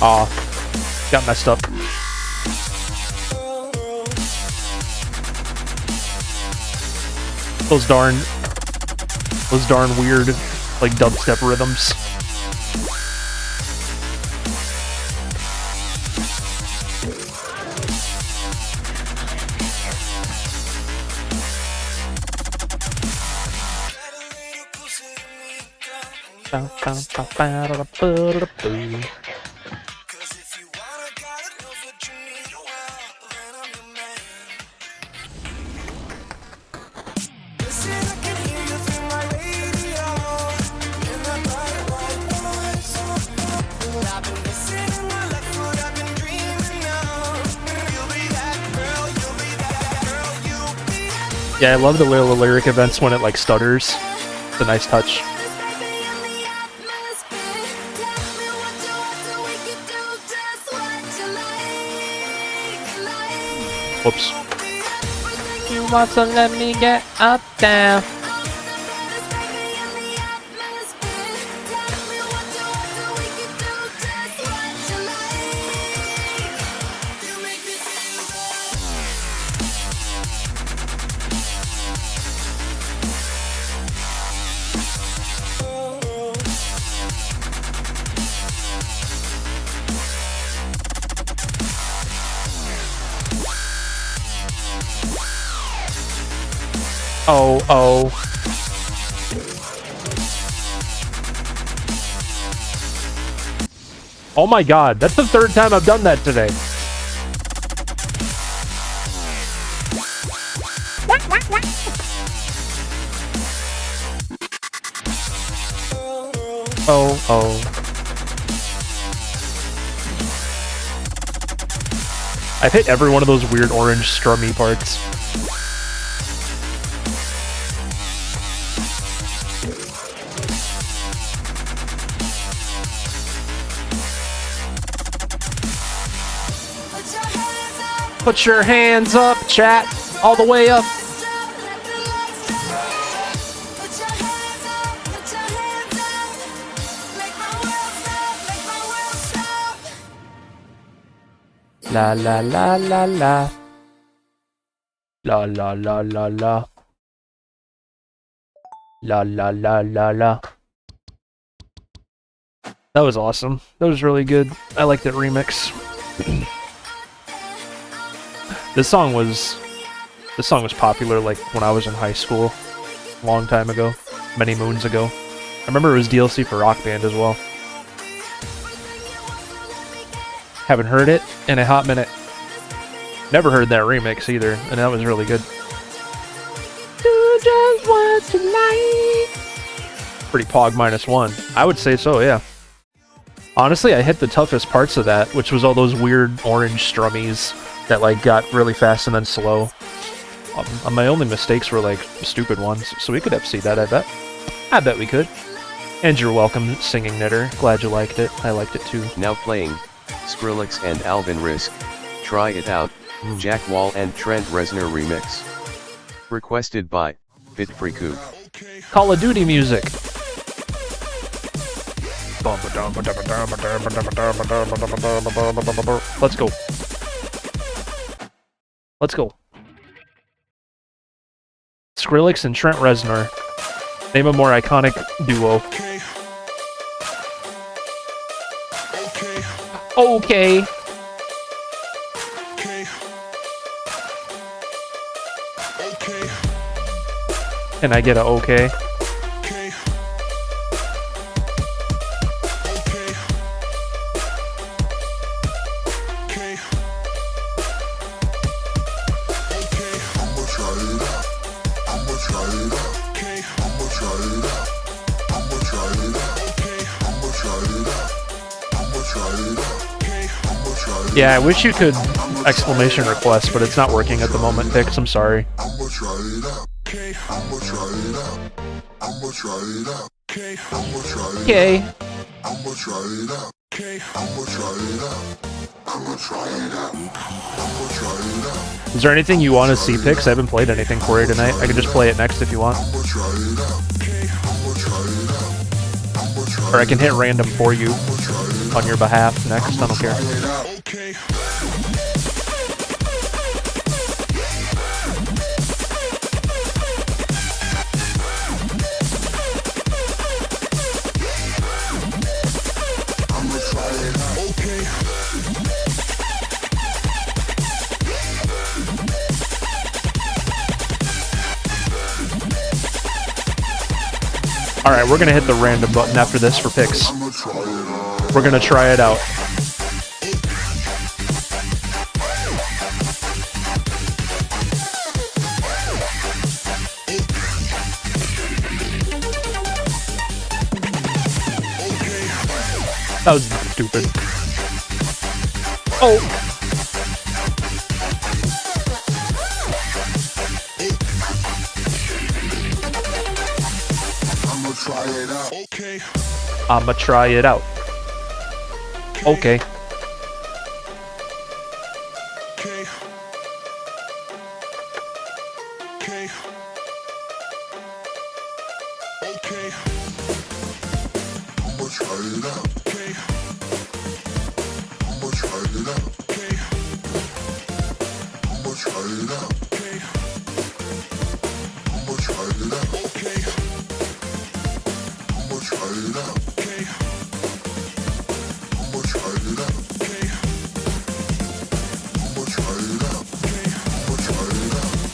Aw, got messed up. Those darn weird, like, dubstep rhythms. Yeah, I love the little lyric events when it like stutters. It's a nice touch. Whoops. You want to let me get up down. Oh, oh. Oh my god, that's the third time I've done that today. Oh, oh. I've hit every one of those weird orange strummy parts. Put your hands up, chat, all the way up. La la la la la. La la la la la. La la la la la. That was awesome. That was really good. I like that remix. This song was popular like when I was in high school, a long time ago, many moons ago. I remember it was DLC for Rock Band as well. Haven't heard it in a hot minute. Never heard that remix either, and that was really good. You just want tonight. Pretty Pog -1. I would say so, yeah. Honestly, I hit the toughest parts of that, which was all those weird orange strummies that like got really fast and then slow. My only mistakes were like stupid ones, so we could FC that, I bet. I bet we could. And you're welcome, Singing Knitter. Glad you liked it. I liked it too. Now playing Skrillex and Alvin Risk, Try It Out, Jack Wall and Trent Reznor remix. Requested by Bitfreaku. Call of Duty music. Let's go. Let's go. Skrillex and Trent Reznor. Name a more iconic duo. Okay. Can I get a okay? Yeah, I wish you could exclamation request, but it's not working at the moment, Pix. I'm sorry. Okay. Is there anything you want to see, Pix? I haven't played anything for you tonight. I can just play it next if you want. Or I can hit random for you on your behalf next. I don't care. Alright, we're gonna hit the random button after this for picks. We're gonna try it out. That was stupid. Oh! I'ma try it out. Okay.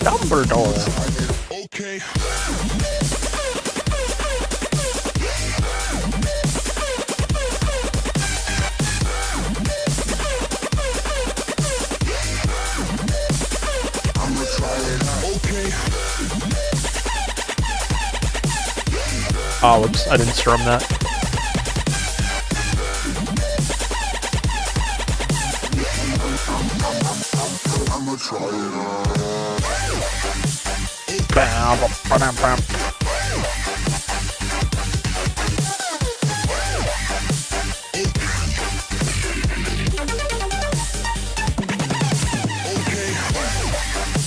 Dumbledore. Okay. I'ma try it out. Okay. Oh, whoops, I didn't strum that. I'ma try it out.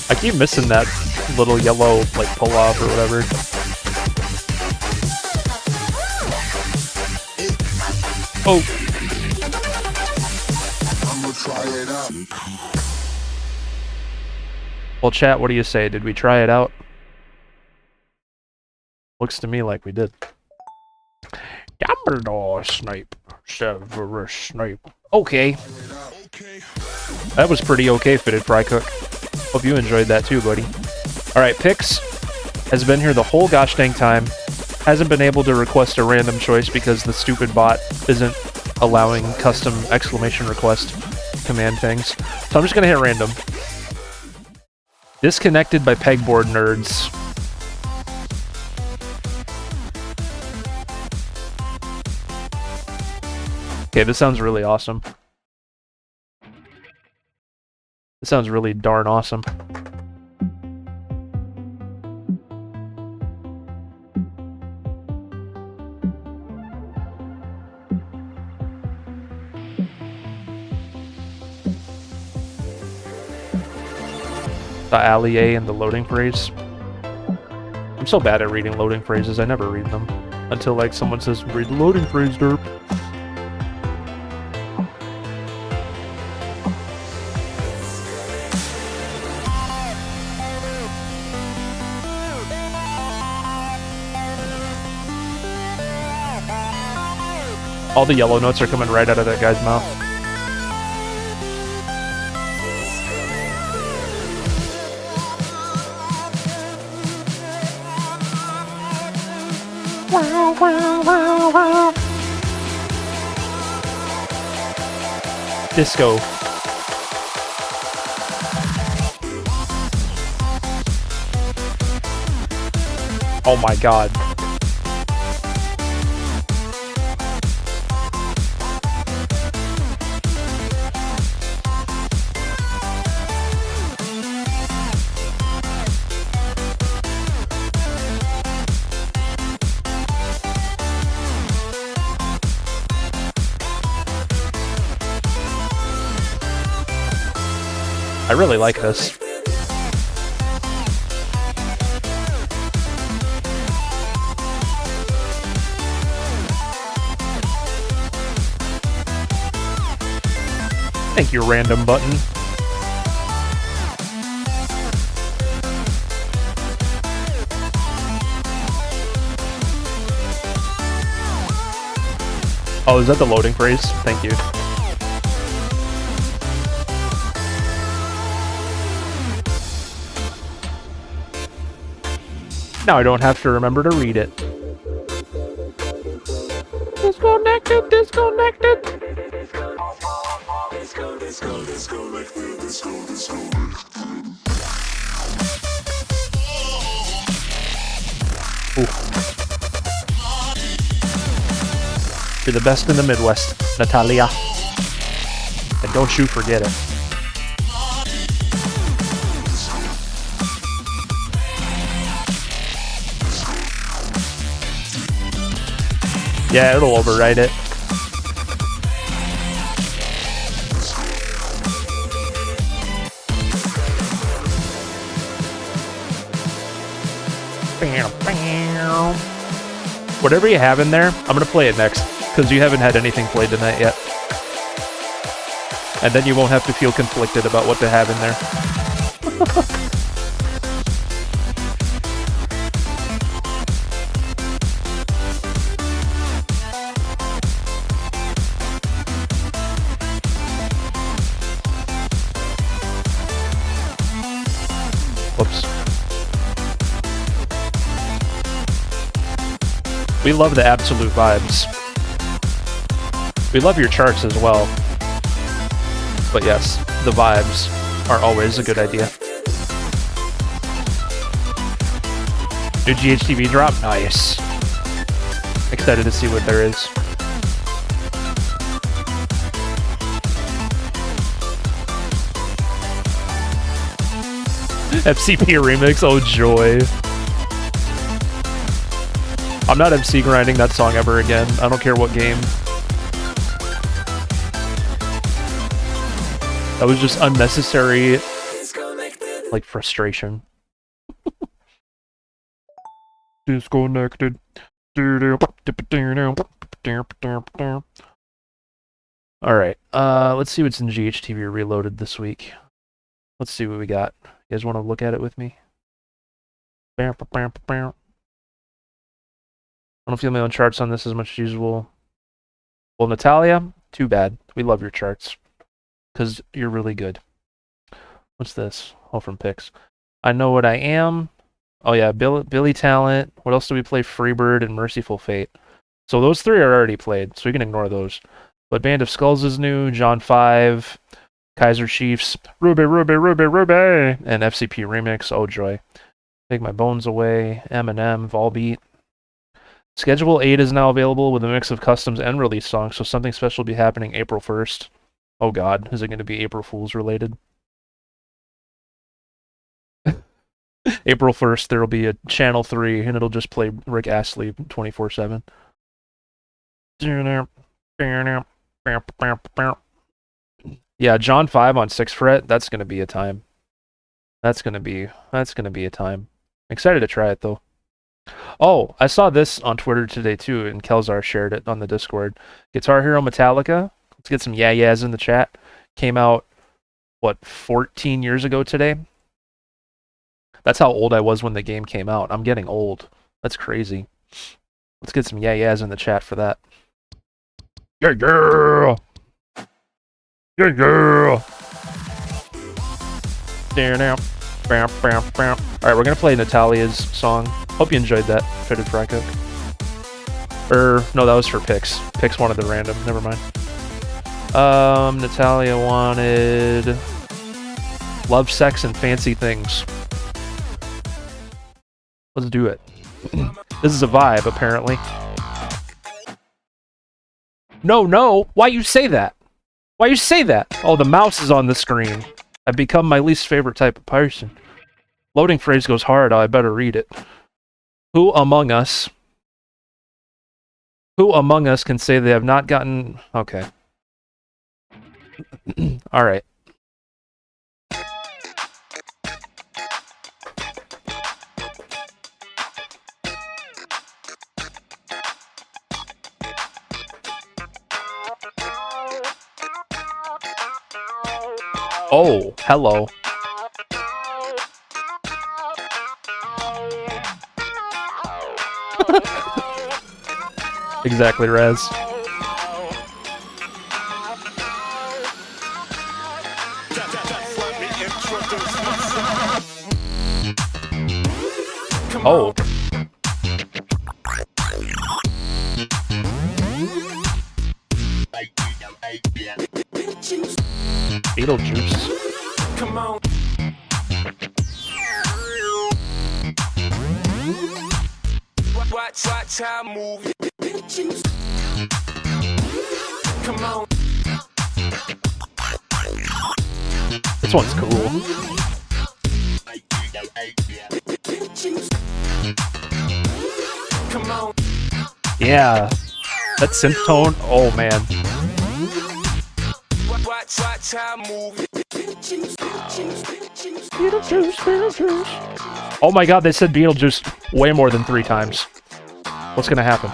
I keep missing that little yellow, like, pull-off or whatever. Oh! I'ma try it out. Well, chat, what do you say? Did we try it out? Looks to me like we did. Dumbledore Snape. Severus Snape. Okay. That was pretty okay, Fitted Fry Cook. Hope you enjoyed that too, buddy. Alright, Pix has been here the whole gosh dang time. Hasn't been able to request a random choice because the stupid bot isn't allowing custom exclamation request command things. So I'm just gonna hit random. Disconnected by pegboard nerds. Okay, this sounds really awesome. This sounds really darn awesome. The allié and the loading phrase. I'm so bad at reading loading phrases, I never read them. Until like someone says, read the loading phrase, derp. All the yellow notes are coming right out of that guy's mouth. Wow, wow, wow, wow. Disco. Oh my god. I really like this. Thank you, random button. Oh, is that the loading phrase? Thank you. Now I don't have to remember to read it. Disconnected, disconnected. Ooh. You're the best in the Midwest, Natalia. And don't you forget it. Yeah, it'll override it. Whatever you have in there, I'm gonna play it next, because you haven't had anything played tonight yet. And then you won't have to feel conflicted about what to have in there. Whoops. We love the absolute vibes. We love your charts as well. But yes, the vibes are always a good idea. New GHTV drop? Nice. Excited to see what there is. FCP remix, oh joy. I'm not MC grinding that song ever again. I don't care what game. That was just unnecessary, like, frustration. Disconnected. Alright, let's see what's in GHTV Reloaded this week. Let's see what we got. You guys want to look at it with me? I don't feel my own charts on this as much as usual. Well, Natalia, too bad. We love your charts. Because you're really good. What's this? Oh, from Pix. I Know What I Am. Oh yeah, Billy Talent. What else do we play? Freebird and Merciful Fate. So those three are already played, so we can ignore those. But Band of Skulls is new, John 5, Kaiser Chiefs, Ruby, Ruby, Ruby, Ruby, and FCP Remix, oh joy. Take My Bones Away, Eminem, Volbeat. Schedule 8 is now available with a mix of customs and release songs, so something special will be happening April 1st. Oh god, is it going to be April Fool's related? April 1st, there will be a Channel 3, and it'll just play Rick Astley 24/7. Yeah, John 5 on 6 fret, that's going to be a time. That's going to be a time. Excited to try it, though. Oh, I saw this on Twitter today, too, and Kelzar shared it on the Discord. Guitar Hero Metallica. Let's get some yeah-yeahs in the chat. Came out, what, 14 years ago today? That's how old I was when the game came out. I'm getting old. That's crazy. Let's get some yeah-yeahs in the chat for that. Yeah, yeah! Yeah, yeah! Alright, we're gonna play Natalia's song. Hope you enjoyed that, Fitted Fry Cook. No, that was for Pix. Pix wanted the random, never mind. Natalia wanted Love, Sex, and Fancy Things. Let's do it. This is a vibe, apparently. No! Why you say that? Why you say that? Oh, the mouse is on the screen. I've become my least favorite type of person. Loading phrase goes hard, I better read it. Who among us can say they have not gotten... Okay. Alright. Oh, hello. Exactly, Raz. Oh. Beetlejuice. Come on. Watch how I move. Come on. This one's cool. Come on. Yeah. That synth tone, oh man. Watch how I move. Beetlejuice, Beetlejuice. Oh my god, they said Beetlejuice way more than 3 times. What's gonna happen?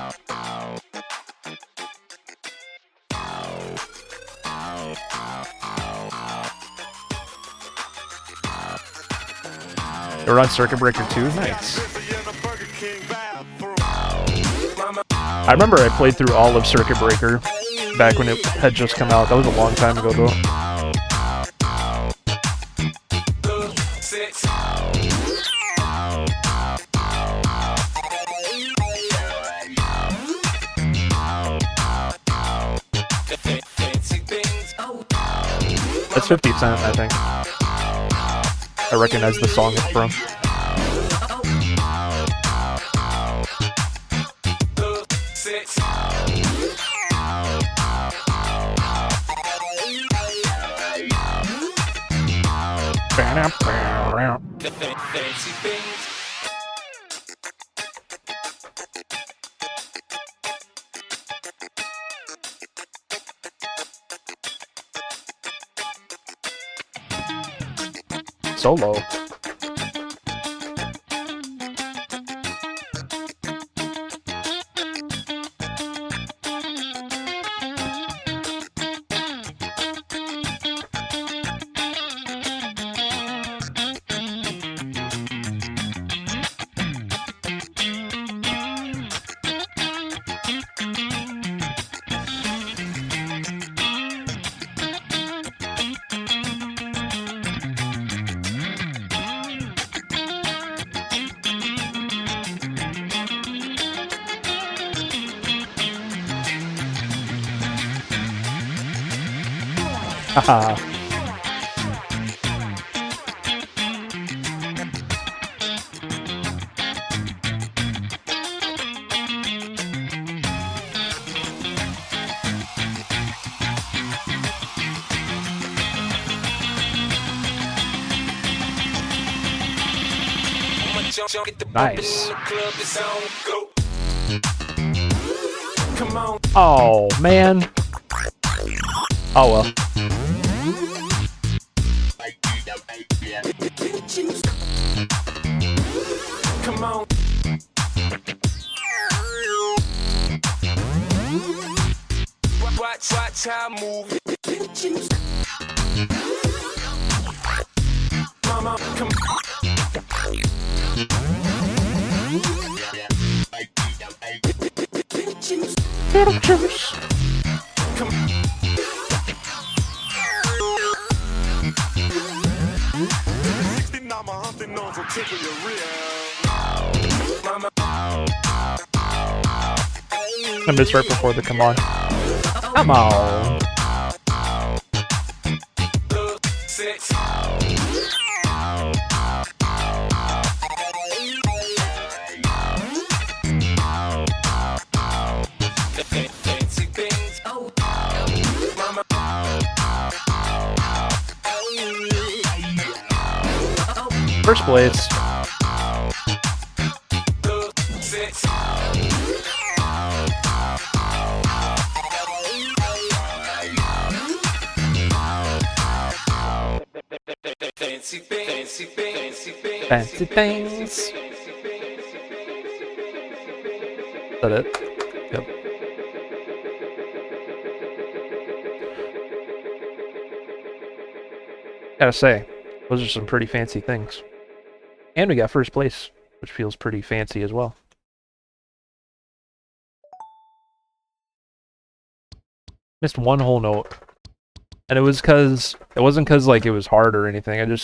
They're on Circuit Breaker 2? Nice. I remember I played through all of Circuit Breaker back when it had just come out. That was a long time ago, though. That's 50 Cent, I think. I recognize the song it's from. Solo. Haha. Nice. Oh, man. Oh, well. Come on. Watch how I move. Mama, come Beetlejuice. I missed right before the come on. Come on. First place. Fancy things. Is that it? Yep. Gotta say, those are some pretty fancy things. And we got first place, which feels pretty fancy as well. Missed one whole note. And it wasn't cause like it was hard or anything. My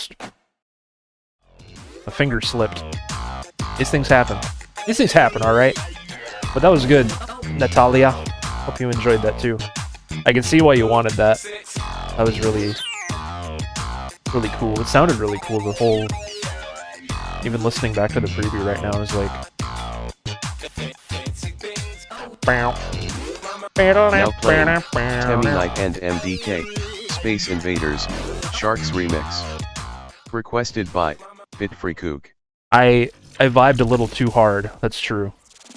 finger slipped. These things happen. These things happen, alright? But that was good, Natalia. Hope you enjoyed that too. I can see why you wanted that. That was really cool. It sounded really cool, the whole... Even listening back to the preview right now is like... Now playing Temi Knight and MDK, Space Invaders, Sharks Remix. Requested by Bitfreekook. I vibed a little too hard, that's true.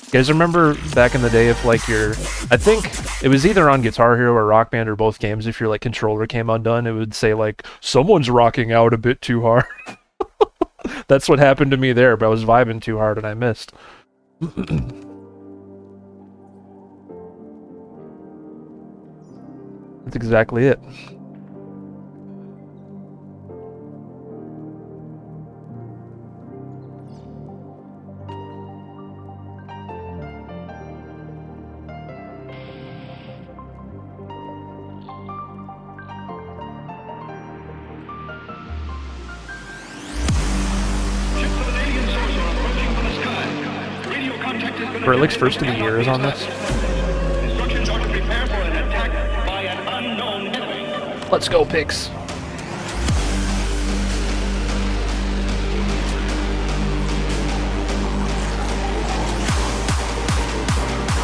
You guys remember back in the day if like I think it was either on Guitar Hero or Rock Band or both games, if your like controller came undone, it would say like, someone's rocking out a bit too hard. That's what happened to me there, but I was vibing too hard and I missed. That's exactly it. Berlick's first of the year is on this. Let's go, Pix.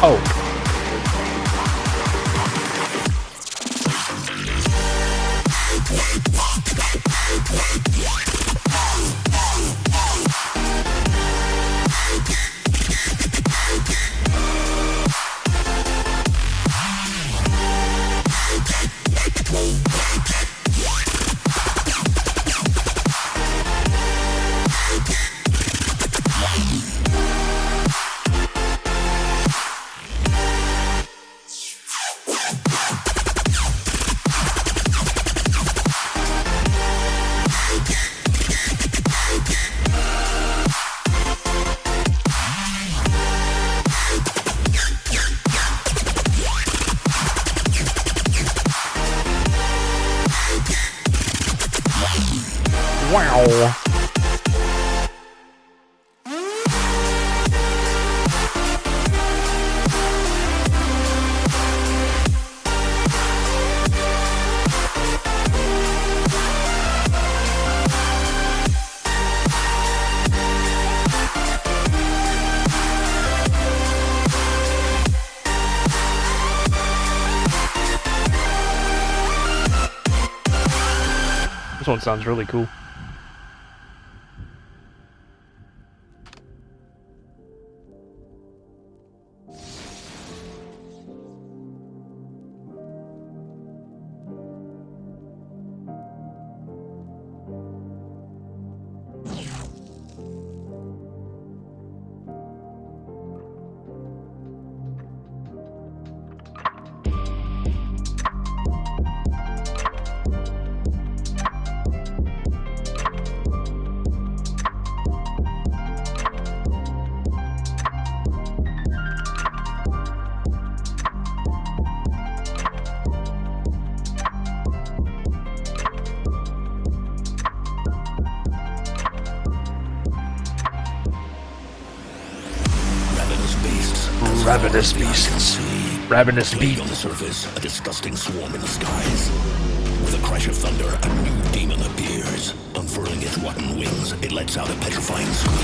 Oh. Wow. This one sounds really cool. Ravenous beasts. Ravenous beasts. On the surface, a disgusting swarm in the skies. With a crash of thunder, a new demon appears. Unfurling its rotten wings, it lets out a petrifying scream.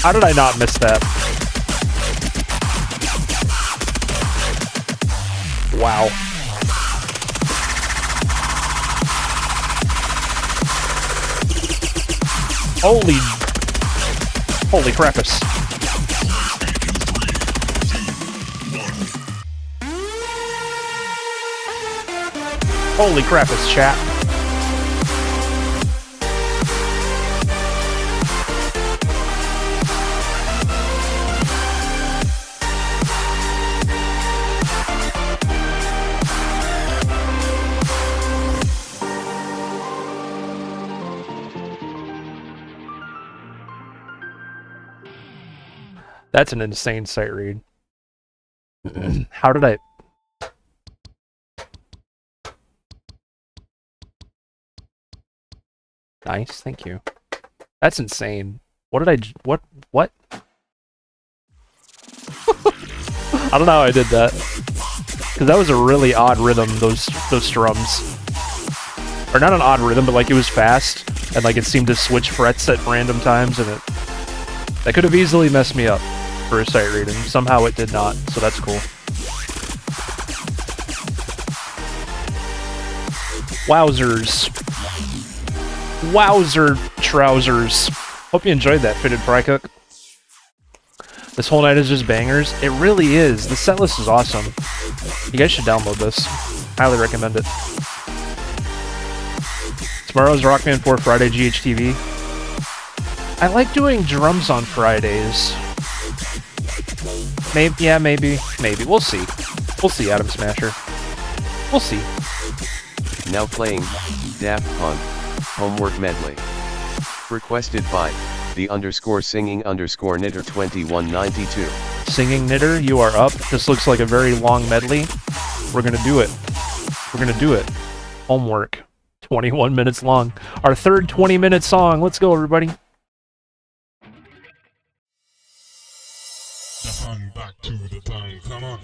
How did I not miss that? Wow. Holy crappus. Holy crap, it's chat. That's an insane sight read. How did I... Nice, thank you. That's insane. What did I... What? I don't know how I did that. Because that was a really odd rhythm, those strums. Or not an odd rhythm, but like it was fast. And like it seemed to switch frets at random times, and that could have easily messed me up for a sight read, and somehow it did not, so that's cool. Wowzers. Wowzer trousers. Hope you enjoyed that, Fitted Fry Cook. This whole night is just bangers. It really is. The set list is awesome. You guys should download this. Highly recommend it. Tomorrow's Rockman 4 Friday GHTV. I like doing drums on Fridays. Maybe. We'll see. We'll see, Adam Smasher. We'll see. Now playing Daft Punk Homework Medley. Requested by _singing_knitter2192. Singing Knitter, you are up. This looks like a very long medley. We're gonna do it. Homework. 21 minutes long. Our third 20-minute song. Let's go, everybody. The fun back to the punk, come on.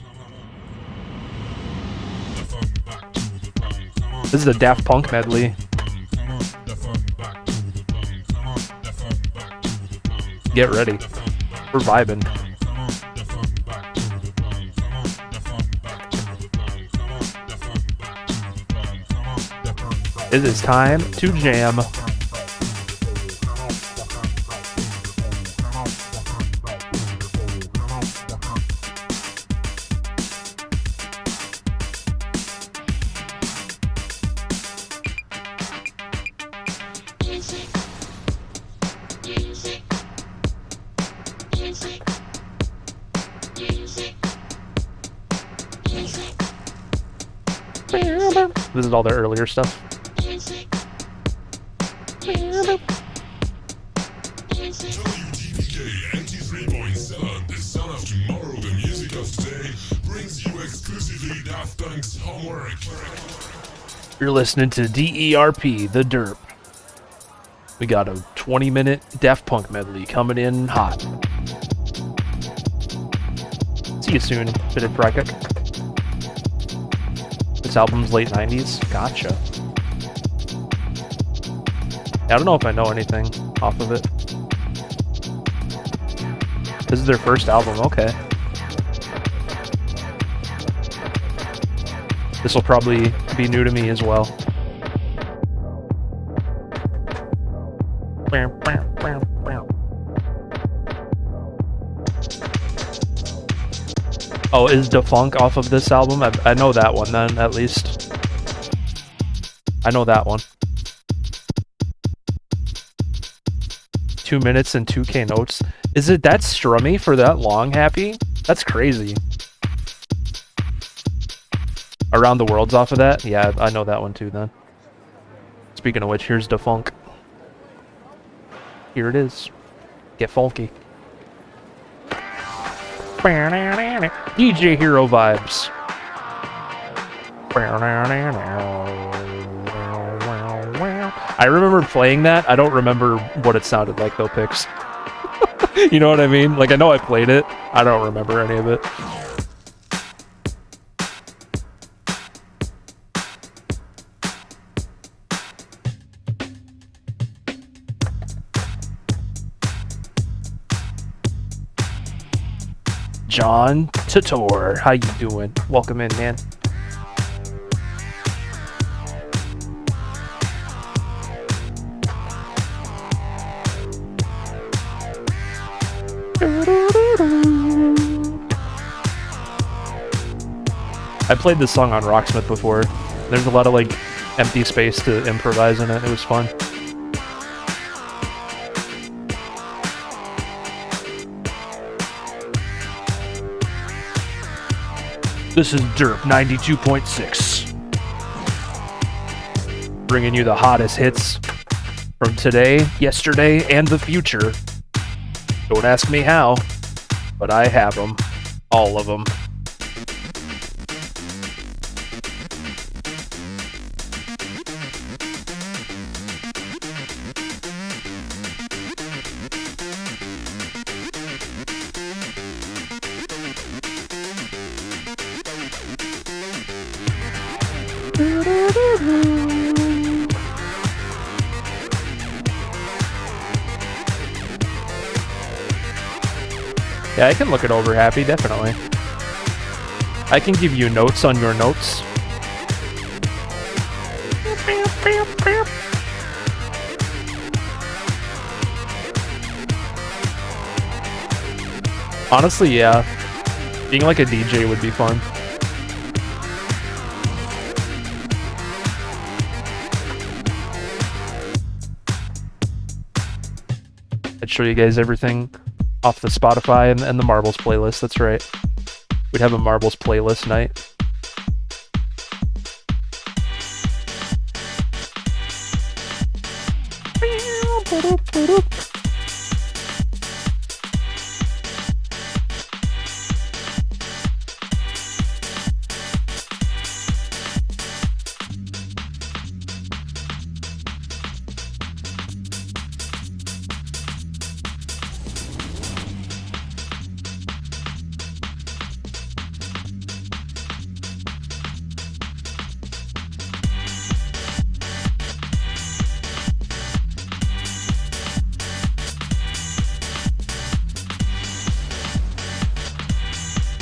The fun back to the punk, come on. This is a Daft Punk medley. Get ready. We're vibing. It is time to jam. This is all their earlier stuff. You're listening to DERP, The Derp. We got a 20-minute Daft Punk medley coming in hot. See you soon, Fitted Fry Cook. This album's late 90s. Gotcha. I don't know if I know anything off of it. This is their first album, okay. This will probably be new to me as well. Oh, is Defunk off of this album? I know that one then, at least. I know that one. 2 minutes and 2K notes. Is it that strummy for that long, Happy? That's crazy. Around the World's off of that? Yeah, I know that one too then. Speaking of which, here's Defunk. Here it is. Get funky. DJ Hero vibes. I remember playing that. I don't remember what it sounded like though, Pix. You know what I mean? Like, I know I played it. I don't remember any of it. John Tator, how you doing? Welcome in, man. I played this song on Rocksmith before. There's a lot of like empty space to improvise in it. It was fun. This is Derp 92.6. Bringing you the hottest hits from today, yesterday, and the future. Don't ask me how, but I have them. All of them. Yeah, I can look it over, Happy, definitely. I can give you notes on your notes. Honestly, yeah. Being like a DJ would be fun. I'd show you guys everything off the Spotify and the Marbles playlist, that's right. We'd have a Marbles playlist night.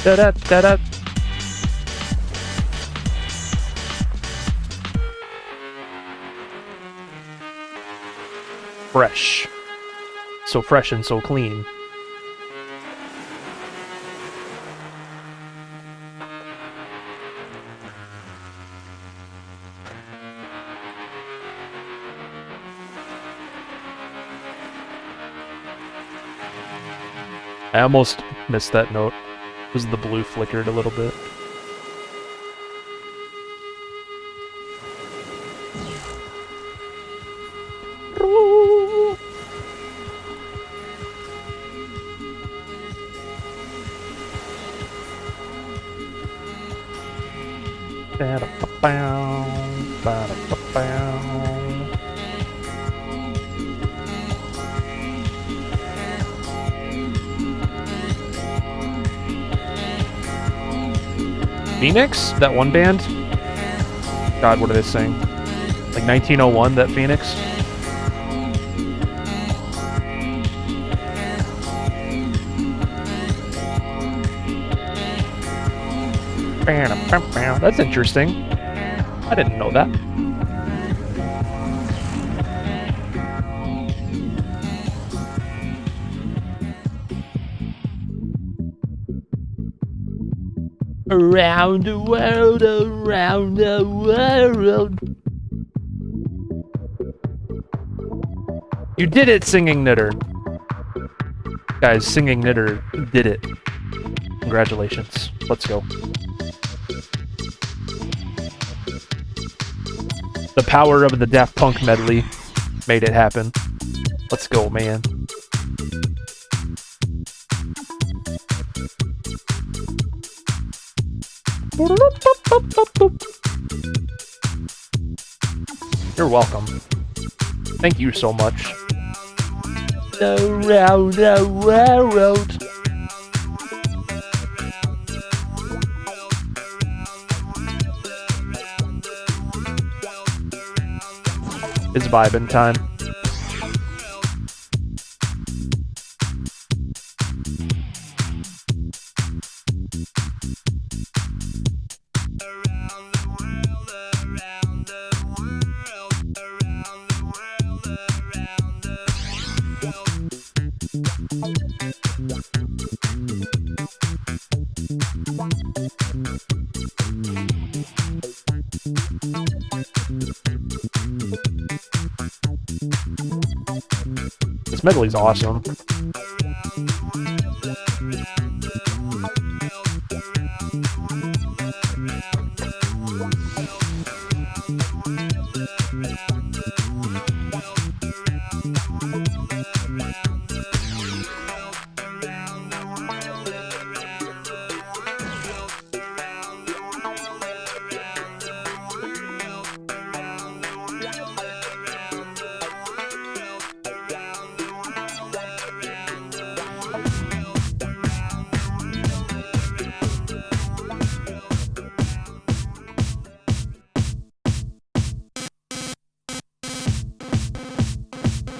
Da-da, da-da. Fresh. So fresh and so clean. I almost missed that note. Because the blue flickered a little bit. Phoenix? That one band? God, what do they sing? Like 1901, that Phoenix? That's interesting. I didn't know that. Around the world, around the world. You did it, Singing Knitter. Guys, Singing Knitter did it. Congratulations. Let's go. The power of the Daft Punk medley made it happen. Let's go, man. You're welcome. Thank you so much. Around the world. It's vibing time. This medley's awesome.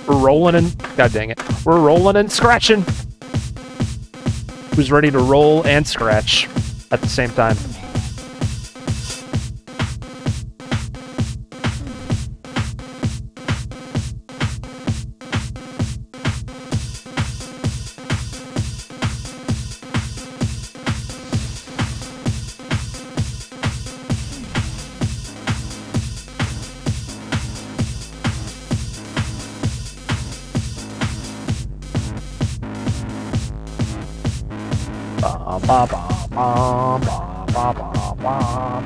We're rolling and... God dang it. We're rolling and scratching. Who's ready to roll and scratch at the same time? Ba ba ba ba ba ba ba.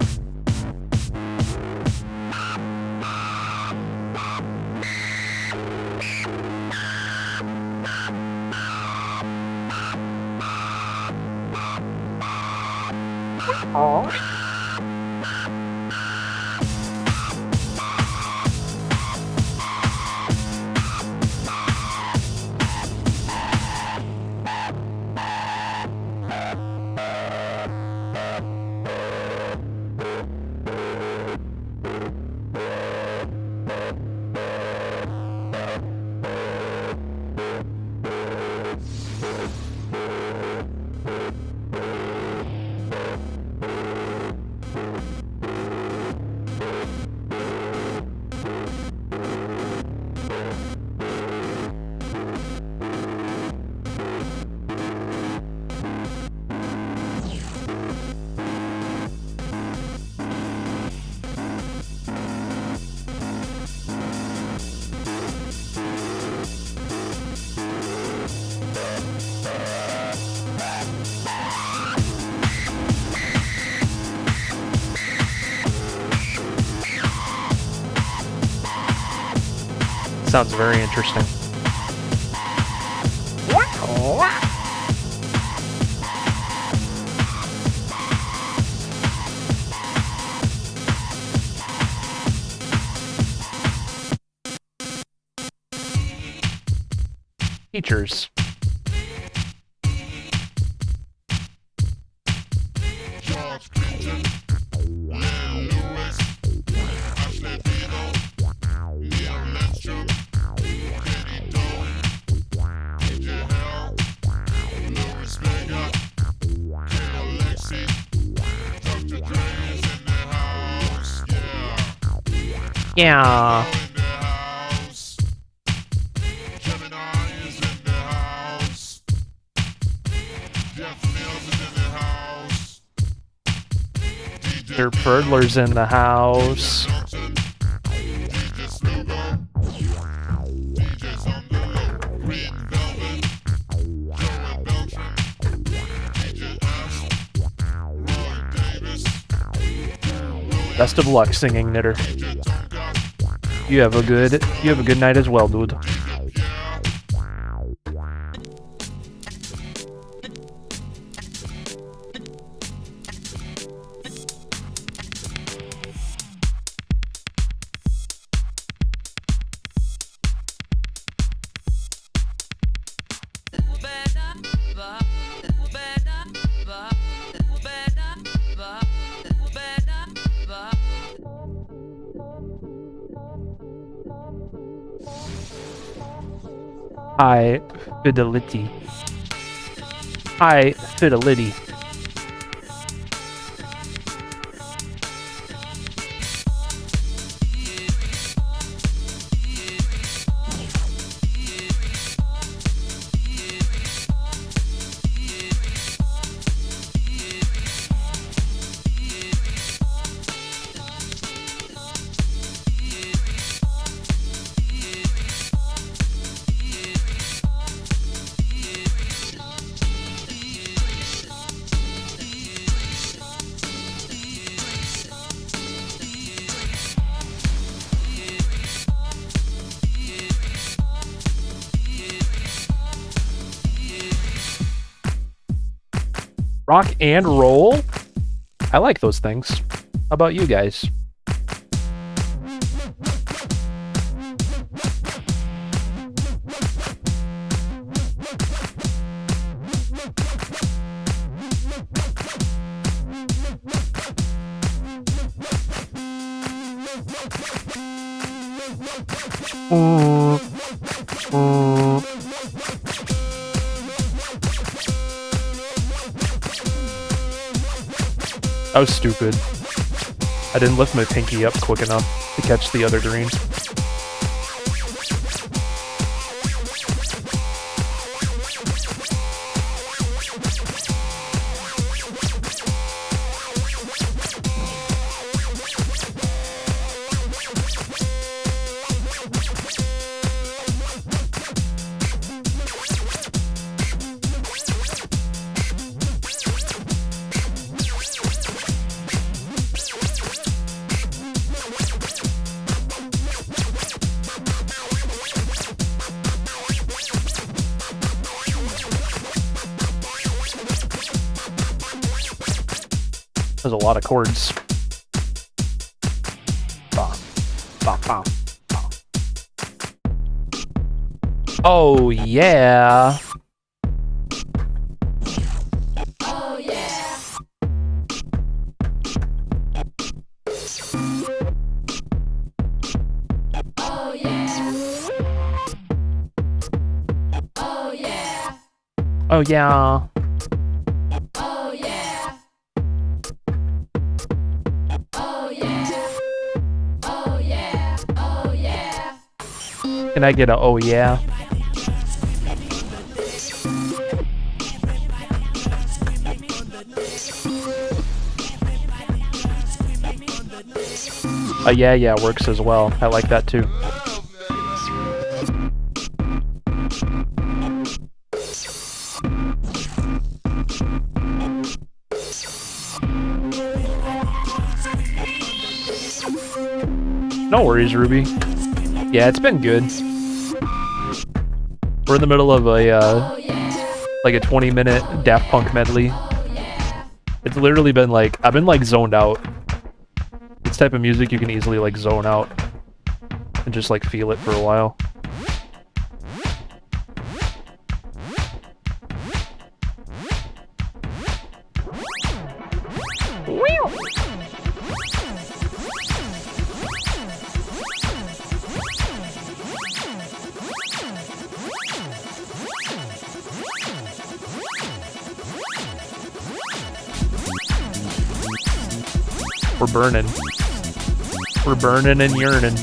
Sounds very interesting. Features. Yeah. Mr. Perdler's in the house. Best of luck singing, Knitter. You have a good night as well, dude. High fidelity. High fidelity. Rock and roll? I like those things. How about you guys? That was stupid. I didn't lift my pinky up quick enough to catch the other green. There's a lot of chords. Bah. Bah, bah, bah. Oh yeah. Oh yeah. Oh yeah. Oh yeah. Oh yeah. Oh yeah. Oh yeah. Oh yeah. Oh yeah. Can I get a oh yeah? Yeah works as well. I like that too. No worries, Ruby. Yeah, it's been good. We're in the middle of a like a 20-minute Daft Punk medley. It's literally been like I've been like zoned out. This type of music you can easily like zone out and just like feel it for a while. We're burning. We're burning and yearning.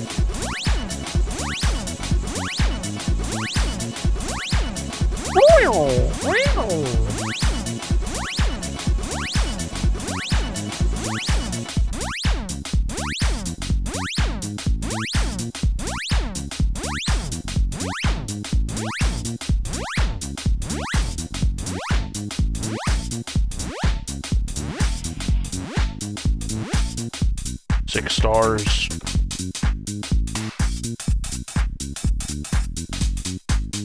Six stars.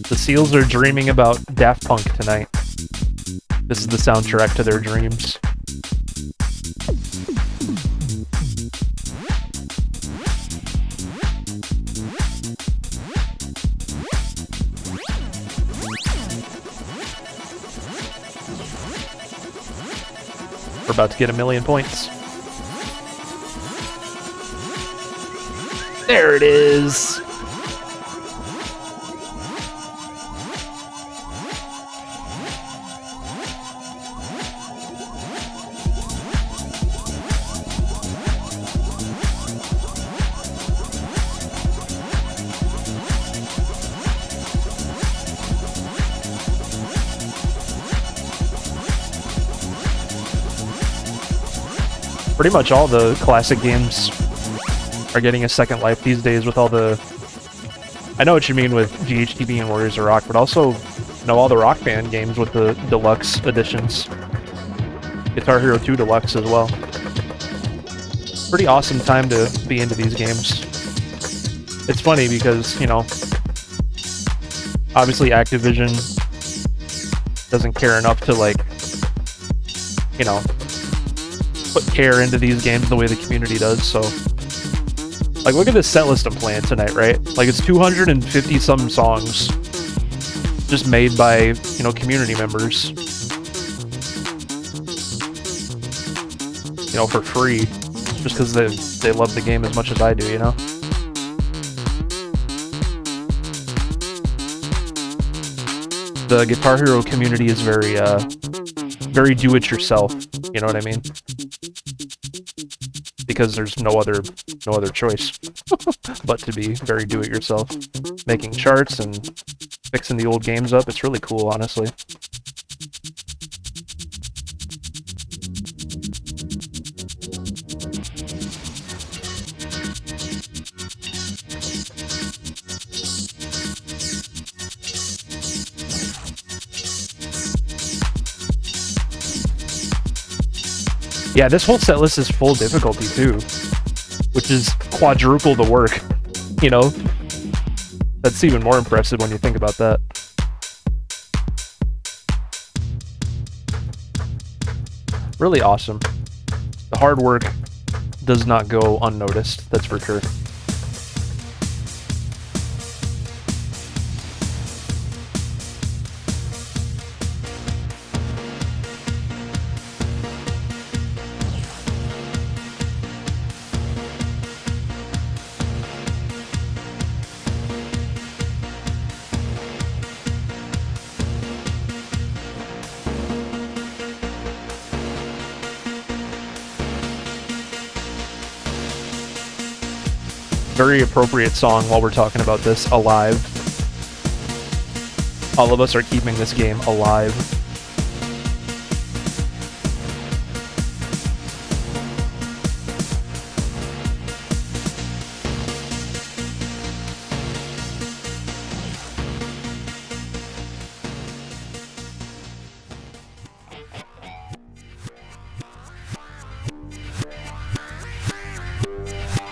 The Seals are dreaming about Daft Punk tonight. This is the soundtrack to their dreams. We're about to get 1,000,000 points. There it is. Pretty much all the classic games are getting a second life these days with all the... I know what you mean with GHTB and Warriors of Rock, but also, you know, all the Rock Band games with the deluxe editions. Guitar Hero 2 Deluxe as well. Pretty awesome time to be into these games. It's funny because, you know, obviously Activision doesn't care enough to, like, you know, put care into these games the way the community does. So, like, look at this set list I'm playing tonight, right? Like, it's 250 some songs just made by, you know, community members, you know, for free, just because they love the game as much as I do, you know? The Guitar Hero community is very do-it-yourself, you know what I mean? Because there's no other choice but to be very do-it-yourself. Making charts and fixing the old games up, it's really cool, honestly. Yeah, this whole set list is full difficulty too, which is quadruple the work, you know? That's even more impressive when you think about that. Really awesome. The hard work does not go unnoticed, that's for sure. Very appropriate song while we're talking about this, Alive. All of us are keeping this game alive.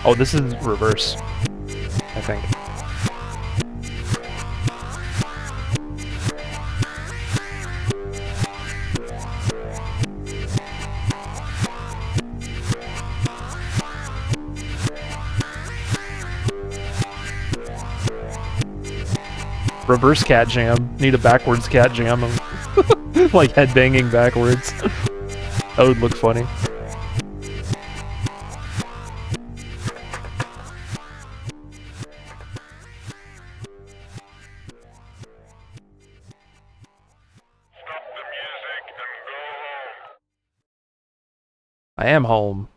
Oh, this is reverse, I think. Reverse cat jam. Need a backwards cat jam. Like headbanging backwards. That would look funny. I am home.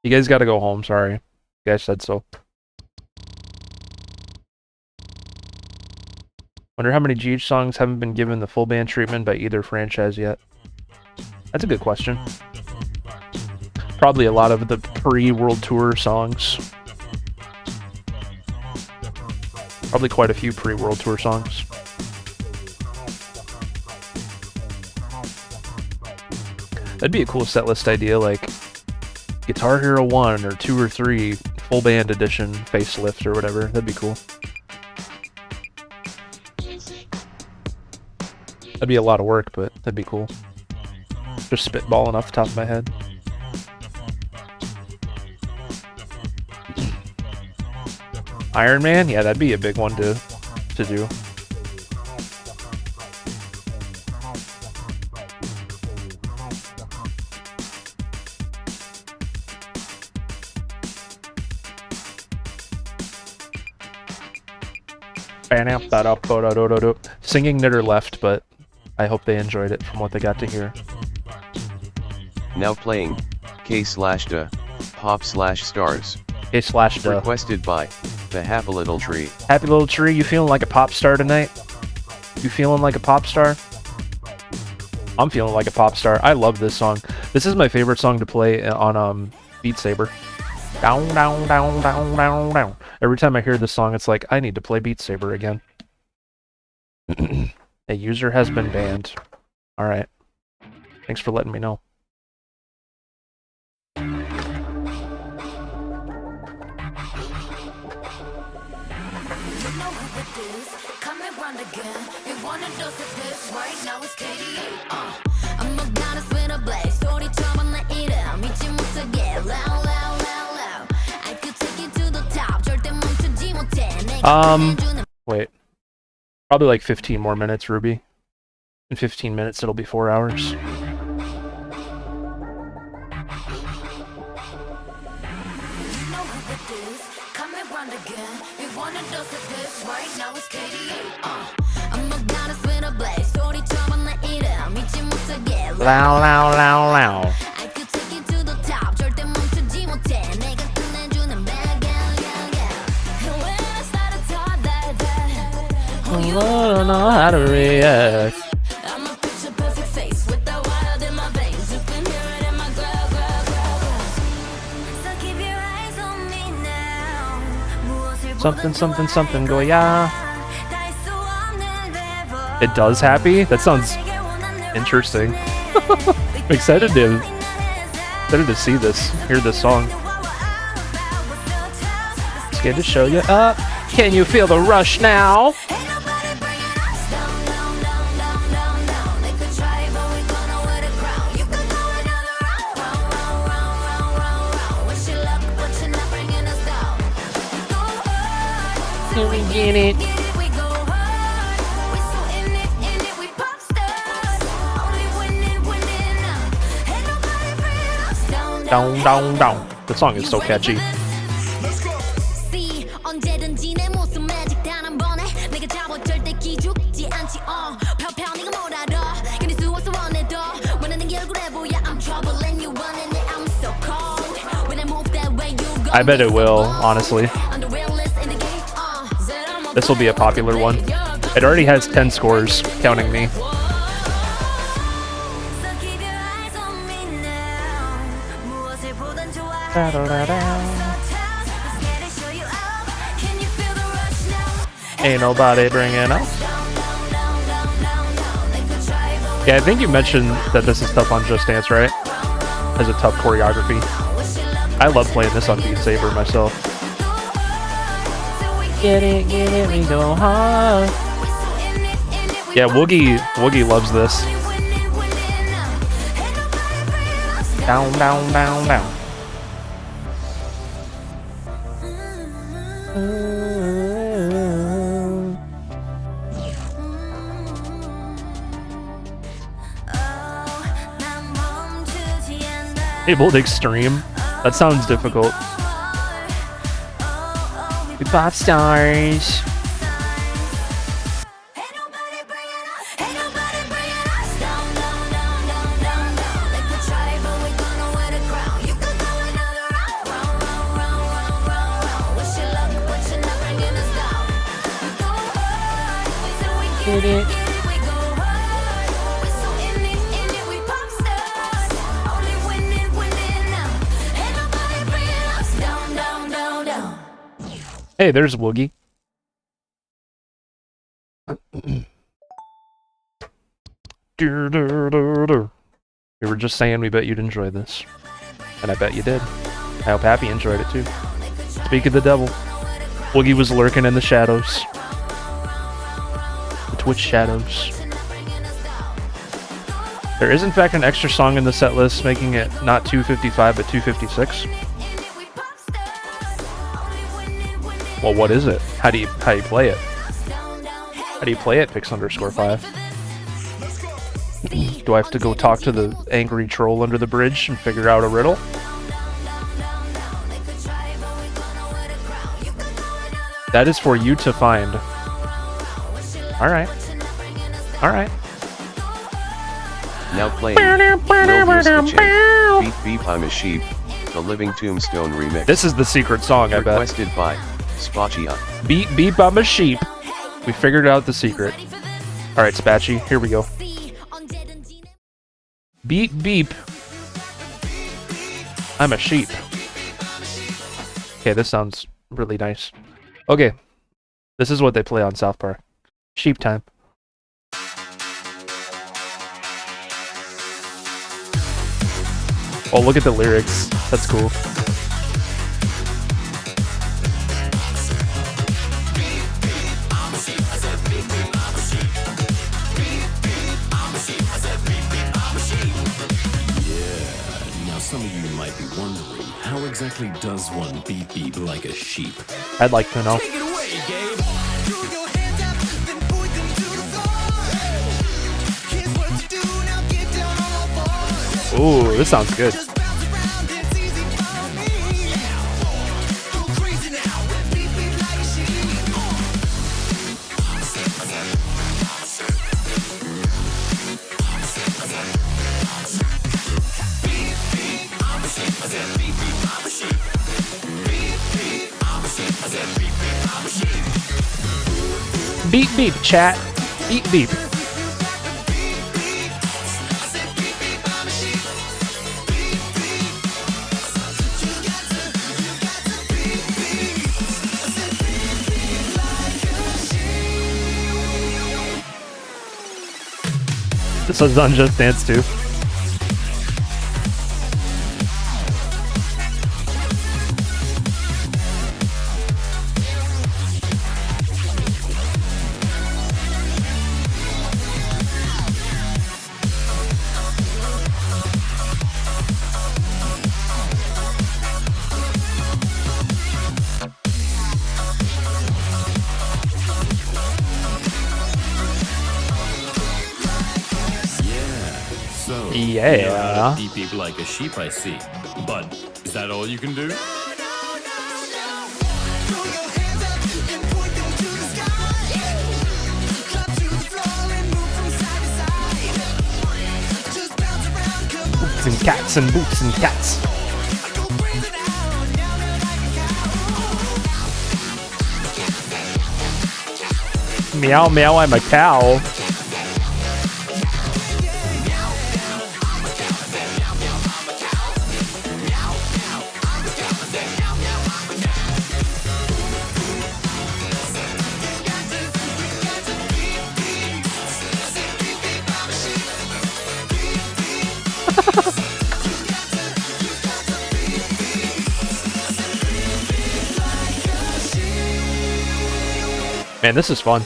You guys gotta go home, sorry. You guys said so. Wonder how many GH songs haven't been given the full band treatment by either franchise yet. That's a good question. Probably a lot of the pre-World Tour songs. Probably quite a few pre-World Tour songs. That'd be a cool setlist idea, like Guitar Hero 1 or 2 or 3 full band edition facelift or whatever. That'd be cool. That'd be a lot of work, but that'd be cool. Just spitballing off the top of my head. Iron Man? Yeah, that'd be a big one to do. Singing Knitter left, but I hope they enjoyed it from what they got to hear. Now playing K/Da Pop/Stars. K/Da. Requested by the Happy Little Tree. Happy Little Tree, you feeling like a pop star tonight? You feeling like a pop star? I'm feeling like a pop star. I love this song. This is my favorite song to play on Beat Saber. Down, down, down, down, down, down. Every time I hear this song, it's like, I need to play Beat Saber again. A user has been banned. Alright. Thanks for letting me know. I'm a goddess with a Wait. Probably like 15 more minutes, Ruby. In 15 minutes, it'll be 4 hours. Low, low, low, low. I don't know how to react. Something, something, something, go yeah. It does happy? That sounds interesting. I'm excited to see this, hear this song. Scared to show you up. Can you feel the rush now? Can we get it? Down, down, down. The song is so catchy. I bet it will, honestly. This will be a popular one. It already has 10 scores, counting me. Ain't nobody bringing up. Yeah, I think you mentioned that this is tough on Just Dance, right? Has a tough choreography. I love playing this on Beat Saber myself. Get it, we go hard. Yeah, Woogie loves this. Down, down, down, down. Enabled extreme. That sounds difficult. We pop stars. Get it. Hey, there's Woogie. We were just saying we bet you'd enjoy this. And I bet you did. I hope Happy enjoyed it too. Speak of the devil. Woogie was lurking in the shadows. The Twitch shadows. There is in fact an extra song in the set list, making it not 255 but 256. Well, what is it? How do you play it? How do you play it, Pix_5? Do I have to go talk to the angry troll under the bridge and figure out a riddle? That is for you to find. Alright. Alright. Now playing Lil Use the Chain, Beep Beep I'm a Sheep, the Living Tombstone remix. This is the secret song, I bet. Requested by Spachia. Beep beep I'm a sheep. We figured out the secret. Alright, Spatchy, here we go. Beep beep. I'm a sheep. Okay, this sounds really nice. Okay. This is what they play on South Park. Sheep time. Oh, look at the lyrics. That's cool. Some of you might be wondering, how exactly does one beep beep like a sheep? I'd like to know. Take it away, Gabe. Throw your hands up, then point them to the floor. Here's what to do, now get down on all fours. Ooh, this sounds good. Just bounce around, it's easy for me. Go crazy now, beat me like a sheep. Beep beep, chat. Beep beep. This was on Just Dance too. Yeah. Beep beep like a sheep, I see. But is that all you can do? Boots and cats and boots and cats. Meow meow, I'm a cow. Man, this is fun.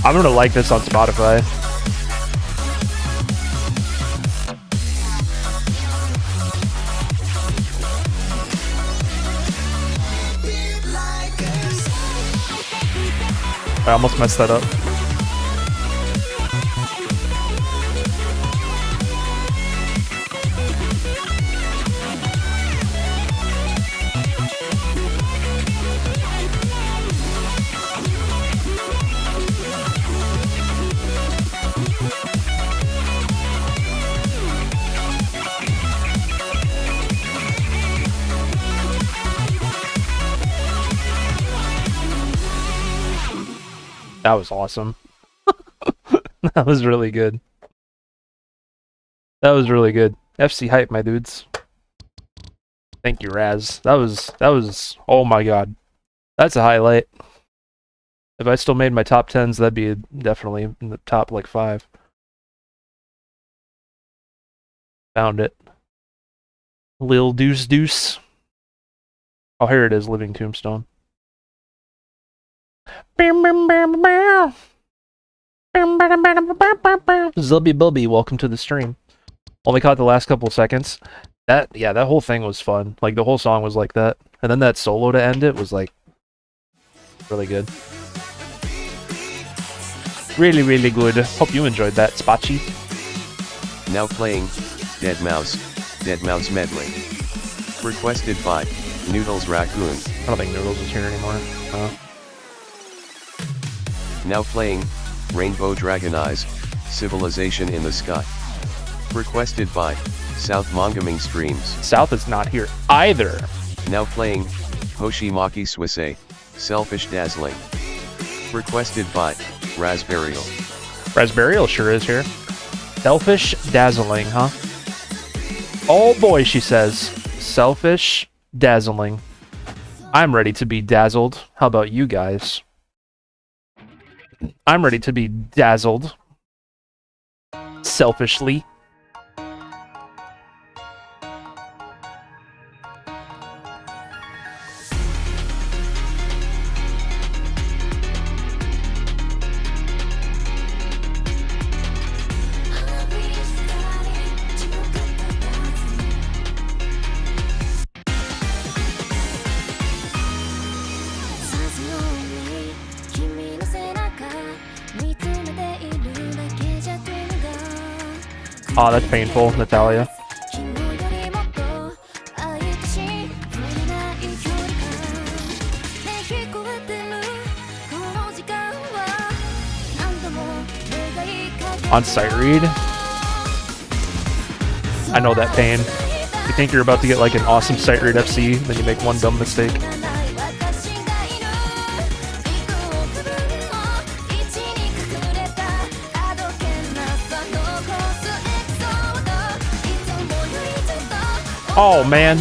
I'm gonna like this on Spotify. I almost messed that up. That was awesome. That was really good. That was really good. FC hype, my dudes. Thank you, Raz. That was, oh my god. That's a highlight. If I still made my top 10s, that'd be definitely in the top, like, 5. Found it. Lil Deuce Deuce. Oh, here it is, Living Tombstone. Zubby Bubby, welcome to the stream. Only caught the last couple seconds. That whole thing was fun. Like, the whole song was like that. And then that solo to end it was, like, really good. Really, really good. Hope you enjoyed that, Spotchy. Now playing Dead Mouse medley. Requested by Noodles Raccoon. I don't think Noodles is here anymore. Now playing Rainbow Dragon Eyes, Civilization in the Sky. Requested by South Mongaming Streams. South is not here either. Now playing Hoshimaki Swisse, Selfish Dazzling. Requested by Raspberryal. Raspberryal sure is here. Selfish Dazzling, huh? Oh boy, she says. Selfish Dazzling. I'm ready to be dazzled. How about you guys? I'm ready to be dazzled. Selfishly. Aw, that's painful, Natalia. On sight read? I know that pain. You think you're about to get like an awesome sight read FC, then you make one dumb mistake. Oh man.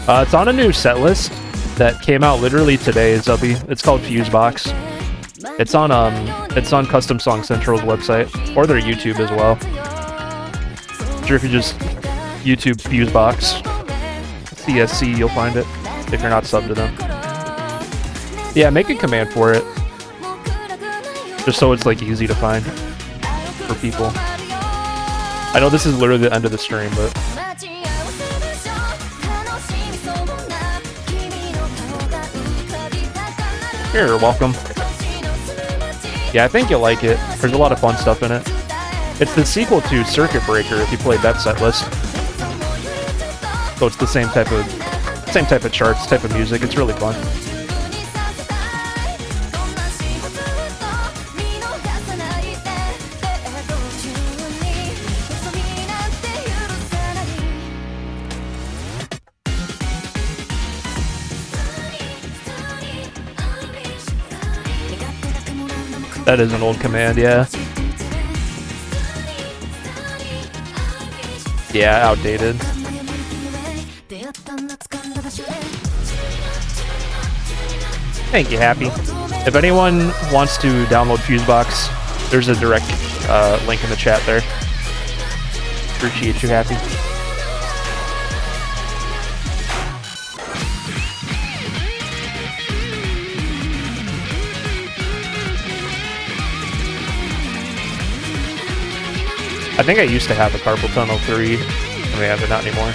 It's on a new set list that came out literally today, Zubby. It's called Fusebox. It's on Custom Song Central's website or their YouTube as well. I'm sure if you just YouTube Fusebox CSC, you'll find it if you're not subbed to them. Yeah, make a command for it, just so it's like easy to find for people. I know this is literally the end of the stream, but you're welcome. Yeah, I think you'll like it. There's a lot of fun stuff in it. It's the sequel to Circuit Breaker if you played that set list. So it's the same type of charts, type of music. It's really fun. That is an old command, yeah. Yeah, outdated. Thank you, Happy. If anyone wants to download Fusebox, there's a direct link in the chat there. Appreciate you, Happy. I think I used to have a Carpal Tunnel 3. I mean, but not anymore.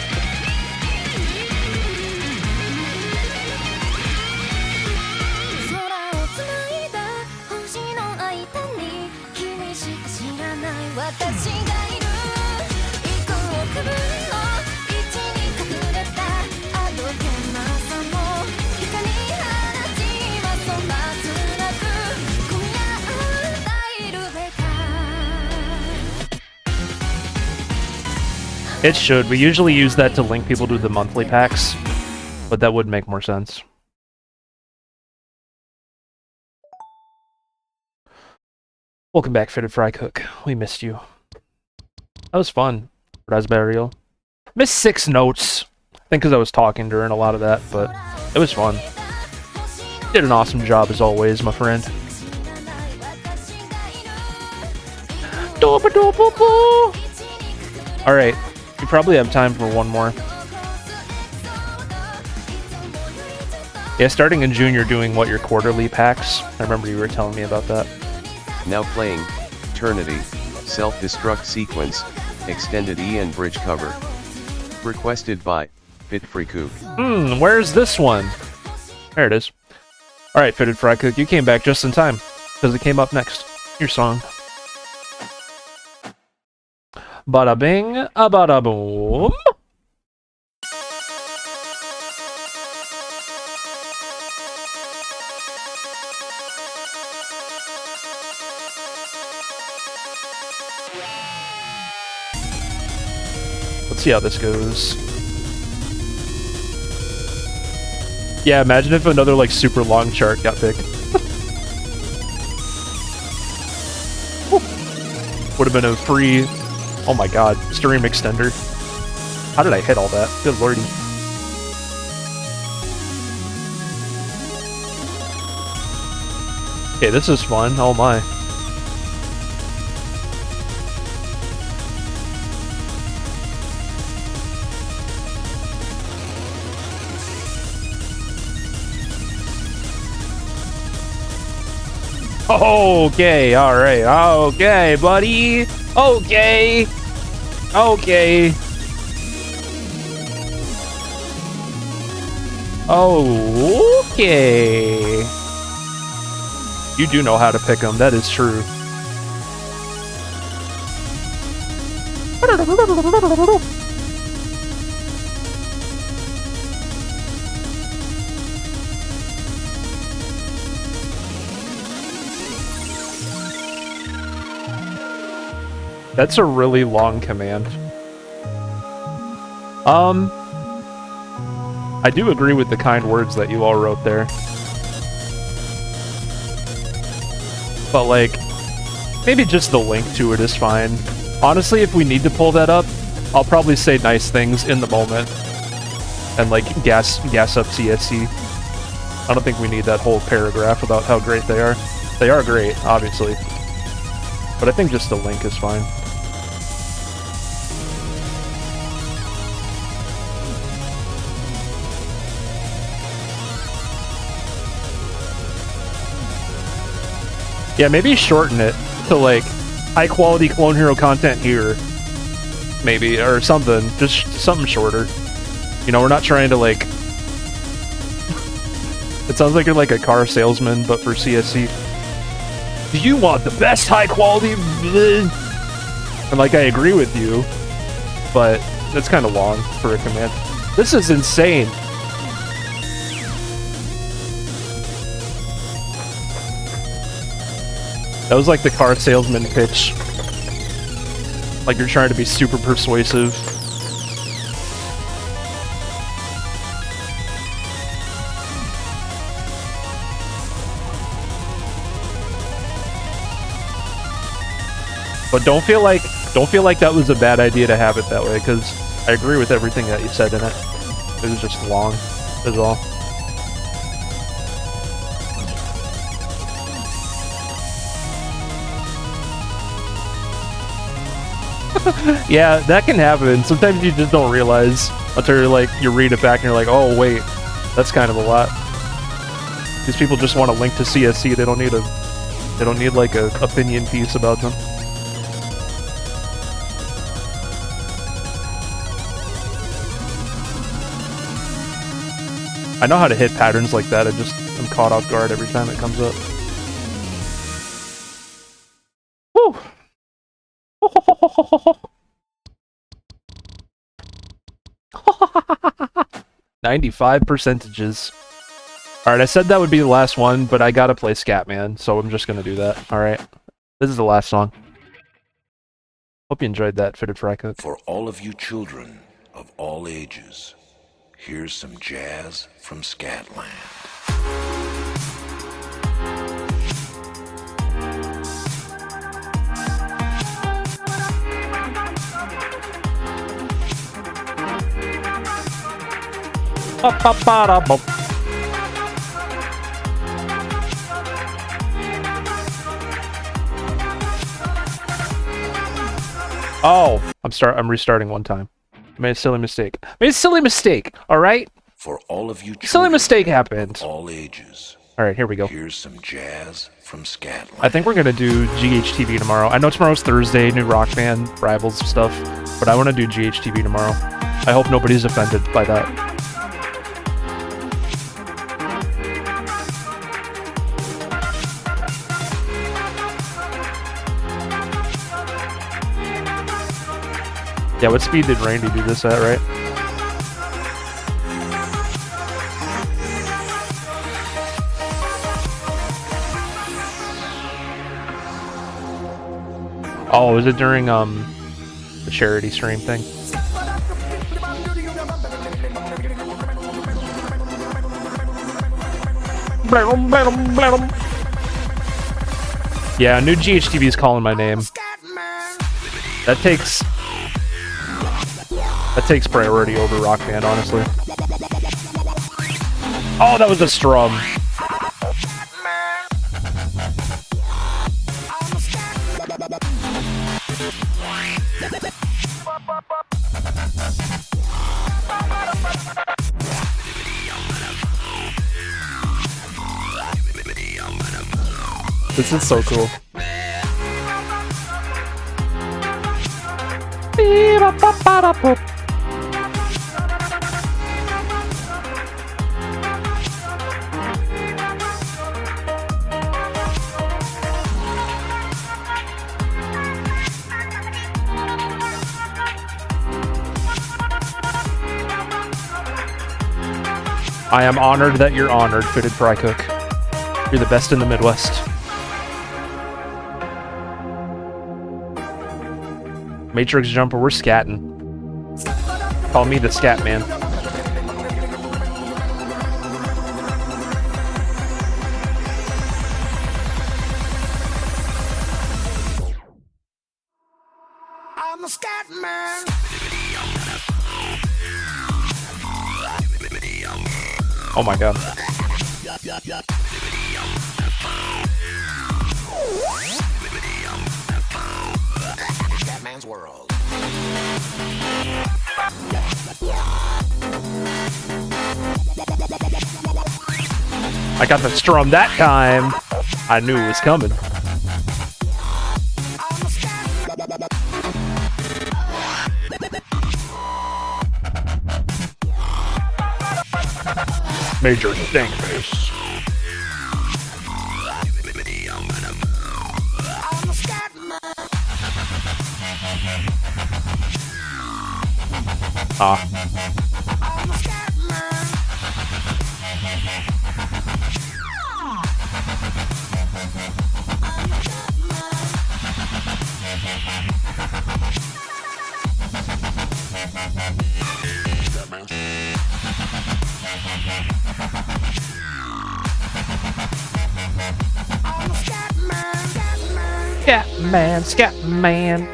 It should. We usually use that to link people to the monthly packs, but that would make more sense. Welcome back, Fitted Fry Cook. We missed you. That was fun. Raspberry. Missed 6 notes. I think because I was talking during a lot of that, but it was fun. Did an awesome job as always, my friend. Alright. We probably have time for one more. Yeah, starting in June, you're doing what, your quarterly packs? I remember you were telling me about that. Now playing Eternity, Self-Destruct Sequence, Extended EN Bridge Cover. Requested by Fit Free Cook. Where's this one? There it is. Alright, Fitted Fry Cook, you came back just in time, because it came up next. Your song. Bada bing, a bada boom. Let's see how this goes. Yeah, imagine if another like super long chart got picked. Would have been a free. Oh my god, stream extender. How did I hit all that? Good lordy. Okay, this is fun. Oh my. Okay, alright. Okay, buddy. Okay. Okay. Okay. You do know how to pick them, that is true. That's a really long command. I do agree with the kind words that you all wrote there. But like, maybe just the link to it is fine. Honestly, if we need to pull that up, I'll probably say nice things in the moment. And like, gas up CSC. I don't think we need that whole paragraph about how great they are. They are great, obviously. But I think just the link is fine. Yeah, maybe shorten it to like high quality Clone Hero content here. Maybe, or something. Just something shorter. You know, we're not trying to like... It sounds like you're like a car salesman, but for CSC. Do you want the best high quality? And like, I agree with you, but that's kind of long for a command. This is insane. That was like the car salesman pitch. Like you're trying to be super persuasive. But don't feel like that was a bad idea to have it that way, because I agree with everything that you said in it. It was just long, is all. Yeah, that can happen. Sometimes you just don't realize until you're like, you read it back and you're like, oh wait, that's kind of a lot. These people just want to link to CSC. They don't need like a opinion piece about them. I know how to hit patterns like that. I'm caught off guard every time it comes up. Whew. 95 percentages. Alright, I said that would be the last one, but I gotta play Scatman, so I'm just gonna do that. Alright. This is the last song. Hope you enjoyed that, Fitted Fracas. For all of you children of all ages, here's some jazz from Scatland. Oh, I'm restarting one time. I made a silly mistake. All right? For all of you children silly mistake happened. of all ages. All right, here we go. Here's some jazz from Scatland. I think we're gonna do GHTV tomorrow. I know tomorrow's Thursday, new Rock Band Rivals stuff, but I want to do GHTV tomorrow. I hope nobody's offended by that. Yeah, what speed did Randy do this at, right? Oh, was it during the charity stream thing? Yeah, new GHTV is calling my name. That takes priority over Rock Band, honestly. Oh, that was a strum. This is so cool. I am honored that you're honored, Fitted Fry Cook. You're the best in the Midwest. Matrix Jumper, we're scatting. Call me the Scat Man. I'm the Scat Man. Oh my god. Scatman's World. I got the strum that time. I knew it was coming. Major Stinkface. Ah. Scatman.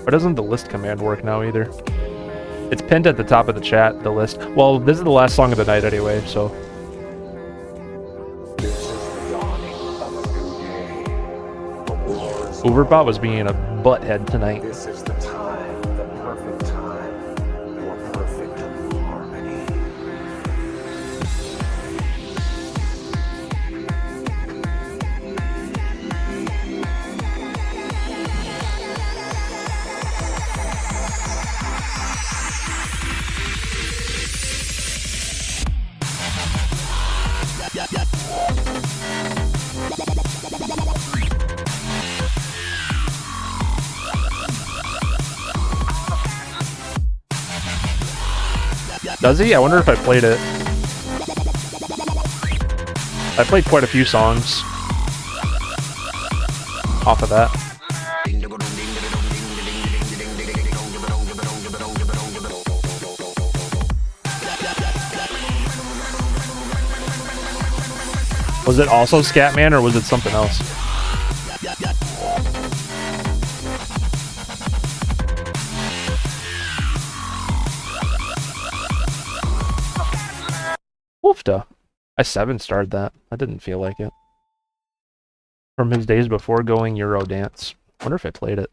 Why doesn't the list command work now either? It's pinned at the top of the chat, the list. Well, this is the last song of the night anyway, so. Overbot was being a butthead tonight. This is the time, the perfect time, for perfect harmony. Does he? I wonder if I played it. I played quite a few songs off of that. Was it also Scatman or was it something else? Woofda. I 7-starred that. I didn't feel like it. From his days before going Eurodance. Wonder if I played it.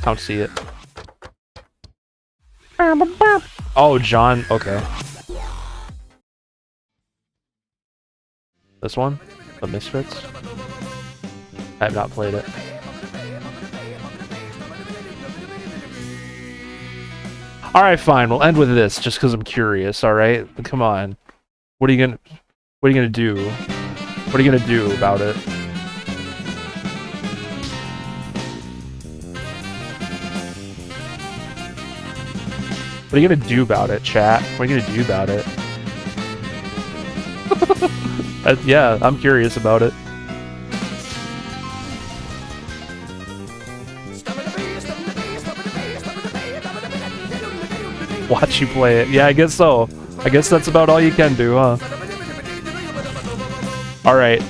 Don't see it. Oh, John. Okay. This one? The Misfits? I have not played it. Alright, fine. We'll end with this just because I'm curious, alright? Come on. What are you gonna do? What are you gonna do about it? What are you gonna do about it, chat? What are you gonna do about it? Yeah, I'm curious about it. Watch you play it. Yeah, I guess so. I guess that's about all you can do, huh? Alright,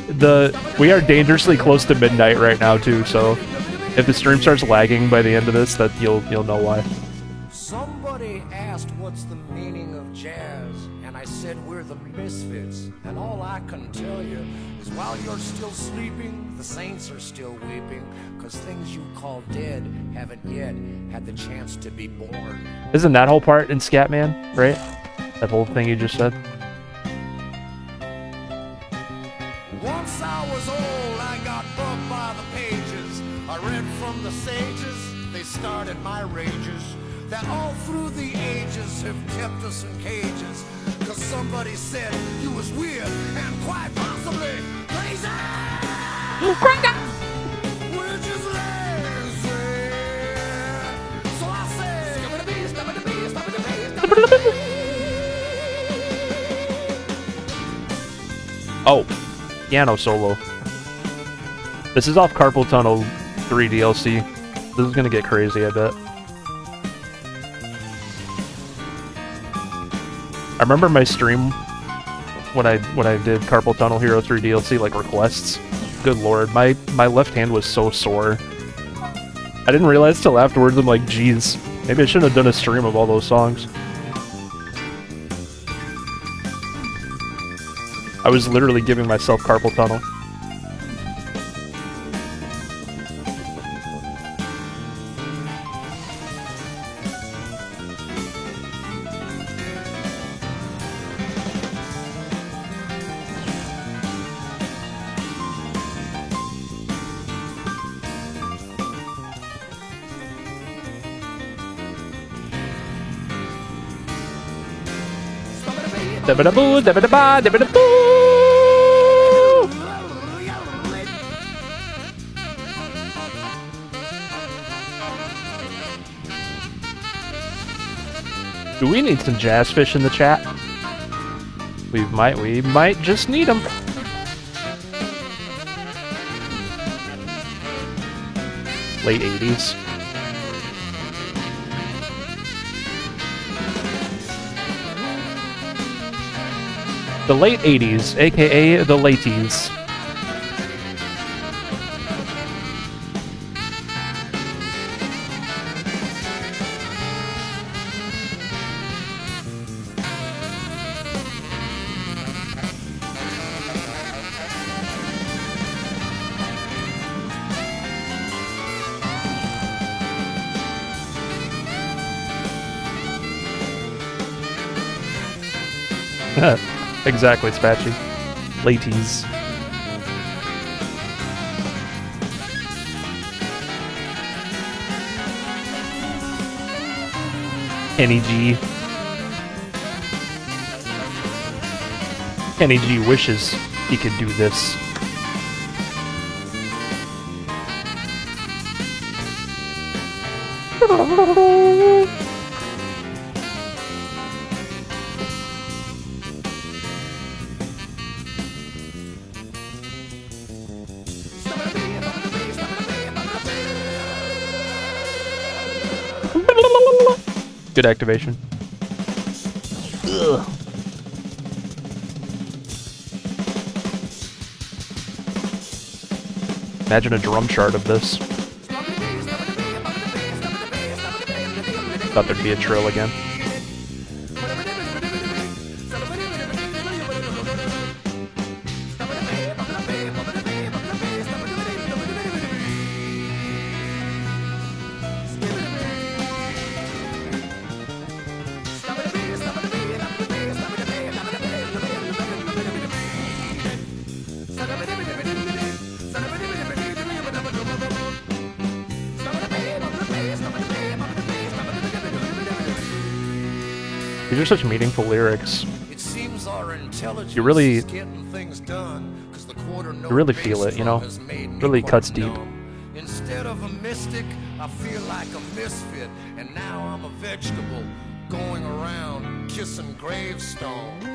we are dangerously close to midnight right now too, so if the stream starts lagging by the end of this, that you'll know why. Somebody asked what's the meaning of jazz, and I said we're the Misfits, and all I can tell you is while you're still sleeping, the saints are still weeping, cause things you call dead haven't yet had the chance to be born. Isn't that whole part in Scatman, right? That whole thing you just said? I was old, I got bugged by the pages. I read from the sages, they started my rages. That all through the ages have kept us in cages. Cause somebody said you was weird and quite possibly crazy. We're just lazy. So I say, stop it, be, stop it, be, stop it, be, stop it, be. Oh, piano solo. This is off Carpal Tunnel 3 DLC. This is gonna get crazy, I bet. I remember my stream when I did Carpal Tunnel Hero 3 DLC, like requests. Good lord, my left hand was so sore. I didn't realize till afterwards. I'm like, geez, maybe I shouldn't have done a stream of all those songs. I was literally giving myself carpal tunnel. Da-ba-da-boo, da-ba-da-ba, da-ba-da-boo! Do we need some jazz fish in the chat? We might just need them. Late 80s. The late 80s, aka the laties. Exactly, Spatchy. Laties. Kenny G. Kenny G wishes he could do this. Good activation. Ugh. Imagine a drum chart of this. Thought there'd be a trill again. These are such meaningful lyrics. It seems our intelligence You really is getting things done, 'cause the quarter note really feel it, you know? has made me Really quite cuts deep. numb. Instead of a mystic, I feel like a misfit, and now I'm a vegetable going around kissing gravestones.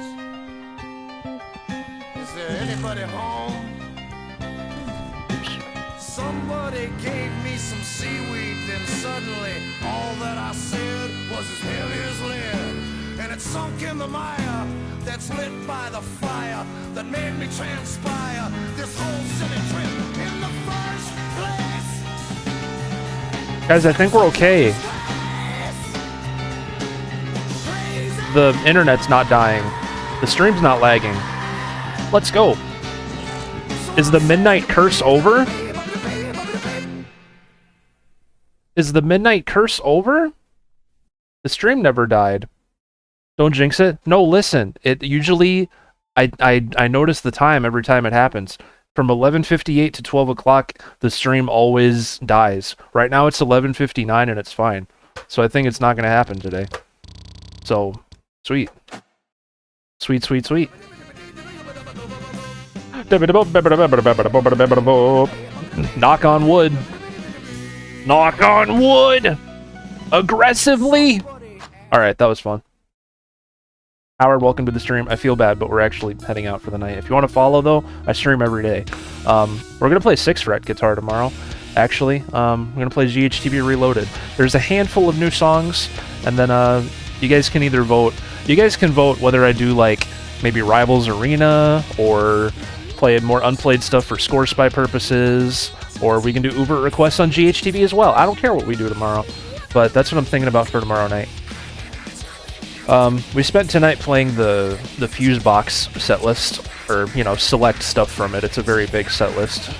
Is there anybody home? Somebody gave me some seaweed, then suddenly all that I said was as heavy as lead. And it sunk in the mire that's lit by the fire that made me transpire this whole silly trip in the first place. Guys, I think we're okay. The internet's not dying. The stream's not lagging. Let's go. Is the midnight curse over? Is the midnight curse over? The stream never died. Don't jinx it. No, listen. It usually, I notice the time every time it happens. From 11:58 to 12 o'clock, the stream always dies. Right now it's 11:59 and it's fine. So I think it's not going to happen today. So, sweet. Sweet, sweet, sweet. Knock on wood. Knock on wood! Aggressively! Alright, that was fun. Howard, welcome to the stream. I feel bad, but we're actually heading out for the night. If you want to follow, though, I stream every day. We're going to play 6-fret guitar tomorrow, actually. We're going to play GHTV Reloaded. There's a handful of new songs, and then you guys can either vote. You guys can vote whether I do, like, maybe Rivals Arena, or play more unplayed stuff for Score Spy purposes, or we can do Uber requests on GHTV as well. I don't care what we do tomorrow, but that's what I'm thinking about for tomorrow night. We spent tonight playing the Fusebox set list, or, you know, select stuff from it. It's a very big set list,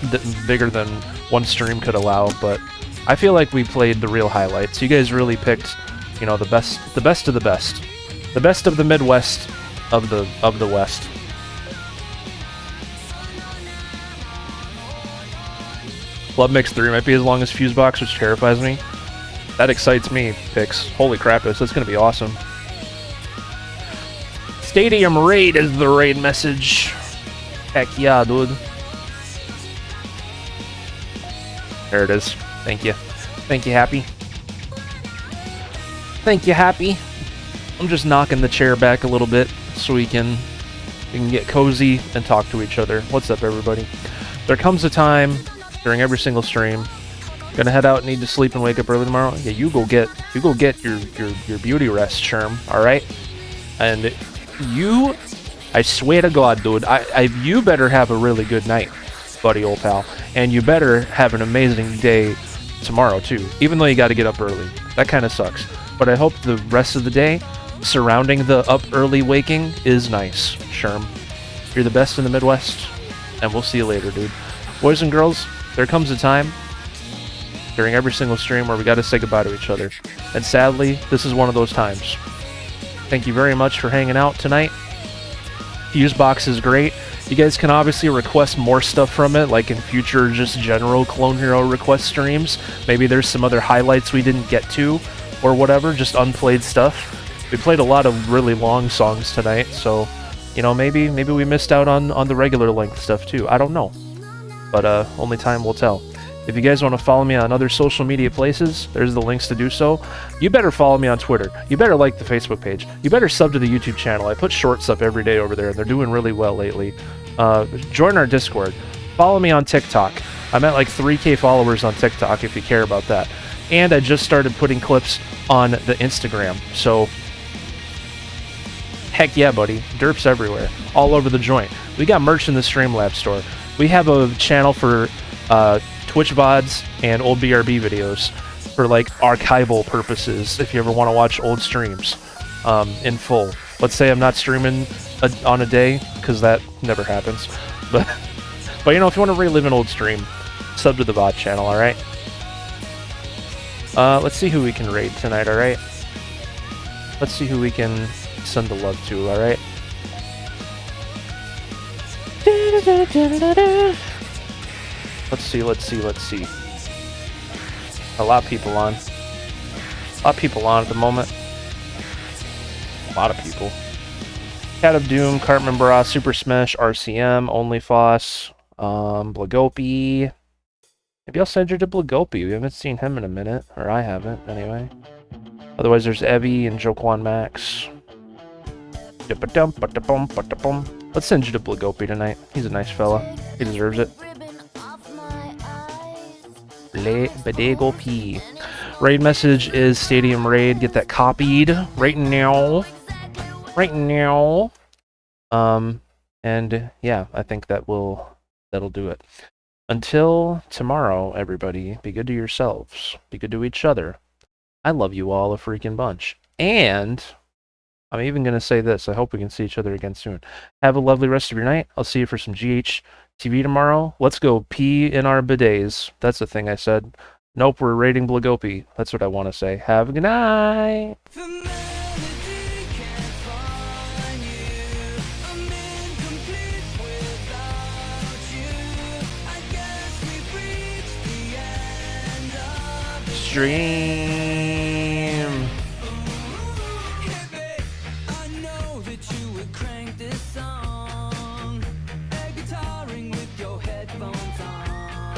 bigger than one stream could allow, but I feel like we played the real highlights. You guys really picked, you know, the best of the best. The best of the Midwest of the West. Club Mix 3 might be as long as Fusebox, which terrifies me. That excites me, Pix. Holy crap, that's going to be awesome. Stadium Raid is the raid message. Heck yeah, dude. There it is. Thank you. Thank you, Happy. Thank you, Happy. I'm just knocking the chair back a little bit so we can get cozy and talk to each other. What's up, everybody? There comes a time during every single stream. Gonna head out, need to sleep and wake up early tomorrow. Yeah, you go get your beauty rest, Sherm. All right, and you, I swear to God, dude, you better have a really good night, buddy, old pal, and you better have an amazing day tomorrow too. Even though you got to get up early, that kind of sucks. But I hope the rest of the day surrounding the up early waking is nice, Sherm. You're the best in the Midwest, and we'll see you later, dude. Boys and girls, there comes a time during every single stream where we got to say goodbye to each other. And sadly, this is one of those times. Thank you very much for hanging out tonight. Fusebox is great. You guys can obviously request more stuff from it, like in future just general Clone Hero request streams. Maybe there's some other highlights we didn't get to, or whatever, just unplayed stuff. We played a lot of really long songs tonight, so, you know, maybe we missed out on the regular length stuff too. I don't know. But only time will tell. If you guys want to follow me on other social media places, there's the links to do so. You better follow me on Twitter. You better like the Facebook page. You better sub to the YouTube channel. I put shorts up every day over there, and they're doing really well lately. Join our Discord. Follow me on TikTok. I'm at like 3K followers on TikTok if you care about that. And I just started putting clips on the Instagram. So, heck yeah, buddy. Derps everywhere. All over the joint. We got merch in the Streamlabs store. We have a channel for Twitch VODs and old BRB videos for like archival purposes if you ever want to watch old streams in full. Let's say I'm not streaming on a day, because that never happens. But you know, if you want to relive an old stream, sub to the VOD channel, alright? Let's see who we can raid tonight, alright? Let's see who we can send the love to, alright? Let's see. A lot of people on. At the moment. A lot of people. Cat of Doom, Cartman Bra, Super Smash, RCM, OnlyFoss, Blagopi. Maybe I'll send you to Blagopi. We haven't seen him in a minute. Or I haven't, anyway. Otherwise, there's Evie and Joquan Max. Let's send you to Blagopi tonight. He's a nice fella. He deserves it. Blagopi. Raid message is Stadium Raid. Get that copied right now. And yeah, I think that'll do it. Until tomorrow, everybody, be good to yourselves. Be good to each other. I love you all a freaking bunch. And I'm even going to say this. I hope we can see each other again soon. Have a lovely rest of your night. I'll see you for some GHTV tomorrow. Let's go pee in our bidets. That's the thing I said. Nope, we're raiding Blagopi. That's what I want to say. Have a good night. Stream. I know that you would crank this song, air guitaring with your headphones on.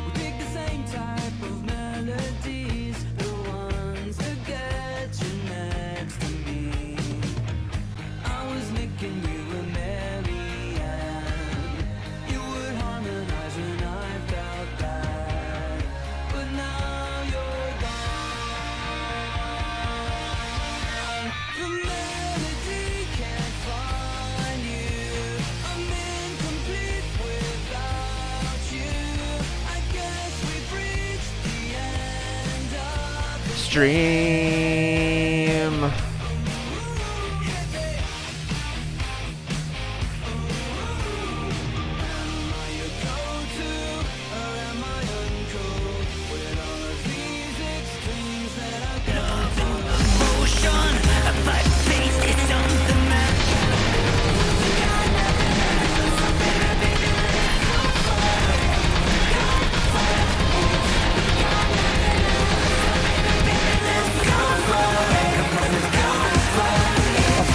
We dig the same type of melodies, the ones that get you next to me. I was making you a Marianne. You would harmonize when I felt that, but now you're gone. The melody can't find you. I'm incomplete without you. I guess we've reached the end of the Stream.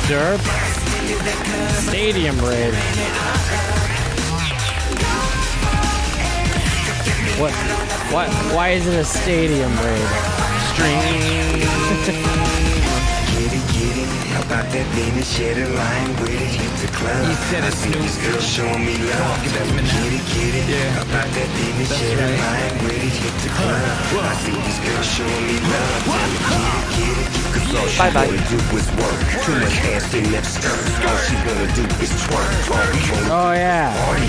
Derp. Stadium raid. What? Why is it a stadium raid? Stream. Get it, about that Venus, share the line with it, hit the club. You said it's I see this girl showing me love. Get it, about that Venus, share the line with it, hit the club. I see this girl showing me love. Get it, cause all she Bye-bye. wanna do is work. Too much ass in that skirt, all she gonna do is twerk. Oh yeah. Party,